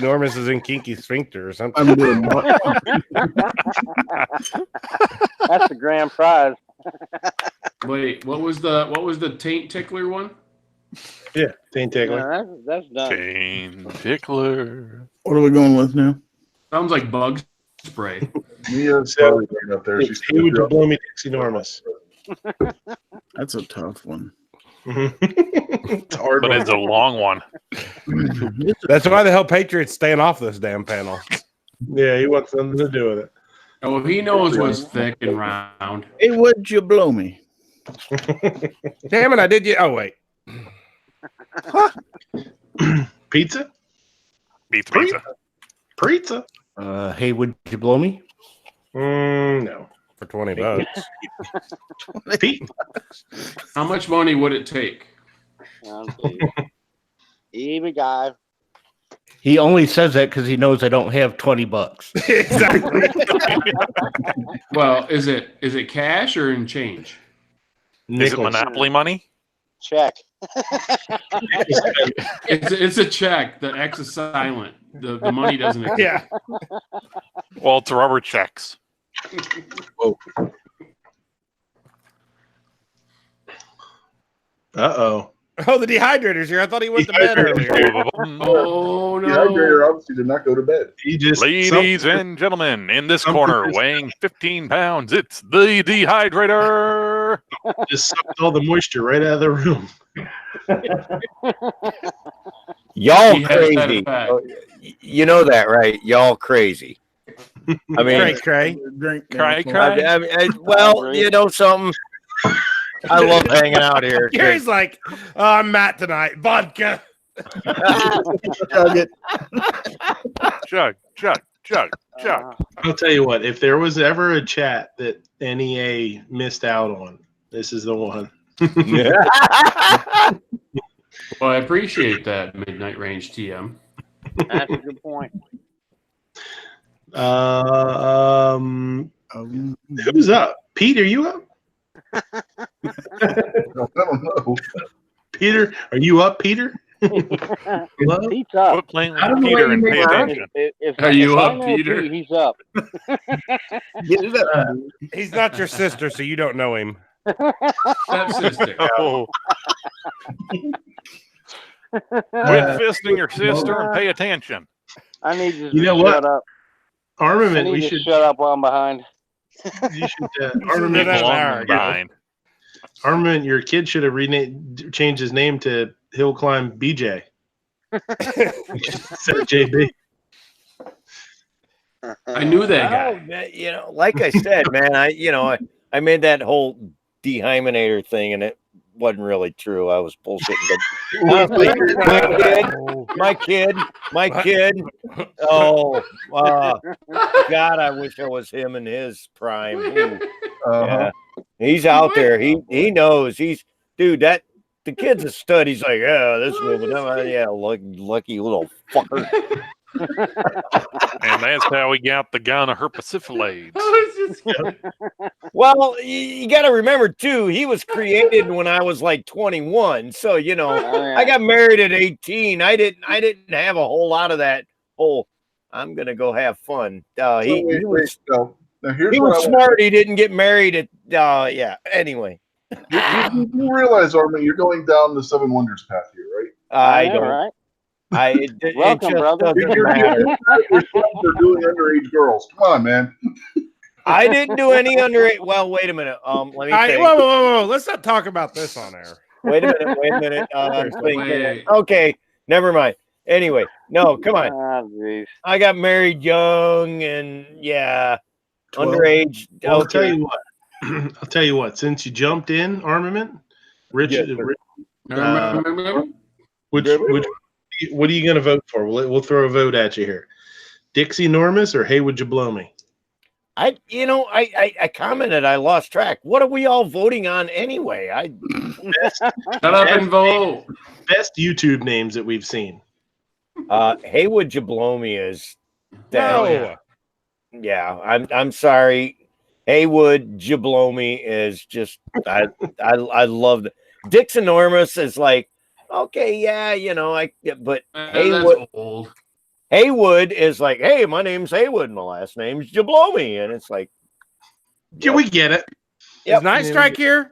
Normus is in kinky sphincter or something. I'm doing That's the grand prize. Wait, what was the taint tickler one? Yeah, Taint Tickler. Yeah, that's done. Chain tickler. What are we going with now? Sounds like bug spray. Mia's probably right up there. It's Hey, Would You Blow Me, Dixie Normus? That's a tough one. It's a hard But one. it's a long one. That's why the hell Patriots staying off this damn panel. Yeah, he wants something to do with it. Oh, he knows what's thick and round. Hey, would you blow me? Damn it, I did you. Oh, wait. Pizza? Beat the pizza. Pizza? Hey, would you blow me? No. For $20. Pete? How much money would it take? Even guy. He only says that because he knows I don't have $20. Exactly. Well, is it cash or in change? Is it Monopoly money? Check. It's a check. The X is silent. The money doesn't exist. Yeah. Well, it's rubber checks. Uh-oh. Oh, the dehydrator's here. I thought he went to bed earlier. Oh The no! hydrator obviously did not go to bed. He just Ladies and gentlemen, in this something corner, just- weighing 15 pounds, it's the dehydrator. just sucked all the moisture right out of the room. Y'all He has that crazy. effect. Oh, you know that, right? Y'all crazy. I mean, Cray. Drink. Cry, there, cry. well, you know something. I love hanging out here. Gary's like, oh, I'm Matt tonight. Vodka. Chug it. Chug, chug, chug, chug. I'll tell you what, if there was ever a chat that NEA missed out on, this is the one. Well, I appreciate that, Midnight Range TM. That's a good point. Who's up? Pete, are you up? I don't know. Peter, are you up, Peter? Hello? Pete's up. Quit playing I with don't know Peter what and you pay mean. attention. Are you if I up, know Peter? Pete, he's up. He's not your sister, so you don't know him. Stepsister. Oh. Quit fisting your sister and pay attention. I need you to You know shut what? up. I Armament, need we to should. shut up while I'm behind. You should. done Armament, that an hour Long ago. behind. Armament, your kid should have changed his name to Hill Climb BJ. Instead of JB. I knew that guy. Oh, man, you know, like I said, man, I made that whole dehymenator thing, and it wasn't really true. I was bullshitting. But my kid. Oh, God, I wish I was him in his prime. Ooh, yeah. He's out there. He knows. Dude. That the kid's a stud. He's like, yeah, this woman, yeah, lucky little fucker. And that's how we got the Ghana herpesiphilates. Well, you got to remember too, he was created when I was like 21. So, you know, I got married at 18. I didn't have a whole lot of that whole I'm going to go have fun. He was smart. He didn't get married at yeah. Anyway, you realize, Armin, you're going down the Seven Wonders path here, right? I don't. Right? Welcome, it brother. You're doing underage girls. Come on, man. I didn't do any underage. Well, wait a minute. Let me think. Whoa. Let's not talk about this on air. Wait a minute. I'm thinking. Okay, never mind. Anyway, no, come on. Oh, I got married young and yeah, 12. underage. Well, Okay. I'll tell you what. Since you jumped in, Armament, Richard, what are you going to vote for? We'll throw a vote at you here. Dixie Normus or Hey, Would You Blow Me? I commented. I lost track. What are we all voting on anyway? Shut up and vote. Best YouTube names that we've seen. Hey, Would You Blow Me is No. Yeah, I'm sorry. Hey, Would You Blow Me is just I love it. Dix Enormous is like, okay, yeah, you know, but Haywood, old. Haywood is like, hey, my name's Haywood, and my last name's Jablomi, and it's like, yeah, we get it. Is Night Strike here?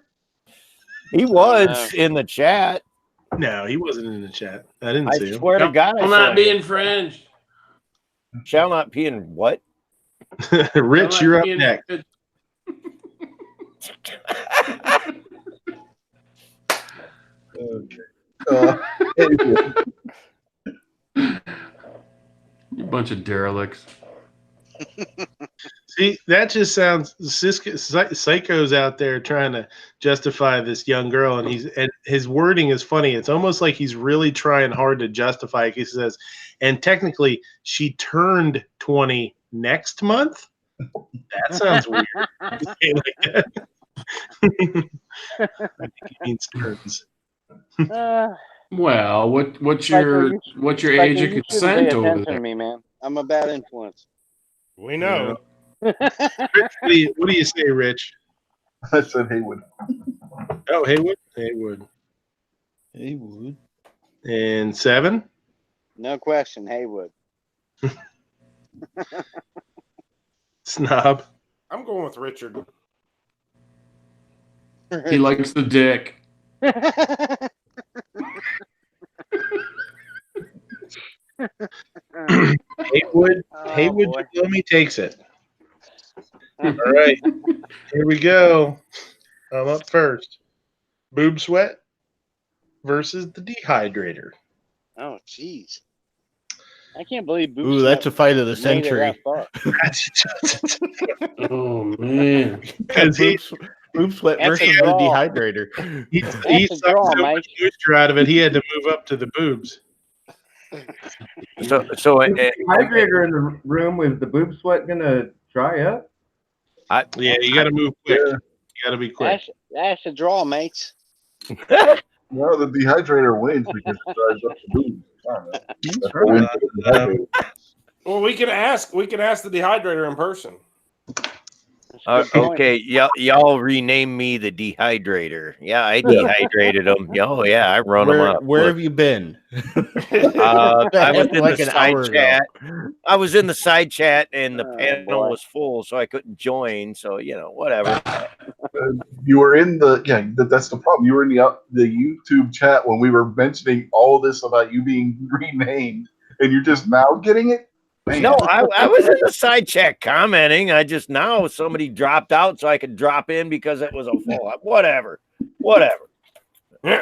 He was in the chat. No, he wasn't in the chat. I didn't see him. I swear to God, I'm not being French. Shall not be in what? Rich, you're up next. Okay. You bunch of derelicts. See, that just sounds Psycho's out there trying to justify this young girl, and his wording is funny. It's almost like he's really trying hard to justify it. He says, and technically she turned 20 next month. That sounds weird. Like that. I think he means turns. Well, what's your age of consent over there? To me, man. I'm a bad influence. We know. Rich, what do you say, Rich? I said Haywood. Oh, Haywood. And 7? No question, Haywood. Snob. I'm going with Richard. He likes the dick. Haywood boy. Jalomi takes it. All right, here we go. I'm up first. Boob Sweat versus the Dehydrator. Oh, jeez. I can't believe Boob Ooh, that's a Sweat fight of the made it century. that far. Oh man. Because Boob Sweat That's versus a the draw. Dehydrator. he That's a sucked draw, so Mike. much moisture out of it, he had to move up to the boobs. So Hydrator in the room, was the boob sweat gonna dry up? Yeah, you got to move quick. Yeah. You got to be quick. That's a draw, mates. No, the dehydrator wins because it dries up the boobs. That's what wins for the dehydrator. Well, we can ask the dehydrator in person. Okay, y'all rename me the Dehydrator. Yeah, I dehydrated them. Oh yeah, I run them up. Where have you been? I was in Like the an side hour ago. chat. I was in the side chat, and the panel boy. was full, so I couldn't join. So whatever. You were in that's the problem. You were in the YouTube chat when we were mentioning all this about you being renamed, and you're just now getting it? Man. No, I was in the side chat commenting. I just now somebody dropped out, so I could drop in because it was a full. Whatever. Fucker.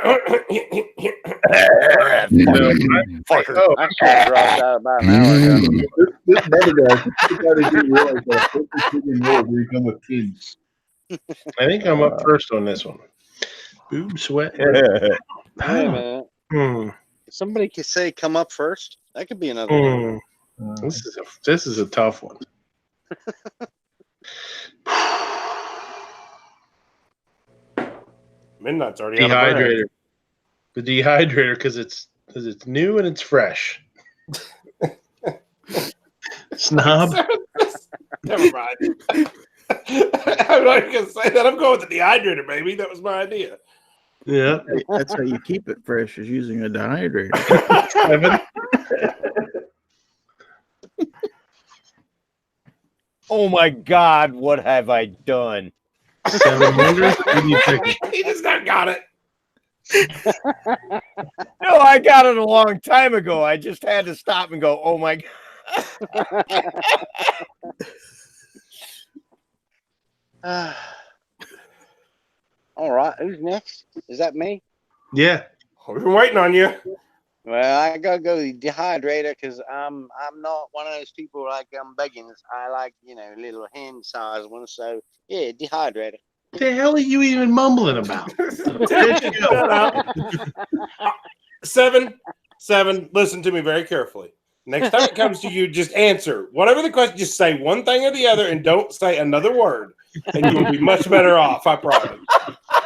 I should have dropped out about an hour ago. This other guy, didn't realize that a perfect chicken roll where you come with kings. I think I'm up first on this one. Boob Sweat. Wait a minute. Somebody could say come up first. That could be another one. This is a tough one. Midnight's already out of breath. Dehydrator. The Dehydrator because it's new and it's fresh. Snob. Never mind. I'm not going to say that. I'm going with the dehydrator, baby. That was my idea. Yeah. That's how you keep it fresh, is using a dehydrator. Seven. Oh my God! What have I done? 700. Who do you pick? He just not got it. No, I got it a long time ago. I just had to stop and go, oh my God. All right, who's next? Is that me? Yeah. We've been waiting on you. Well, I gotta go the dehydrator because I'm not one of those people like I'm begging. I like little hand size ones. So yeah, dehydrator. What the hell are you even mumbling about? Seven. Listen to me very carefully. Next time it comes to you, just answer whatever the question. Just say one thing or the other, and don't say another word, and you will be much better off. I promise.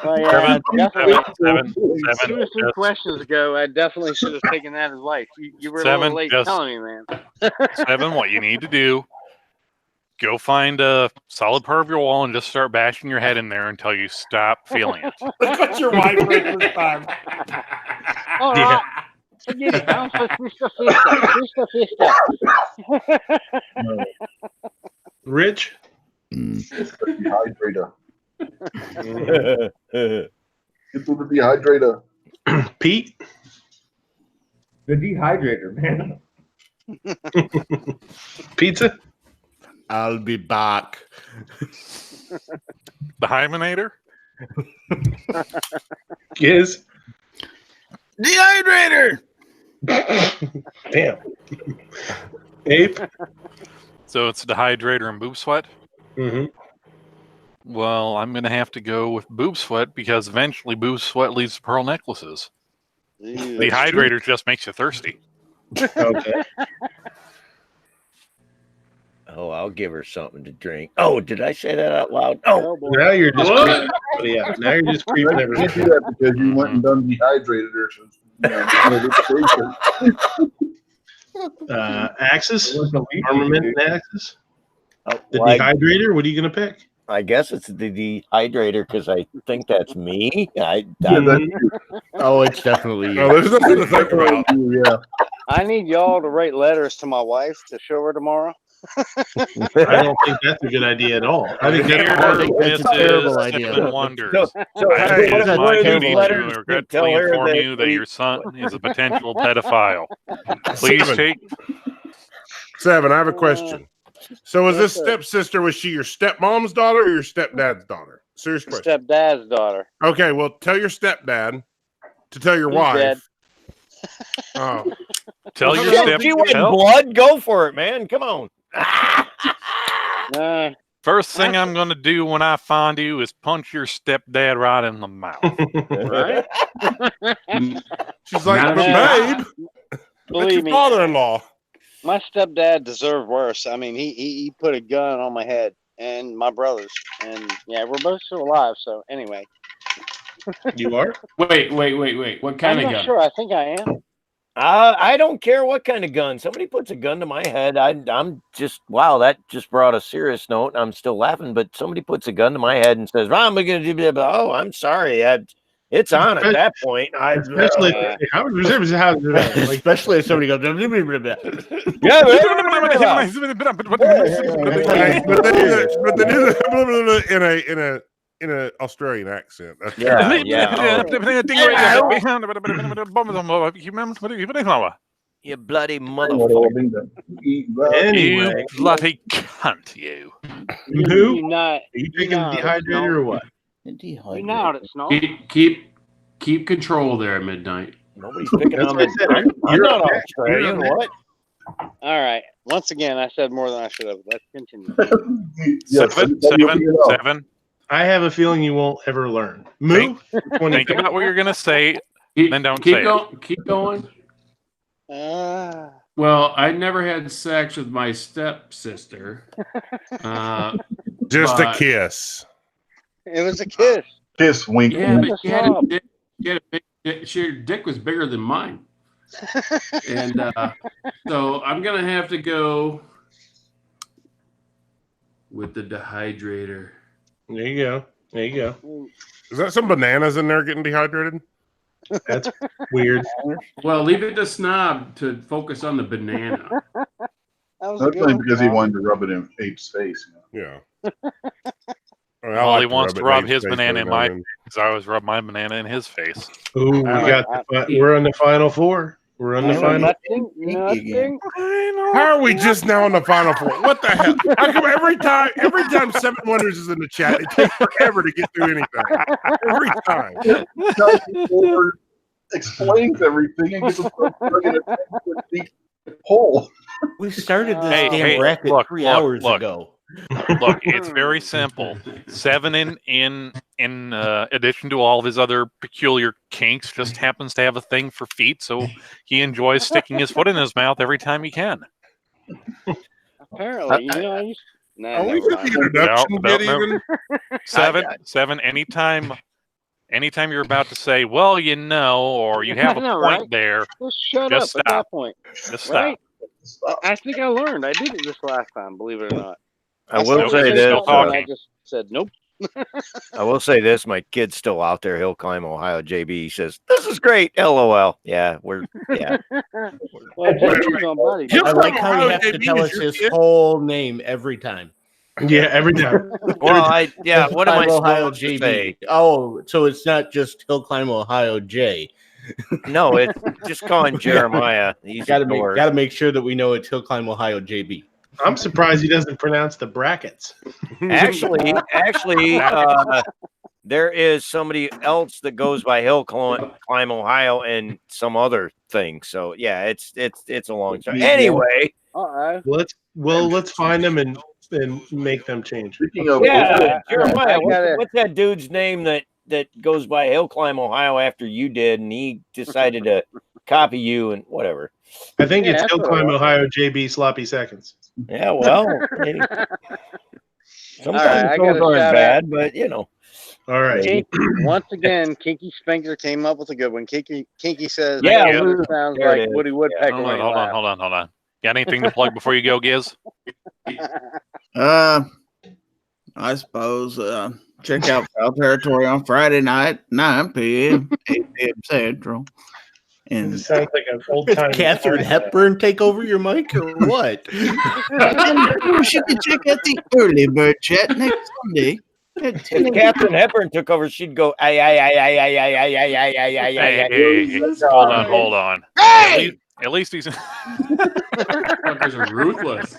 Well, yeah, definitely. Seven. 2 or 3 questions ago, I definitely should have taken that as life. You were a little late telling me, man. Seven, what you need to do, go find a solid part of your wall and just start bashing your head in there until you stop feeling it. Look what your wife did this time. All right. Forget it. I'm for Fista. Rich? It's the dehydrator. Get to the dehydrator. Pete? The dehydrator, man. Pizza? I'll be back. The Hymenator? Giz? Dehydrator! Damn. Ape? So it's Dehydrator and Boob Sweat? Mm-hmm. Well, I'm going to have to go with Boob Sweat because eventually Boob Sweat leads to pearl necklaces. The Hydrator just makes you thirsty. Okay. Oh, I'll give her something to drink. Oh, did I say that out loud? Oh, now you're just creeping. Yeah, now you're just creeping You can't do that because you went and done dehydrated or something. Axis? Armament and Axis? The well, dehydrator? What are you going to pick? I guess it's the dehydrator because I think that's me. Oh, it's definitely you. No, there's nothing to think about. Yeah. I need y'all to write letters to my wife to show her tomorrow. I don't think that's a good idea at all. I think that's a terrible idea. Seven Wonders. So I hey, it is what my if his duty letters to tell regretfully her inform that you that he- your son is a potential pedophile. Please take. Seven, I have a question. So was Yes, this sir. stepsister, was she your stepmom's daughter or your stepdad's daughter? Serious question. Stepdad's daughter. Okay, well, tell your stepdad to tell your He's wife. dead. Oh. Tell your Shit, she went tell- blood. Go for it, man. Come on. First thing I'm going to do when I find you is punch your stepdad right in the mouth. Right? She's like, Not but a- babe, that's Believe your me, father-in-law. my stepdad deserved worse. I mean, he put a gun on my head and my brothers, and yeah, we're both still alive. So anyway, You are? Wait. What kind I'm of not gun? sure. I think I am. I don't care what kind of gun. Somebody puts a gun to my head. I'm just wow. That just brought a serious note. I'm still laughing, but somebody puts a gun to my head and says, "I'm going to do that." Oh, I'm sorry. It's on at that point. Especially Especially if somebody goes. But they do that in a Australian accent. That's Yeah, you bloody motherfucker. You bloody cunt, you. Who? You not. Are you drinking dehydrated or what? You know it, Snow. Keep control there, Midnight. Nobody's picking That's on what me. I said. I'm You're not up next. Australian. You're up What? All right. Once again, I said more than I should have. Let's continue. Seven. I have a feeling you won't ever learn. Moo. Think about what you're going to say, then don't say it. Keep going. Well, I never had sex with my stepsister. Just a kiss. It was a kiss. Kiss, wink. Yeah, wink. but she had a dick. She had a big dick. Her dick was bigger than mine. And so I'm gonna have to go with the dehydrator. There you go. There you go. Is that some bananas in there getting dehydrated? That's weird. Well, leave it to Snob to focus on the banana. That's only because he wanted to rub it in Ape's face. Yeah. All he wants to rub his banana in my face. I always rub my banana in his face. Ooh, we're on the final four. We're on the final. How are we just now on the final four? What the hell? How come every time Seven Wonders is in the chat, it takes forever to get through anything? Every time. Explains everything and gets us stuck in a deep hole. We started this damn bracket 3 hours ago. Look, it's very simple. Seven in addition to all of his other peculiar kinks, just happens to have a thing for feet, so he enjoys sticking his foot in his mouth every time he can. Apparently, I used. Are we with the introduction bit even? Seven. Anytime you're about to say, "Well, or you have a point right? there," Just shut just up stop. at that point. Just Right? stop. I think I learned. I did it this last time, believe it or not. I will say this. I just said nope. I will say this. My kid's still out there. He'll climb Ohio. JB he says, "This is great." LOL. Yeah, Well, I like how you have to tell us his whole name every time. Yeah, every time. Well, what am I Ohio supposed to JB? say? Oh, so it's not just Hill Climb Ohio J. No, it's just calling Jeremiah. He's Got to make sure that we know it's Hill Climb Ohio JB. I'm surprised he doesn't pronounce the brackets. Actually, there is somebody else that goes by Hill Climb Ohio and some other thing. So yeah, it's a long story. Anyway, let's find them and make them change. Jeremiah, what's that dude's name that goes by Hill Climb Ohio after you did, and he decided to copy you and whatever. I think it's Hill Climb Ohio JB Sloppy Seconds. Yeah, well, sometimes those aren't bad, but All right. Once again, Kinky Spanker came up with a good one. Kinky says, "Yeah, it sounds like Woody Woodpecker." Hold on. Got anything to plug before you go, Giz? I suppose check out Foul Territory on Friday night, 9 p.m., 8 p.m. Central. And This sounds like an old Did time. Catherine Hepburn take over your mic or what? we should check out the early bird chat next Sunday. If Catherine Hepburn took over, she'd go, ay, ay, ay, ay, ay, ay, ay, ay, ay, ay, ay, Hey, ay, hey, hold on. Hey! At least he's. Fuckers are ruthless.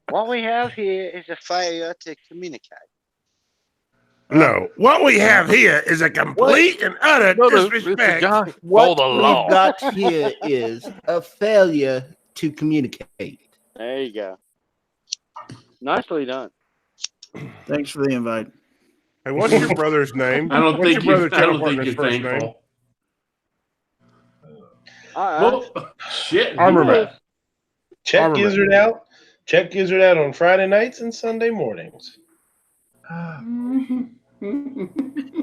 What we have here is a failure to communicate. No, what we have here is a complete and utter disrespect. What the law. we've got here is a failure to communicate. There you go. Nicely done. Thanks for the invite. Hey, what's your brother's name? I don't What's think your you're channel partner's first name? thankful. Well, shit. Armorman. Check Armorman. Gizzard out. Check Gizzard out on Friday nights and Sunday mornings.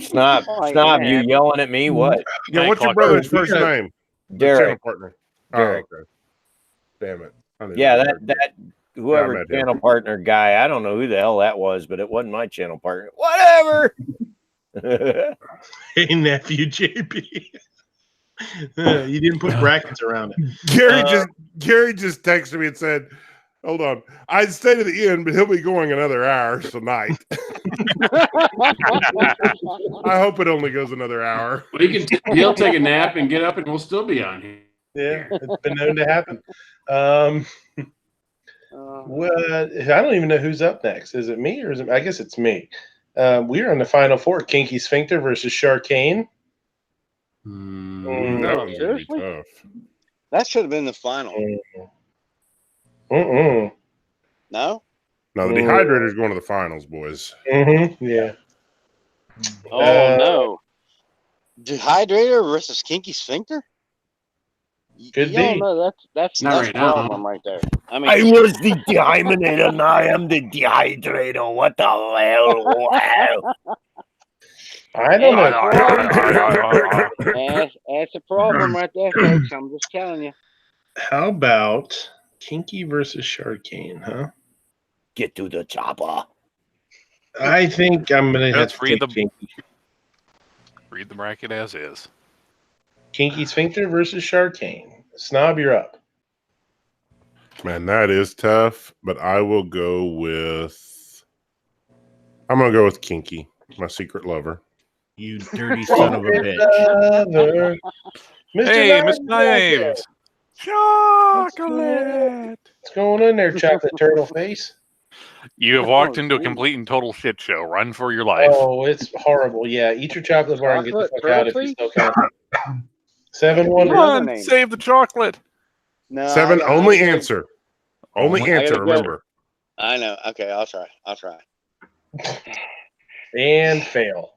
Snob, you yelling at me? What? Yeah, what's your brother's first name? Derek. Channel partner. Derek. Oh, okay. Damn it. I didn't Yeah, know that whoever met him. channel partner guy, I don't know who the hell that was, but it wasn't my channel partner. Whatever. Hey, nephew JP. You didn't put brackets around Gary it. just texted me and said, hold on, I'd stay to the end, but he'll be going another hour tonight. I hope it only goes another hour. Well, he'll take a nap and get up, and we'll still be on here. Yeah, it's been known to happen. Well, I don't even know who's up next. Is it me or is it? I guess it's me. We're on the final four: Kinky Sphincter versus Sharkane. That one's gonna be tough. That should have been the final. No? No, the Dehydrator's going to the finals, boys. Yeah. Oh no. Dehydrator versus Kinky Sphincter? Could Y'all be. know that's Not a right now. problem right there. I mean, I was the dehydrator and I am the dehydrator. What the hell? Wow. I don't know. that's a problem right there, folks. I'm just telling you. How about Kinky versus Sharkane, huh? Get to the chopper. I think I'm going to have Just to read take the Kinky. read the bracket as is. Kinky Sphincter versus Sharkane. Snob, you're up. Man, that is tough, but I will go with. I'm going to go with Kinky, my secret lover. You dirty son of a bitch. Hey, Mr. Knives. Chocolate. What's going on there, chocolate turtle face? You have walked into a complete and total shit show. Run for your life. Oh, it's horrible. Yeah, eat your chocolate bar and get the Chocolate fuck out if turtle you still can. 7-1. Run, save the chocolate. No, 7, I only gotta go- answer. Only I gotta answer, go. remember. I know. Okay, I'll try. And fail.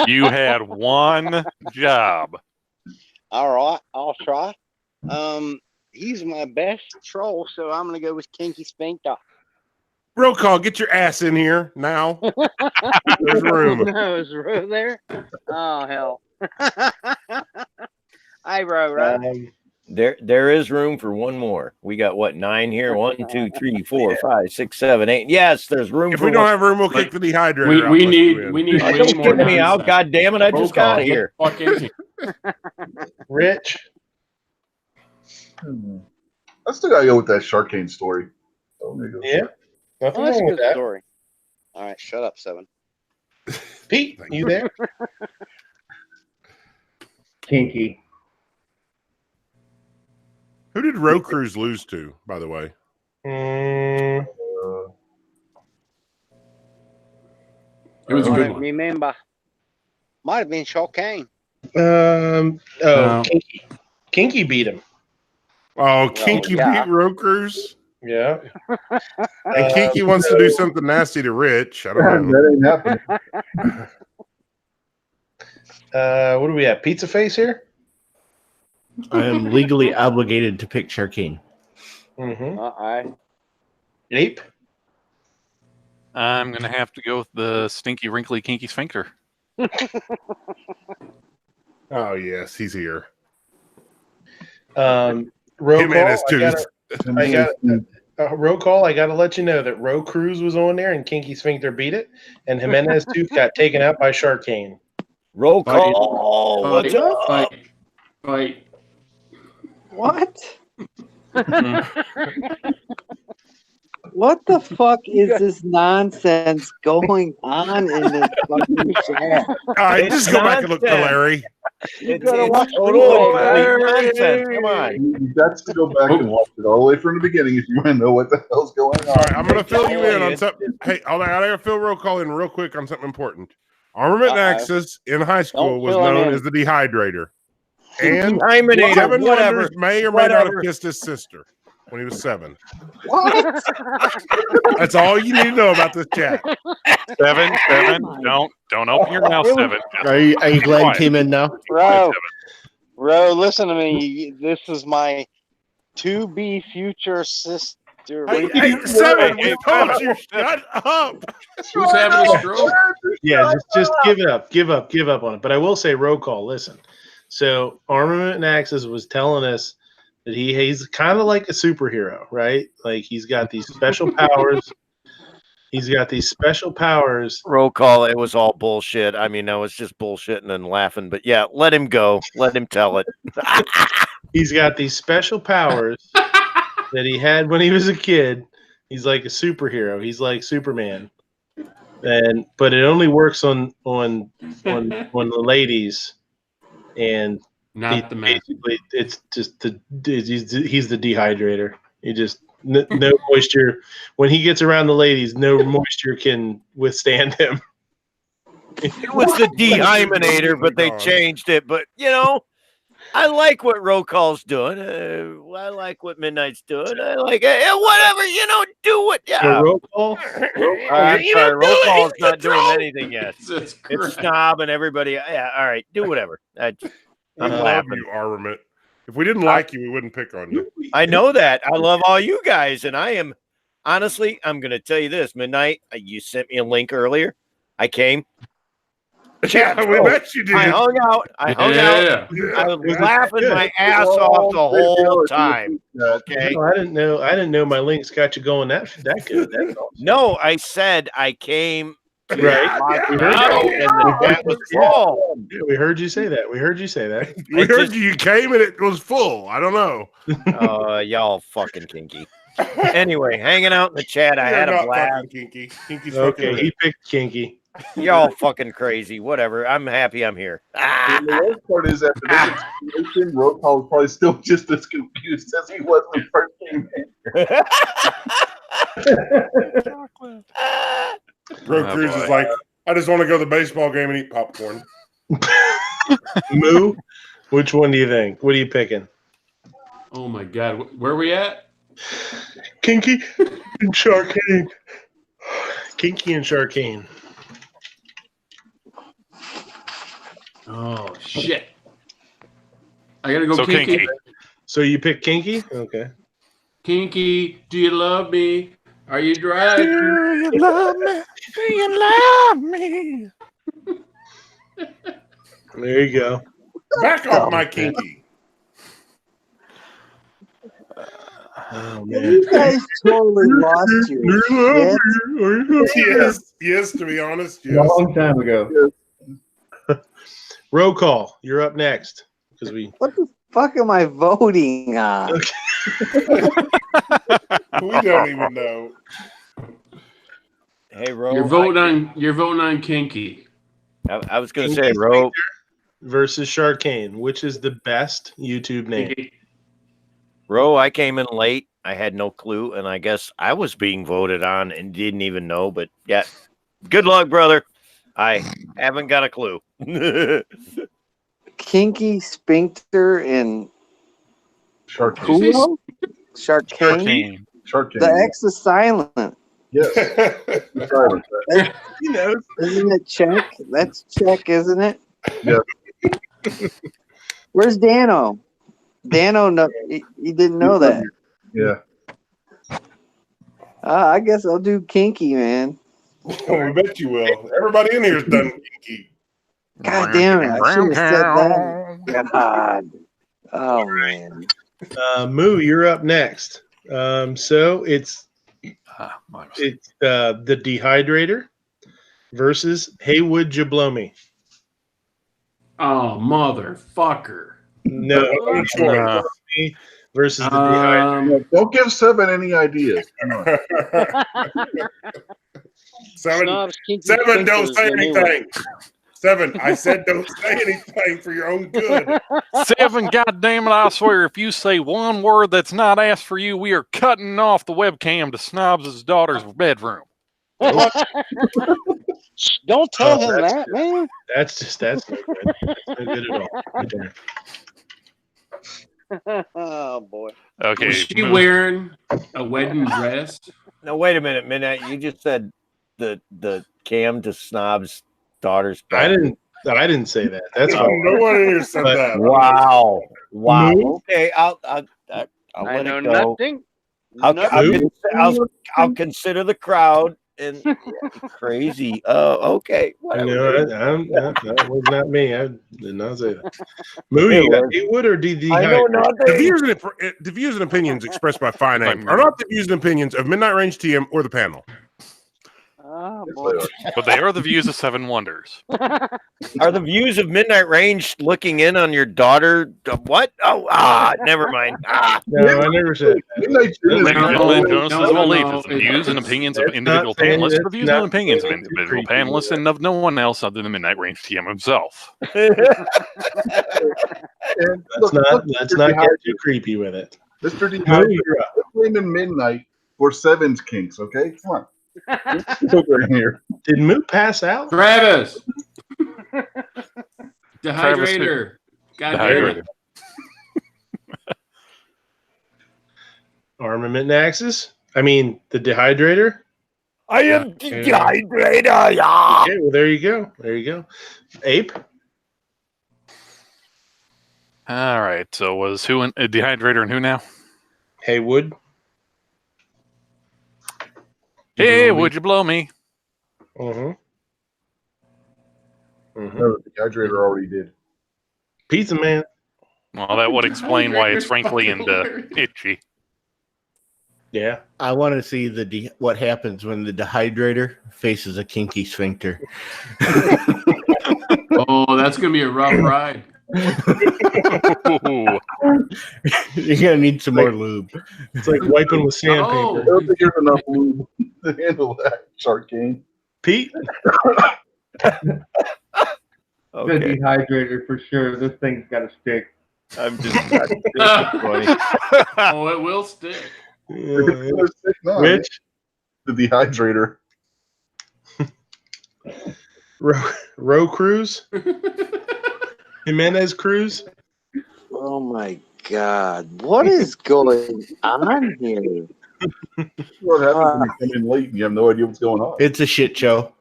You had one job. All right, I'll try. He's my best troll, so I'm gonna go with Kinky Sphincter. Roll call, get your ass in here now. There's room. No, is room there? Oh hell. Hi, bro. There is room for one more. We got what, 9 here? 1, 2, 3, 4, 5, 6, 7, 8. Yes, there's room. If for we don't one. have room, we'll kick the Dehydrator out. We Let's need do it. we need way Don't more kick me out. nonsense. God damn it! I Roll just call, got get here. the fuck in here. Rich. I still gotta go with that Sharkane story. Yeah. Nothing Oh, that's a wrong with good that. story. All right, shut up, 7. Pete, you there? Kinky. Who did Row Cruise lose to, by the way? It was a I good don't one. remember. Might have been Sharkane. No. Kinky beat him. Oh, Kinky yeah. beat Row Cruise? Yeah. And Kinky wants to do something nasty to Rich. I don't know. That ain't happening. What do we have? Pizza Face here? I am legally obligated to pick Sharkane. Mm-hmm. Ape? I'm gonna have to go with the stinky, wrinkly, kinky sphincter. Oh, yes, he's here. Roll Him and his call. tooth. I got roll call. I got to let you know that Row Cruz was on there and Kinky Sphincter beat it, and Jimenez tooth got taken out by Sharkane. Roll Fight. call. What's up? Fight. What? What the fuck is this nonsense going on in this fucking chat? All right, just go back and look for Larry. It's watch total replay, nonsense. Come on. You got to go back and watch it all the way from the beginning if you want to know what the hell's going on. All right, I'm going to fill you in on something. Hey, I got to fill roll call in real quick on something important. Armament Axis in high school was known as the dehydrator. And Dehymenator, Kevin whatever. Wonders may or may not have kissed his sister when he was 7. What? That's all you need to know about this chat. 7. Don't open your mouth, 7. Are you glad you came in now? Bro, listen to me. This is my to-be future sister. Hey, 7, we told you, shut up. Who's having a stroke? Yeah, just give it up. Give up on it. But I will say roll call. Listen. So Armament Axis was telling us that he's kind of like a superhero, right? Like he's got these special powers. Roll call. It was all bullshit. I mean, I was just bullshitting and laughing. But yeah, let him go. Let him tell it. He's got these special powers that he had when he was a kid. He's like a superhero. He's like Superman. But it only works on the ladies. And not the man. Basically, it's just he's the dehydrator. He just no moisture when he gets around the ladies. No moisture can withstand him. It was the dehymenator, but they changed it. But I like what roll call's doing. I like what Midnight's doing. I like it. Whatever, do what. Yeah. Roll call. I'm sorry, roll call's not doing anything yet. It's Snob and everybody. Yeah, all right, do whatever. I'm love laughing. you, Armament. If we didn't like you, we wouldn't pick on you. I know that. I love all you guys, and I am honestly. I'm going to tell you this, Midnight. You sent me a link earlier. I came. Yeah, we bet you did. I hung out. I was laughing my ass off the whole time. Okay. No, I didn't know my links got you going that good. That's awesome. No, I said I came. Right. That was full. We heard you say that. We heard you came and it was full. I don't know. Y'all fucking kinky. Anyway, hanging out in the chat, I had a blast. Kinky. Okay, he picked kinky. Y'all fucking crazy. Whatever. I'm happy I'm here. And the worst part is after this explanation, roll call was probably still just as confused as he was when he first came in. Bro Cruz is like, I just want to go to the baseball game and eat popcorn. Moo, which one do you think? What are you picking? Oh my God, where are we at? Kinky and Sharkane. Kinky and Sharkane. Oh shit! I gotta go kinky. So you pick kinky? Okay. Kinky, do you love me? Are you driving? Do you love me? Do you love me? There you go. Back off my kinky. Oh man. You guys totally lost your shit. Yes, to be honest, yes. A long time ago. Roll call. You're up next. What the fuck am I voting on? We don't even know. Hey, Ro. You're voting on kinky. I was going to say, Ro versus Sharkane. Which is the best YouTube name? Kinky. Ro, I came in late. I had no clue, and I guess I was being voted on and didn't even know. But yeah, good luck, brother. I haven't got a clue. Kinky, Sphincter, and Sharkane. Sharkane. Sharkane. The X is silent. Yes. He knows. Isn't it check? That's check, isn't it? Yeah. Where's Dano? Dano, no, he didn't know that. Yeah. I guess I'll do kinky, man. We bet you will. Everybody in here is done kinky. God damn it! I should have said that. God. Oh man. Moo, you're up next. So it's the dehydrator versus Hey, would you blow me? Oh, motherfucker. No, Nah. versus the dehydrator. Don't give Seven any ideas. Come on. Seven, Snob's Kinky Seven, don't Sphincter is say the new one. anything. Seven, I said don't say anything for your own good. 7, goddamn it! I swear, if you say one word that's not asked for you, we are cutting off the webcam to Snobs' daughter's bedroom. Don't tell him that's that, good. man. That's no good. That's no good at all. Right there. Oh boy. Okay. Was she wearing a wedding dress? No, wait a minute, Midnight. You just said the cam to Snob's daughter's I bedroom. didn't say that. That's No, fine. no one here said But- that. Wow. Move. Okay, I'll I let know it go. nothing. I'll consider the crowd and crazy. Okay, whatever. No, that was not me. I did not say that. Moo, you got Haywood or DD? I know nothing. The views and opinions expressed by Fine Ape are not the views and opinions of Midnight Range TM or the panel. Oh boy. But they are the views of Seven Wonders. Are the views of Midnight Range looking in on your daughter? What? Oh, never mind. No, I never said that. Ladies and gentlemen, no, journalists of all no, ages, the no. views and opinions of That's individual not saying panelists it's are views not and opinions of saying it's individual creepy, panelists and of no one else other than Midnight Range TM himself. Let's not get too creepy with it. Mr. Moo, Dehydrator, you're up. quit blaming Midnight for Seven's kinks, okay? Come on. Over here. Did Moo pass out? Travis. Travis, Dehydrator. God damn it. Armament axis? I mean, the dehydrator? I am dehydrator. Yeah. Okay, well, there you go. There you go. Ape? All right. So was who in Dehydrator and who now? Haywood? Hey, would you blow me? Mm-hmm. No, the Dehydrator already did. Pizza Man. Well, that would explain why it's frankly and itchy. Yeah. I want to see what happens when the dehydrator faces a kinky sphincter. Oh, that's gonna be a rough ride. You're gonna need some more lube. It's like wiping with sandpaper. I don't think there's enough lube to handle that, Shark King. Pete? The dehydrator for sure. This thing's got to stick. I'm just funny. Oh, it will stick. Rich? The dehydrator. Row Cruz? Jimenez Cruz? Oh my God. What is going on here? What happens when you come in late and you have no idea what's going on? It's a shit show.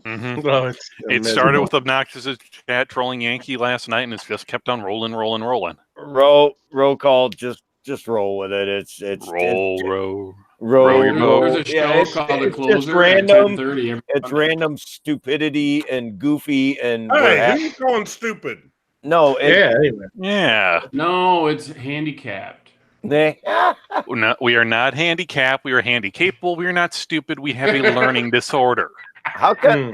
Mm-hmm. Oh, It started with obnoxious chat trolling Yankee last night, and it's just kept on rolling. Roll call. Just roll with it. It's roll. There's a show it's called The just Closer random. at 10:30. It's random stupidity and goofy and Hey, who you calling stupid? no. Anyway. Yeah. No, it's handicapped. No, we are not handicapped. We are handy-capable. We are not stupid. We have a learning disorder. how can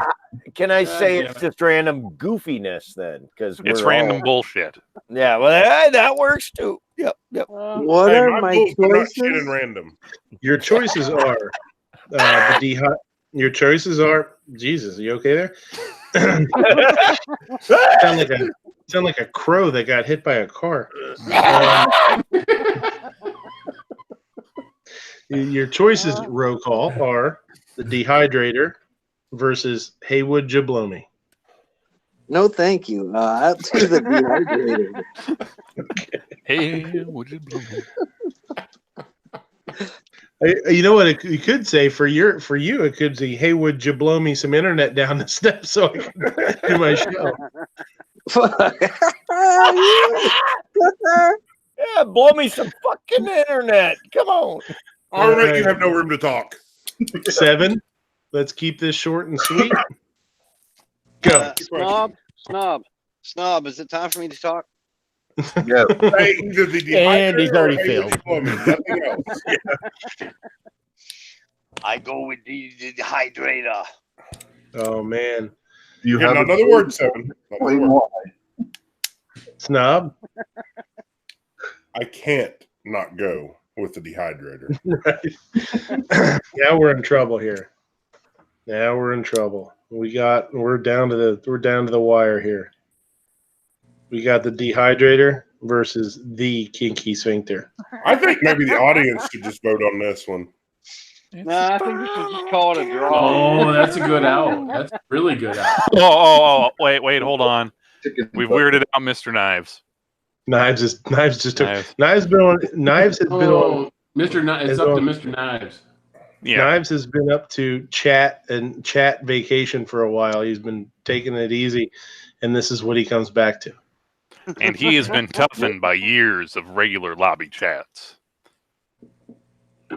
I say damn it's it. just random goofiness then? Because It's random bullshit. Yeah, well, that works too. Yep. What Hey, are my my bulls are not shit choices? and random. Your choices are your choices are Jesus, are you okay there? sound like a crow that got hit by a car. Your choices, roll call, are the dehydrator versus Haywood Jablomi. No, thank you. I'll do the dehydrator. Hey, would you blow me? You know what you could say for you? It could say, "Hey, would you blow me some internet down the steps so I can do my show?" Yeah, blow me some fucking internet. Come on. All right, you have no room to talk. 7. Let's keep this short and sweet. Go. Snob. Is it time for me to talk? Yeah. Hey, either the And he's dehydrator already or failed. Haywood Jablomi, nothing else. I go with the dehydrator. Oh man. Do you Yeah, have another word, 7. Another Explain word. why. Snob. I can't not go with the dehydrator. Right. Now we're in trouble here. Now we're in trouble. We're down to the wire here. We got the dehydrator versus the kinky sphincter. I think maybe the audience should just vote on this one. No, I think we should just call it a draw. Oh, that's a good out. That's a really good out. Oh, wait, hold on. We've weirded out Mr. Knives. Knives has been on. Mr. Knives, it's up to Mr. Knives. Yeah. Knives has been up to chat vacation for a while. He's been taking it easy, and this is what he comes back to. And he has been toughened by years of regular lobby chats.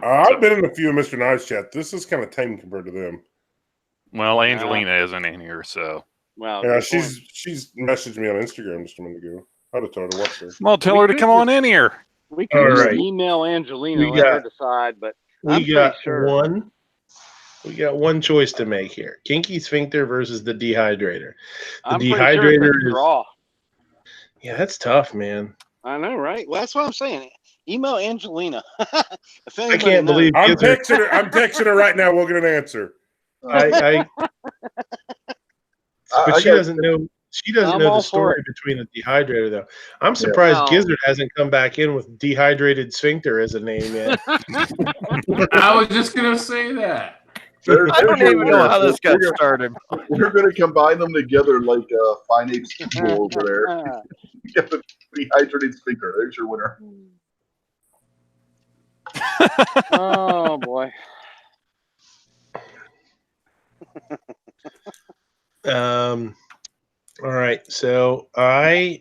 I've been in a few of Mr. Knives chat. This is kind of tame compared to them. Well, Angelina isn't in here, so. Well, yeah, she's messaged me on Instagram just a minute ago. I'd have told her to watch her. Well, tell her to come on in here. We could just email Angelina and let her decide, but I'm pretty sure. We got one choice to make here: kinky sphincter versus the dehydrator. I'm pretty sure it's a draw. Yeah, that's tough, man. I know, right? Well, that's what I'm saying. Email Angelina. I can't believe I'm texting her right now. We'll get an answer. But she doesn't know. She doesn't know the story between the dehydrator, though. I'm surprised Gizzard hasn't come back in with dehydrated sphincter as a name yet. I was just gonna say that. I don't even know how this got started. We're going to combine them together like a Fine Apes over there. Get the dehydrated sphincter. There's your winner. Oh boy. All right, so I'm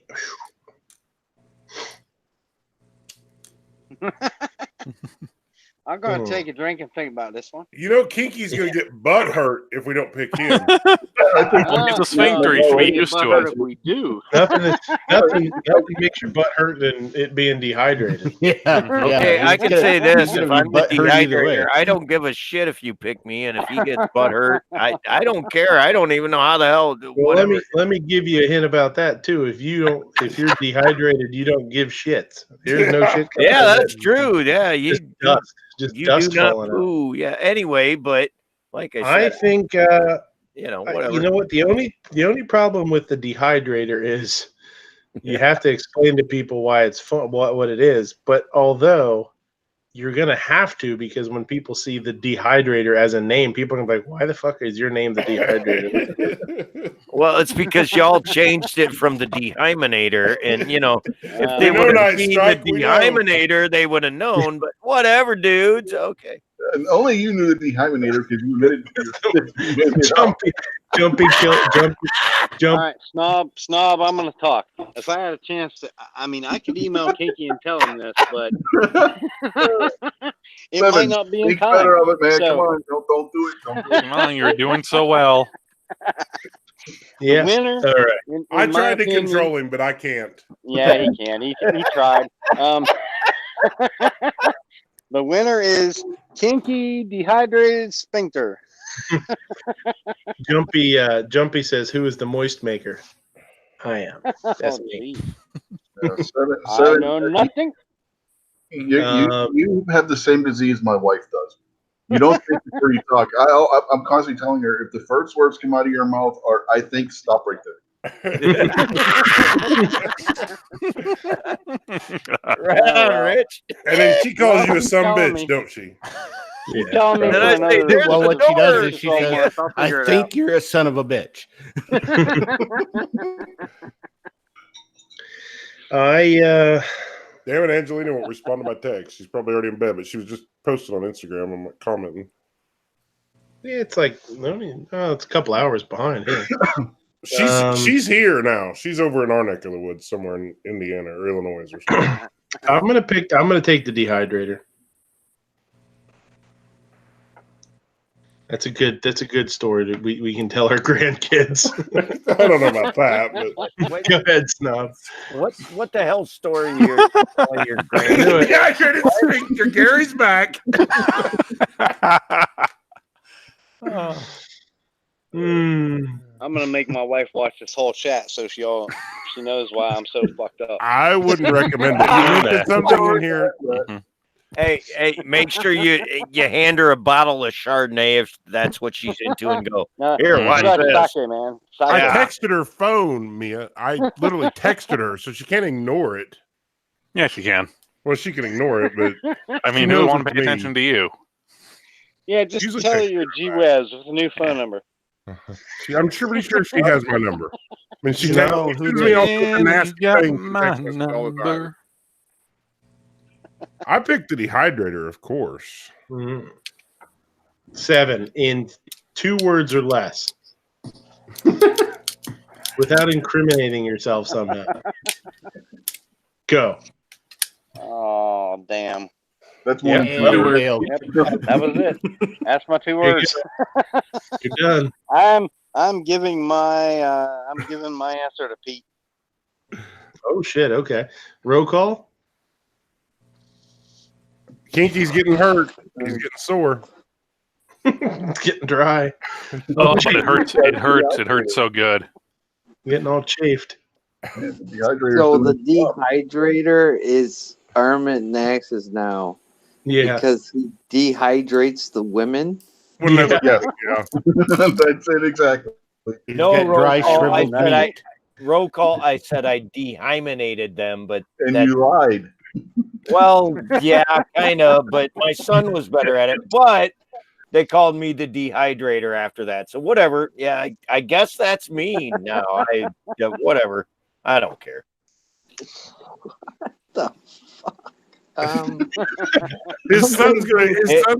going to take a drink and think about this one. You know, Kinky's going to get butt hurt if we don't pick him. It's a sphincter. You should be used to it. We do. Nothing makes your butt hurt than it being dehydrated. Okay, I can say this: if I'm the dehydrator, I don't give a shit if you pick me, and if he gets butt hurt, I don't care. I don't even know how the hell. Well, let me give you a hint about that too. If you're dehydrated, you don't give shits. There's no shit. Yeah, that's true. Yeah, just dust falling out. Ooh, yeah. Anyway, but like I said, I think whatever. You know what? The only problem with the dehydrator is you have to explain to people why it's fun, what it is. But although you're gonna have to, because when people see the dehydrator as a name, people are gonna be like, "Why the fuck is your name the dehydrator?" Well, it's because y'all changed it from the dehymenator, and if they would have seen the dehymenator, they would have known. But whatever, dudes. Okay. And only you knew the dehymenator because you admitted Jumpy. All right, snob. I'm going to talk. If I had a chance to, I could email Kinky and tell him this, but it might not be in time. Better of it, man. Come on, don't do it. Come on, you're doing so well. Yeah. Winner. All right. I tried to control him, but I can't. Yeah, he can. He tried. The winner is Kinky Dehydrated Sphincter. Jumpy says, "Who is the moist maker?" I am. That's me. I know nothing. You have the same disease my wife does. You don't think before you talk. I'm constantly telling her if the first words come out of your mouth are "I think," stop right there. Right on, Rich. And then she calls you a son bitch, don't she? Tell me. And then I say, well, what she does is she says, "I think you're a son of a bitch." Damn it, Angelina won't respond to my text. She's probably already in bed, but she was just posting on Instagram and commenting. Yeah, it's like it's a couple hours behind here. She's here now. She's over in our neck of the woods, somewhere in Indiana or Illinois or something. I'm gonna take the dehydrator. That's a good story that we can tell our grandkids. I don't know about that, but go ahead, Snob. What the hell story you're telling your grandkids? Yeah, I couldn't speak. Your Gary's back. I'm gonna make my wife watch this whole chat so she knows why I'm so fucked up. I wouldn't recommend it. You mentioned something in here. Hey, make sure you hand her a bottle of Chardonnay if that's what she's into, and go, here, watch this. Sake, man. I texted her phone, Mia. I literally texted her, so she can't ignore it. Yeah, she can. Well, she can ignore it, but I mean, who want to pay attention to you? Yeah, just tell her you're G-Wez with a new phone number. I'm pretty sure she has my number. I mean, she know gives who me all they sorts of is, nasty you got things. She my texts me all the time. number. I picked the dehydrator, of course. 7 in 2 words or less, without incriminating yourself somehow. Go. Oh, damn. That's one. Yep, that was it. That's my 2 words. You're done. I'm giving my answer to Pete. Oh shit. Okay. Roll call. Kinky's getting hurt. He's getting sore. It's getting dry. Oh, but it hurts. It hurts. It hurts so good. Getting all chafed. The So the dehydrator is Armit Nax's now. Yeah. Because he dehydrates the women. Yeah. That's it exactly. No got roll dry call. shriveled meat. Roll call. I said I dehymenated them, but And you lied. Well, yeah, kind of. But my son was better at it. But they called me the dehydrator after that. So whatever. Yeah, I guess that's me now. Whatever. I don't care. What the fuck? His son's gonna.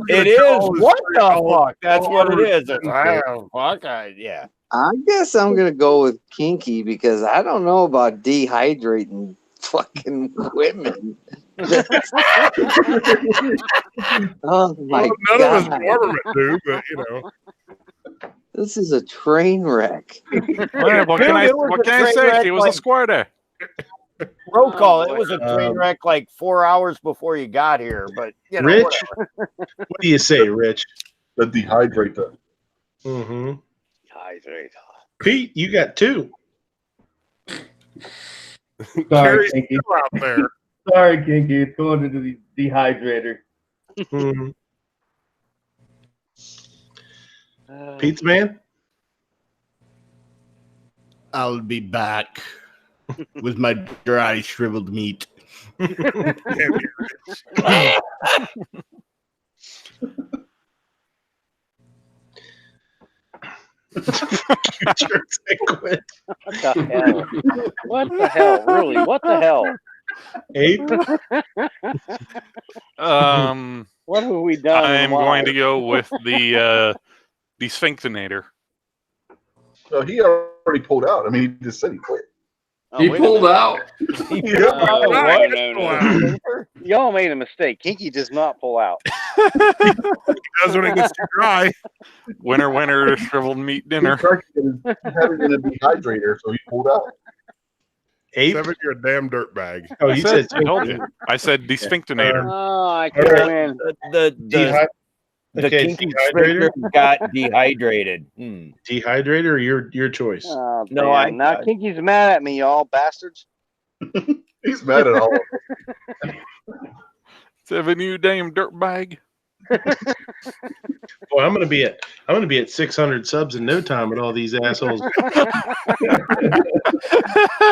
It is. What the fuck? That's what it is. Fuck. Yeah. I guess I'm gonna go with kinky because I don't know about dehydrating fucking women. Oh my None god! of us government do, but you know. This is a train wreck. Well, what can I say? She was a squirter. Roll call. It was a train wreck like 4 hours before you got here, but you know, Rich, whatever. what do you say, Rich? The dehydrator. Mm-hmm. Dehydrator. Pete, you got 2. Sorry, Carrie's Kinky. still out there. Sorry, Kinky. It's going into the dehydrator. Mm-hmm. Pizza Man? I'll be back with my dry shriveled meat. What the hell? What the hell? Really? What the hell? Ape? What have we done? I'm going to go with the sphinctinator. So he already pulled out. I mean, he just said he quit. He pulled out. No. Y'all made a mistake. Kinky does not pull out. He does when it gets too dry. Winner, shriveled meat dinner. He's having a dehydrator, so he pulled out. Ape? Seven, you're a damn dirtbag. Oh, you said I told you. I said the sphinctinator. Oh, I can't win. The kinky sphincter got dehydrated. Dehydrator or your choice? Oh, No, damn. Now Kinky's mad at me, y'all bastards. He's mad at all. 7, you damn dirtbag. Well, I'm gonna be at 600 subs in no time with all these assholes. No,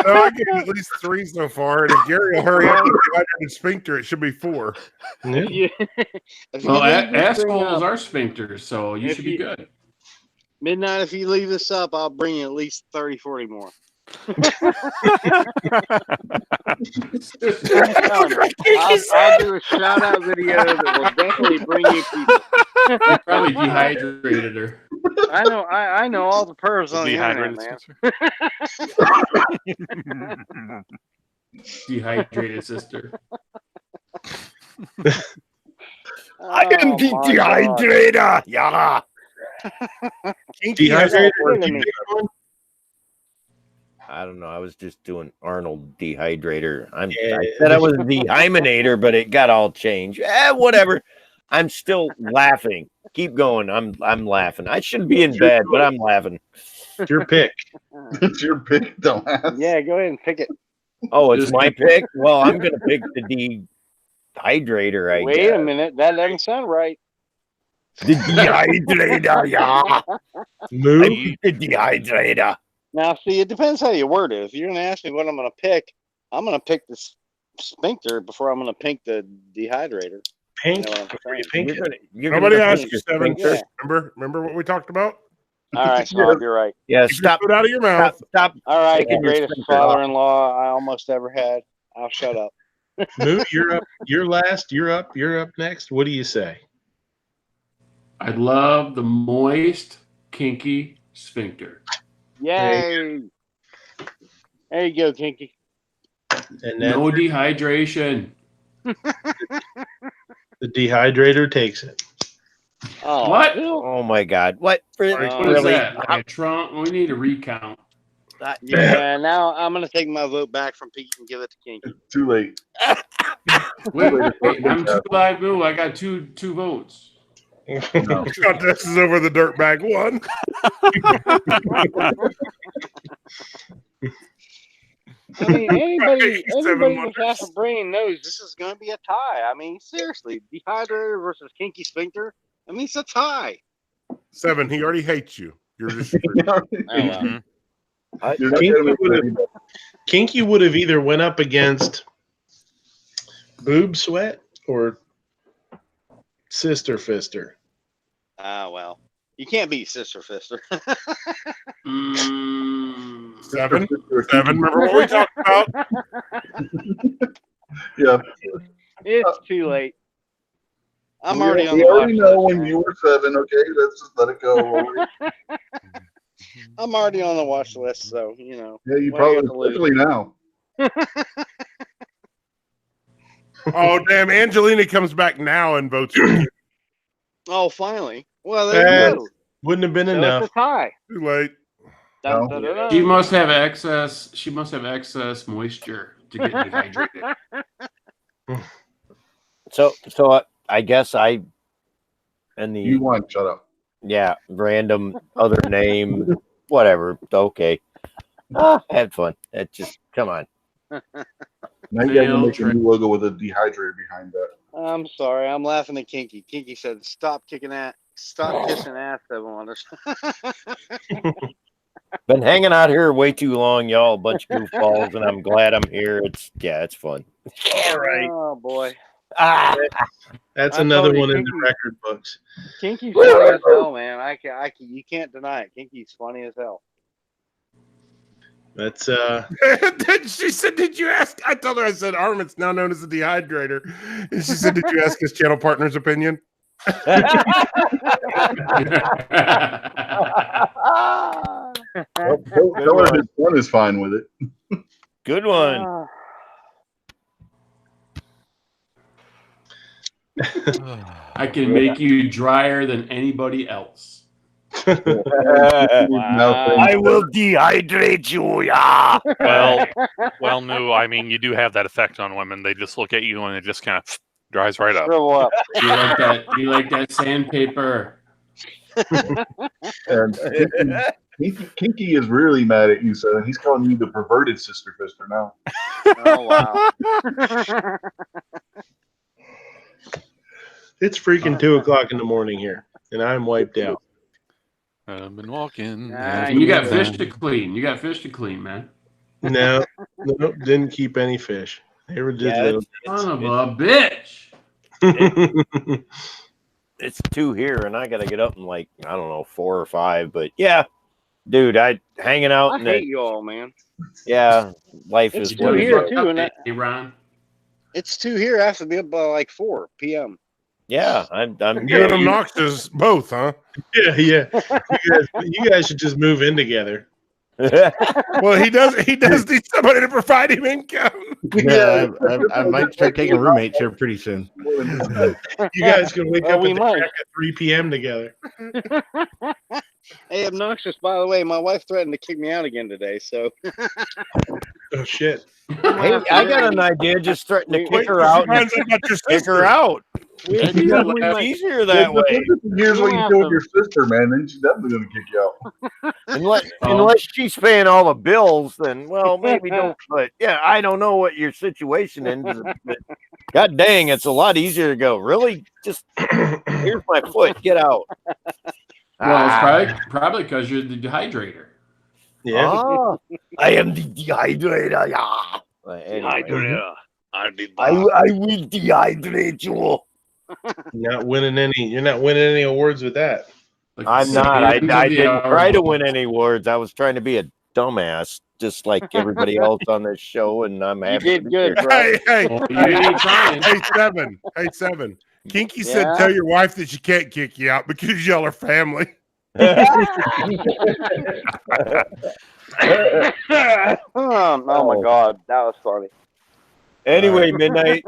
I give him at least 3 so far, and if Gary will hurry up and dehydrated sphincter, it should be 4. Yeah. Well, assholes are sphincters, so you should be good. Midnight, if you leave this up, I'll bring you at least 30, 40 more. I'll do a shout out video that will definitely bring you people. You probably dehydrated her. I know all the pervs on the internet, man. Dehydrated sister. I am the dehydrator. Yeah. Dehydrator. I don't know. I was just doing Arnold dehydrator. I said I was a dehymenator, but it got all changed. Whatever. I'm still laughing. Keep going. I'm laughing. I shouldn't be in bed, but I'm laughing. It's your pick. It's your pick, dumbass. Yeah, go ahead and pick it. Oh, it's Just my pick? Well, I'm going to pick the dehydrator, I Wait guess. a minute, that doesn't sound right. The dehydrator, yeah. Moo? I picked the dehydrator. Now, see, it depends how you word it. If you're going to ask me what I'm going to pick, I'm going to pick the sphincter before I'm going to pick the dehydrator. Pink? You know what I'm saying? Pink it? Nobody gonna asked pick you, your Seven. sphincter? Remember what we talked about? All right, Snob, you're right. Yeah, Keep your stop. foot out of your mouth. Stop. All right, Taking the your greatest sphincter off. father-in-law I almost ever had. I'll shut up. Moo, you're up. You're last. You're up. You're up next. What do you say? I love the moist, kinky sphincter. Yay! There you go, Kinky. And No dehydration. the dehydrator takes it. Oh, What? Oh my God! What? What is Really? that? Like a Trump? We need a recount. Yeah, now I'm going to take my vote back from Pete and give it to Kinky. Too late. Wait, I'm too live. Move. I got two votes. No. This is over the dirtbag one. I mean, anybody Seven with half a brain knows this is going to be a tie. I mean, seriously, dehydrator versus kinky sphincter. I mean, it's a tie. Seven, he already hates you. You're just Kinky would have either went up against Boob Sweat or Sister Fister. Ah, well, you can't beat Sister Fister. Seven. Remember what we talked about? Yeah. It's too late. I'm We already on we the already watch know list, when you were 7. Okay, let's just let it go. I'm already on the watch list, so you know. Yeah, you what do probably, have to lose? especially now. Oh, damn. Angelina comes back now and votes for you. Oh, finally. Well, there you go. Wouldn't have been So enough. it's a tie. Too late. Dun, dun, dun, dun. She must have excess. She must have excess moisture to get dehydrated. So I guess I and the You won. Shut up. yeah random other name whatever. Okay, had fun. That just come on. Now you gotta make a new logo with a dehydrator behind that. I'm sorry. I'm laughing at Kinky. Kinky said, "Stop kicking ass. Stop kissing ass, 7 Wonders." Been hanging out here way too long, y'all. A bunch of goofballs, and I'm glad I'm here. It's fun. All right. Oh boy. That's I another told you, one in the Kinky- record books. Kinky's funny as hell, man. You can't deny it. Kinky's funny as hell. That's She said, "Did you ask?" I told her, I said, "Armin's now known as the dehydrator," and she said, "Did you ask his channel partner's opinion?" Tell her his son is fine with it. Good one. I can make you drier than anybody else. I will dehydrate you, yeah. Well, no. I mean, you do have that effect on women. They just look at you and it just kind of dries right up. Shrivel up. You like that sandpaper. And Kinky is really mad at you, so he's calling you the perverted Sister Fister now. Oh wow. it's freaking 2:00 in the morning here, and I'm wiped out. I've been walking. And you got fish to clean. You got fish to clean, man. No, didn't keep any fish. They were just little. Son of a bitch. It's 2 here, and I gotta get up in like I don't know 4 or 5. But yeah, dude, I hanging out. I and hate you all, man. Yeah, life It's is 2 what it here is. too, and Hey, Ron. it's 2 here. I have to be up by like 4 p.m. Yeah, I'm You and obnoxious both, huh? Yeah. You guys should just move in together. Well, he does need somebody to provide him income. Yeah, I might start taking roommates here pretty soon. You guys can wake up we at the might. crack at 3 p.m. together. Hey, obnoxious. By the way, my wife threatened to kick me out again today. So. Oh shit! Hey, I got an idea. Just threaten to kick her out. Finds out about your Kick her sister. out. There you Yeah, go. it's easier that way. Here's what you do with your sister, man. Then she's definitely gonna kick you out. Unless she's paying all the bills, then well, maybe don't. But yeah, I don't know what your situation is. But God dang, it's a lot easier to go. Really, just here's my foot. Get out. Well, it's probably because you're the dehydrator. Yeah. Oh, I am the dehydrator. Yeah. Anyway, Dehydrator. I will dehydrate you. You're not winning any awards with that. I'm not. I didn't try to win any awards. I was trying to be a dumbass, just like everybody else on this show, and I'm happy. You did good, bro. Hey, You ain't trying. Hey, Seven. Kinky said, Yeah? tell your wife that she can't kick you out because y'all are family. Oh my God, that was funny. Anyway, midnight.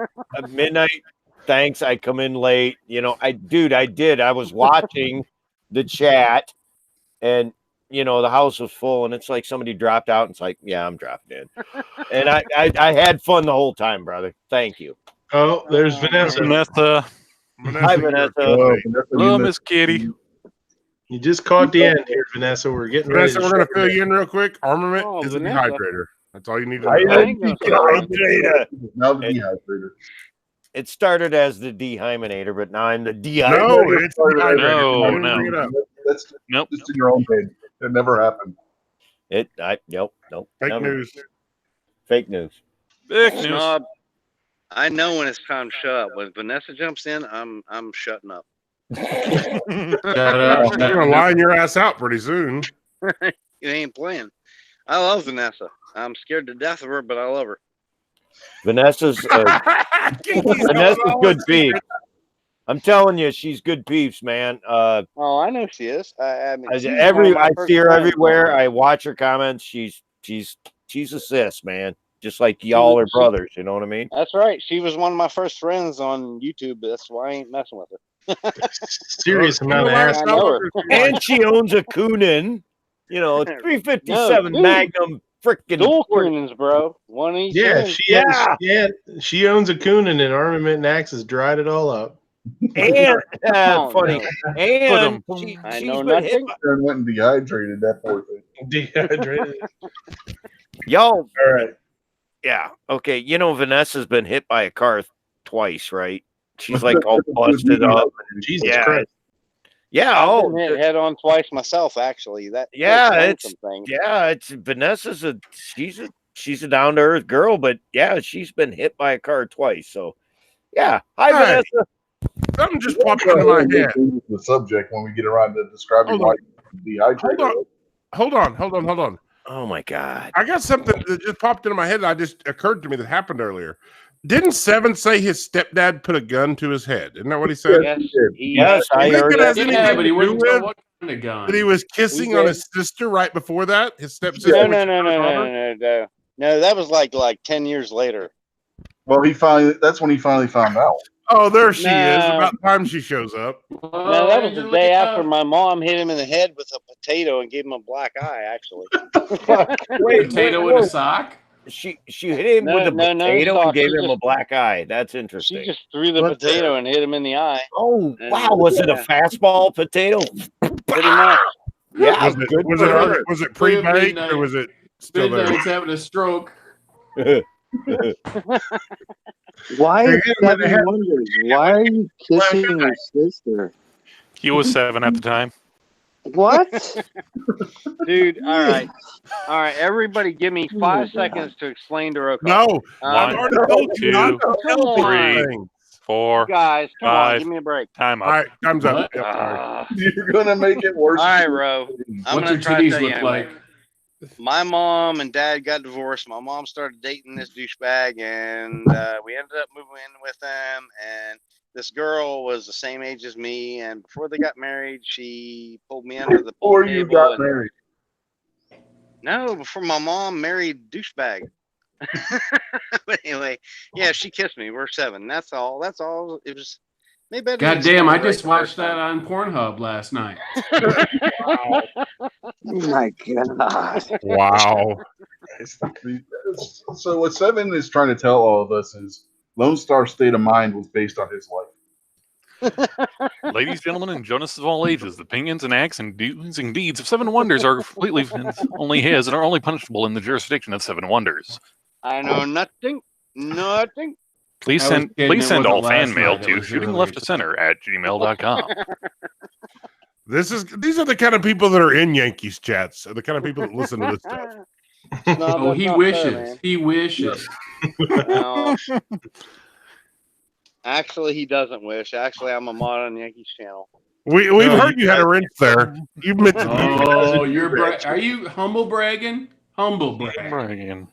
Thanks. I come in late. You know, I did. I was watching the chat, and the house was full, and it's like somebody dropped out, and it's like, yeah, I'm dropping in, and I had fun the whole time, brother. Thank you. Oh, there's Vanessa. Hi, Vanessa. Hello, Miss Kitty. You just caught the end here, Vanessa. We're getting ready. Vanessa, we're going to fill you in real quick. Armament is a Vanessa. dehydrator. That's all you need to I know. am the dehydrator. Now the dehydrator. It started as the dehymenator, but now I'm the dehydrator. No, it's No, dehydrator. Bring it up. That's Nope. just in your own head. It never happened. Nope. Fake never. news. Fake news. Big news. Snob, I know when it's time to shut up. When Vanessa jumps in, I'm shutting up. You're going to line your ass out pretty soon. You ain't playing. I love Vanessa. I'm scared to death of her, but I love her. Vanessa's good peeps. I'm telling you, she's good peeps, man. Oh, I know she is. I mean, I she's one of my see first her friends. everywhere. I watch her comments. She's a sis, man. Just like y'all are brothers. You know what I mean? That's right. She was one of my first friends on YouTube. That's why I ain't messing with her. Serious amount of ass. I know her. And she owns a Kunin. 357 dude. Magnum freaking Dual Kunins, bro. One each. Yeah, end. she owns a Kunin, and Armament and Axe has dried it all up. And Oh, funny. no. And I she's know been hit nothing. by, And went and dehydrated that poor thing. Dehydrated. y'all. All right. Yeah. Okay. Vanessa's been hit by a car twice, right? She's like all busted up. Jesus Yeah. Christ. Yeah. I've been hit head on twice myself, actually. That it's some things. Vanessa's she's a down to earth girl, but yeah, she's been hit by a car twice. So yeah. Hi, Hey. Vanessa. Something just popped into my head. The subject when we get around to describing why dehydrated. Hold on. Oh my God. I got something that just popped into my head that just occurred to me that happened earlier. Didn't Seven say his stepdad put a gun to his head? Isn't that what he said? Yes, I You think heard it has that. anything Yeah, but he to do wouldn't tell with what kind of gun. that he was kissing on his sister right before that? His stepsister. No, when no, she no, was no, a no, daughter? no, no. No, that was like 10 years later. Well, that's when he finally found out. Oh, there she is. No. About time she shows up. No, that was the day after my mom hit him in the head with a potato and gave him a black eye, actually. Potato with a sock? She hit him with a potato and gave him a black eye. That's interesting. She just threw the potato and hit him in the eye. Oh, wow. Was it a fastball potato? Pretty much. Yeah. Was it pre-baked or was it still there? Midnight's having a stroke. Why are you kissing your sister? He was 7 at the time. What? Dude, all right. Everybody give me 5 seconds to explain to Rocco. No. I've already told you not to tell me 3, anything. 4, guys, come 5. on, give me a break. Time up. All right, time's up. Yep, sorry. You're gonna make it worse. All right, Ro. I'm What's gonna your try to titties tell you look anyway. like? My mom and dad got divorced. My mom started dating this douchebag, and we ended up moving in with them. And this girl was the same age as me. And before they got married, she pulled me under the pool Before table. you got married. No, before my mom married douchebag. But anyway, yeah, she kissed me. We're 7. That's all. It was. God damn! I just watched that on Pornhub last night. Oh my God. Wow. So what Seven is trying to tell all of us is Lone Star's state of mind was based on his life. Ladies, gentlemen, and Jonas of all ages, the opinions and acts and doings and deeds of Seven Wonders are completely only his and are only punishable in the jurisdiction of Seven Wonders. I know nothing. Nothing. Please send all fan mail to shootingleftofcenter@gmail.com. These are the kind of people that are in Yankees chats, the kind of people that listen to this stuff. Oh, he wishes. He wishes. No. Actually, he doesn't wish. Actually, I'm a mod on the Yankees channel. We've heard you had a wrench there. You've mentioned. Oh, are you humble bragging? Humble bragging.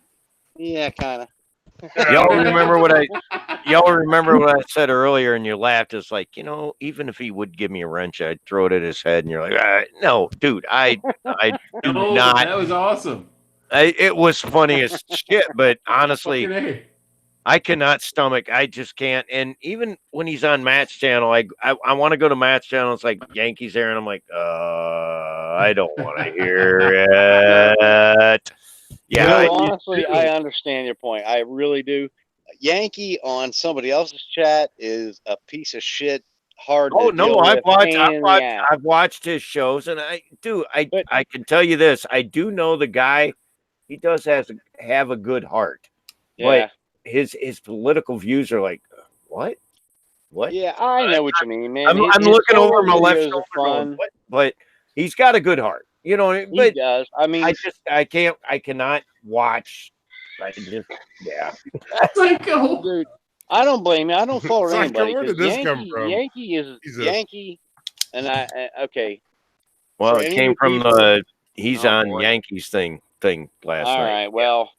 Yeah, kind of. Y'all remember what I said earlier, and you laughed. It's like, even if he would give me a wrench, I'd throw it at his head, and you're like, no, dude, I do not. That was awesome. It was funny as shit, but honestly, I cannot stomach. I just can't. And even when he's on Matt's channel, I want to go to Matt's channel. It's like Yankees there, and I'm like, I don't want to hear it. Yeah, honestly, I understand your point. I really do. Yankee on somebody else's chat is a piece of shit. Hard. Oh to no, deal with, I've watched his shows, and I can tell you this. I do know the guy. He does have a good heart, but his political views are like, what? Yeah, I know what you mean, man. I'm looking over my left shoulder, going, what? But he's got a good heart. He does. I mean, I cannot watch. Dude, I don't blame you. I don't fault anybody. Where did this come from? Yankee is Yankee, and okay. Well, it came from the he's on Yankees thing last night. All right, well,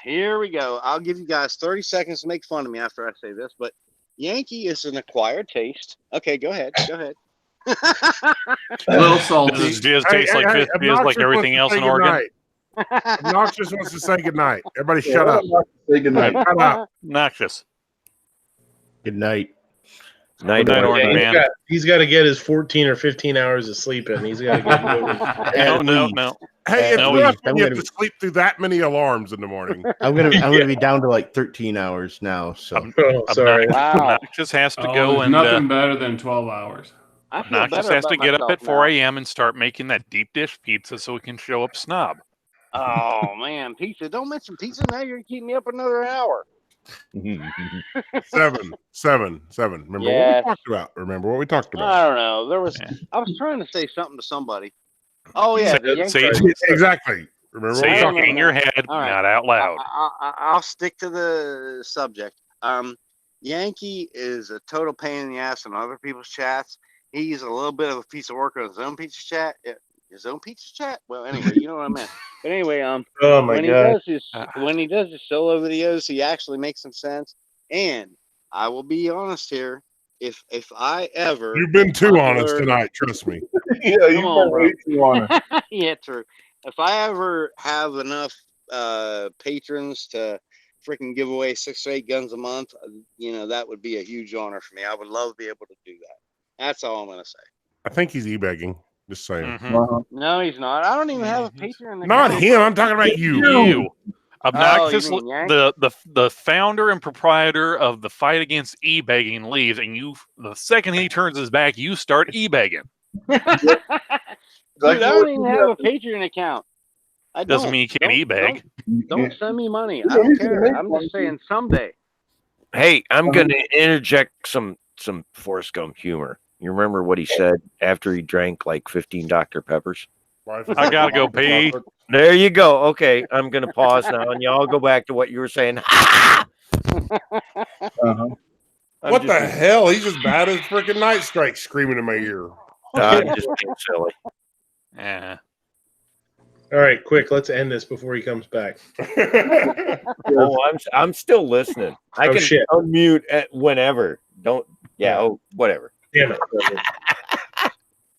here we go. I'll give you guys 30 seconds to make fun of me after I say this, but Yankee is an acquired taste. Okay, go ahead. A little salty. Does his tastes like everything else in Oregon? Obnoxious wants to say goodnight. Everybody shut up. Say goodnight. Shut up. Obnoxious. Good night. Night, Oregon man. He's got to get his 14 or 15 hours of sleep in. He's got to get moving. No. Hey, it's rough when you have to sleep through that many alarms in the morning. I'm gonna be down to like 13 hours now. So sorry. Obnoxious has to go and nothing better than 12 hours. Obnoxious has to get up at 4 a.m. and start making that deep dish pizza so he can show up Snob. Oh man, pizza! Don't mention pizza now. You're keeping me up another hour. 7. Remember what we talked about? I don't know. I was trying to say something to somebody. Oh yeah, exactly. Remember say it in your head, not out loud. I'll stick to the subject. Yankee is a total pain in the ass in other people's chats. He's a little bit of a piece of work on his own pizza chat. His own pizza chat? Well, anyway, you know what I meant. But anyway, when he does his solo videos, he actually makes some sense. And I will be honest here. If I ever you've been too honest tonight, trust me. Yeah, you've been way too honest. Yeah, true. If I ever have enough patrons to freaking give away 6 or 8 guns a month, that would be a huge honor for me. I would love to be able to do that. That's all I'm gonna say. I think he's e-begging. Just saying. No, he's not. I don't even have a Patreon. Not him. I'm talking about you. Obnoxious. The founder and proprietor of the fight against e-begging leaves, and the second he turns his back, you start e-begging. Dude, I don't even have a Patreon account. Doesn't mean you can't e-beg. Don't send me money. I don't care. I'm just saying someday. Hey, I'm going to interject some Forrest Gump humor. You remember what he said after he drank like 15 Dr. Peppers? I gotta go pee. There you go. Okay, I'm going to pause now, and y'all go back to what you were saying. What the hell? He's as bad as freaking Night Strike screaming in my ear. I'm just being silly. Yeah. All right, quick. Let's end this before he comes back. Oh, I'm still listening. I can unmute at whenever. Whatever. Damn it.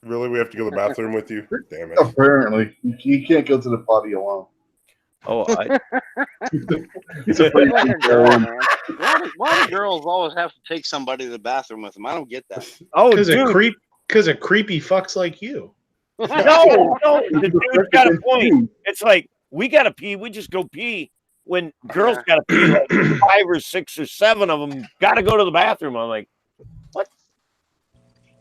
Really, we have to go to the bathroom with you? Damn it. Apparently, you can't go to the potty alone. Oh, He's afraid Like to a girl, go. man. Why do girls always have to take somebody to the bathroom with them? I don't get that. oh, Because dude. of creepy fucks like you. No, the dude's That's got a against point. you. It's like we gotta pee, we just go pee. When girls gotta pee, like 5 or 6 or 7 of them gotta go to the bathroom. I'm like, what?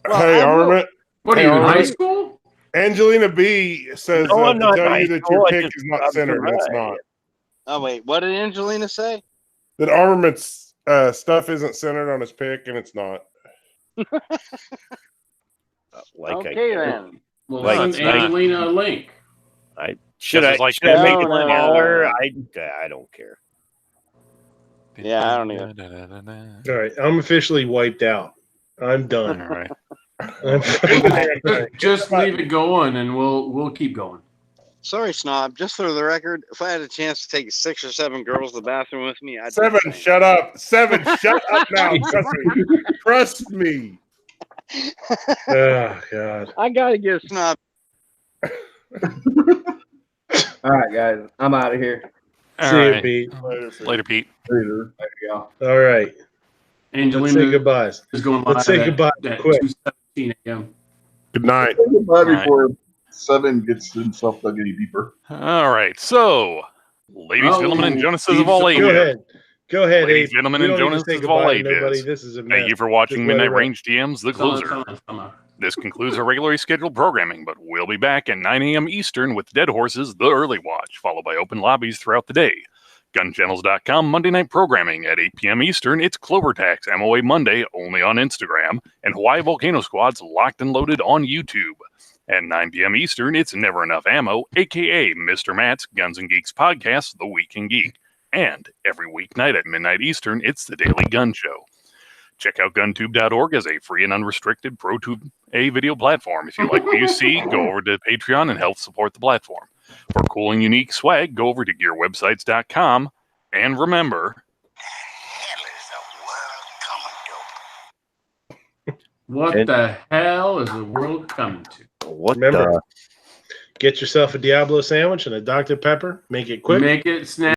Well, Hey, I will. Armament. What are Hey, you in high Armament. school? Angelina B says No, I'm to not tell in you high that school. your I pick just is not centered, and it's not. Oh wait, what did Angelina say? That Armament's stuff isn't centered on his pick, and it's not. Okay then. Well, Like, send Angelina a link. Should This I is like should I make it No. smaller? I don't care. Yeah, I don't even. All right, I'm officially wiped out. I'm done. All right. Just leave it going, and we'll keep going. Sorry, Snob. Just for the record, if I had a chance to take 6 or 7 girls to the bathroom with me, I'd do the 7, same. shut up. 7, shut up now. Trust me. Oh God. I gotta get Snob. All right, guys, I'm out of here. All See you, right. Pete. Later, Pete. Later. There you go. All right. Angelina Let's say goodbyes. is going Let's say live goodbye at quick. 2:17 a.m. Good night. Say goodbye Right. before 7 gets himself dug any deeper. All right. So, ladies, gentlemen, and Jonases of all ages. Go ahead. Go ahead, Ladies, Abe. gentlemen, We and don't need to say Jonases of all goodbye to nobody. ages. This is a Thank mess. you for watching Just let it Midnight rip. Range TM's The Closer. This concludes our regularly scheduled programming, but we'll be back at 9 a.m. Eastern with Dead Horses, The Early Watch, followed by open lobbies throughout the day. GunChannels.com Monday night programming at 8 p.m. Eastern. It's Clover Tax MOA Monday only on Instagram, and Hawaii Volcano Squad's Locked and Loaded on YouTube. At 9 p.m. Eastern, it's Never Enough Ammo, aka Mr. Matt's Guns and Geeks podcast, The Week in Geek. And every weeknight at midnight Eastern, it's the Daily Gun Show. Check out guntube.org as a free and unrestricted ProTube A video platform. If you like what you see, go over to Patreon and help support the platform. For cool and unique swag, go over to gearwebsites.com. And remember, What the hell is the world coming to? Remember, get yourself a Diablo sandwich and a Dr. Pepper. Make it quick. Make it snap.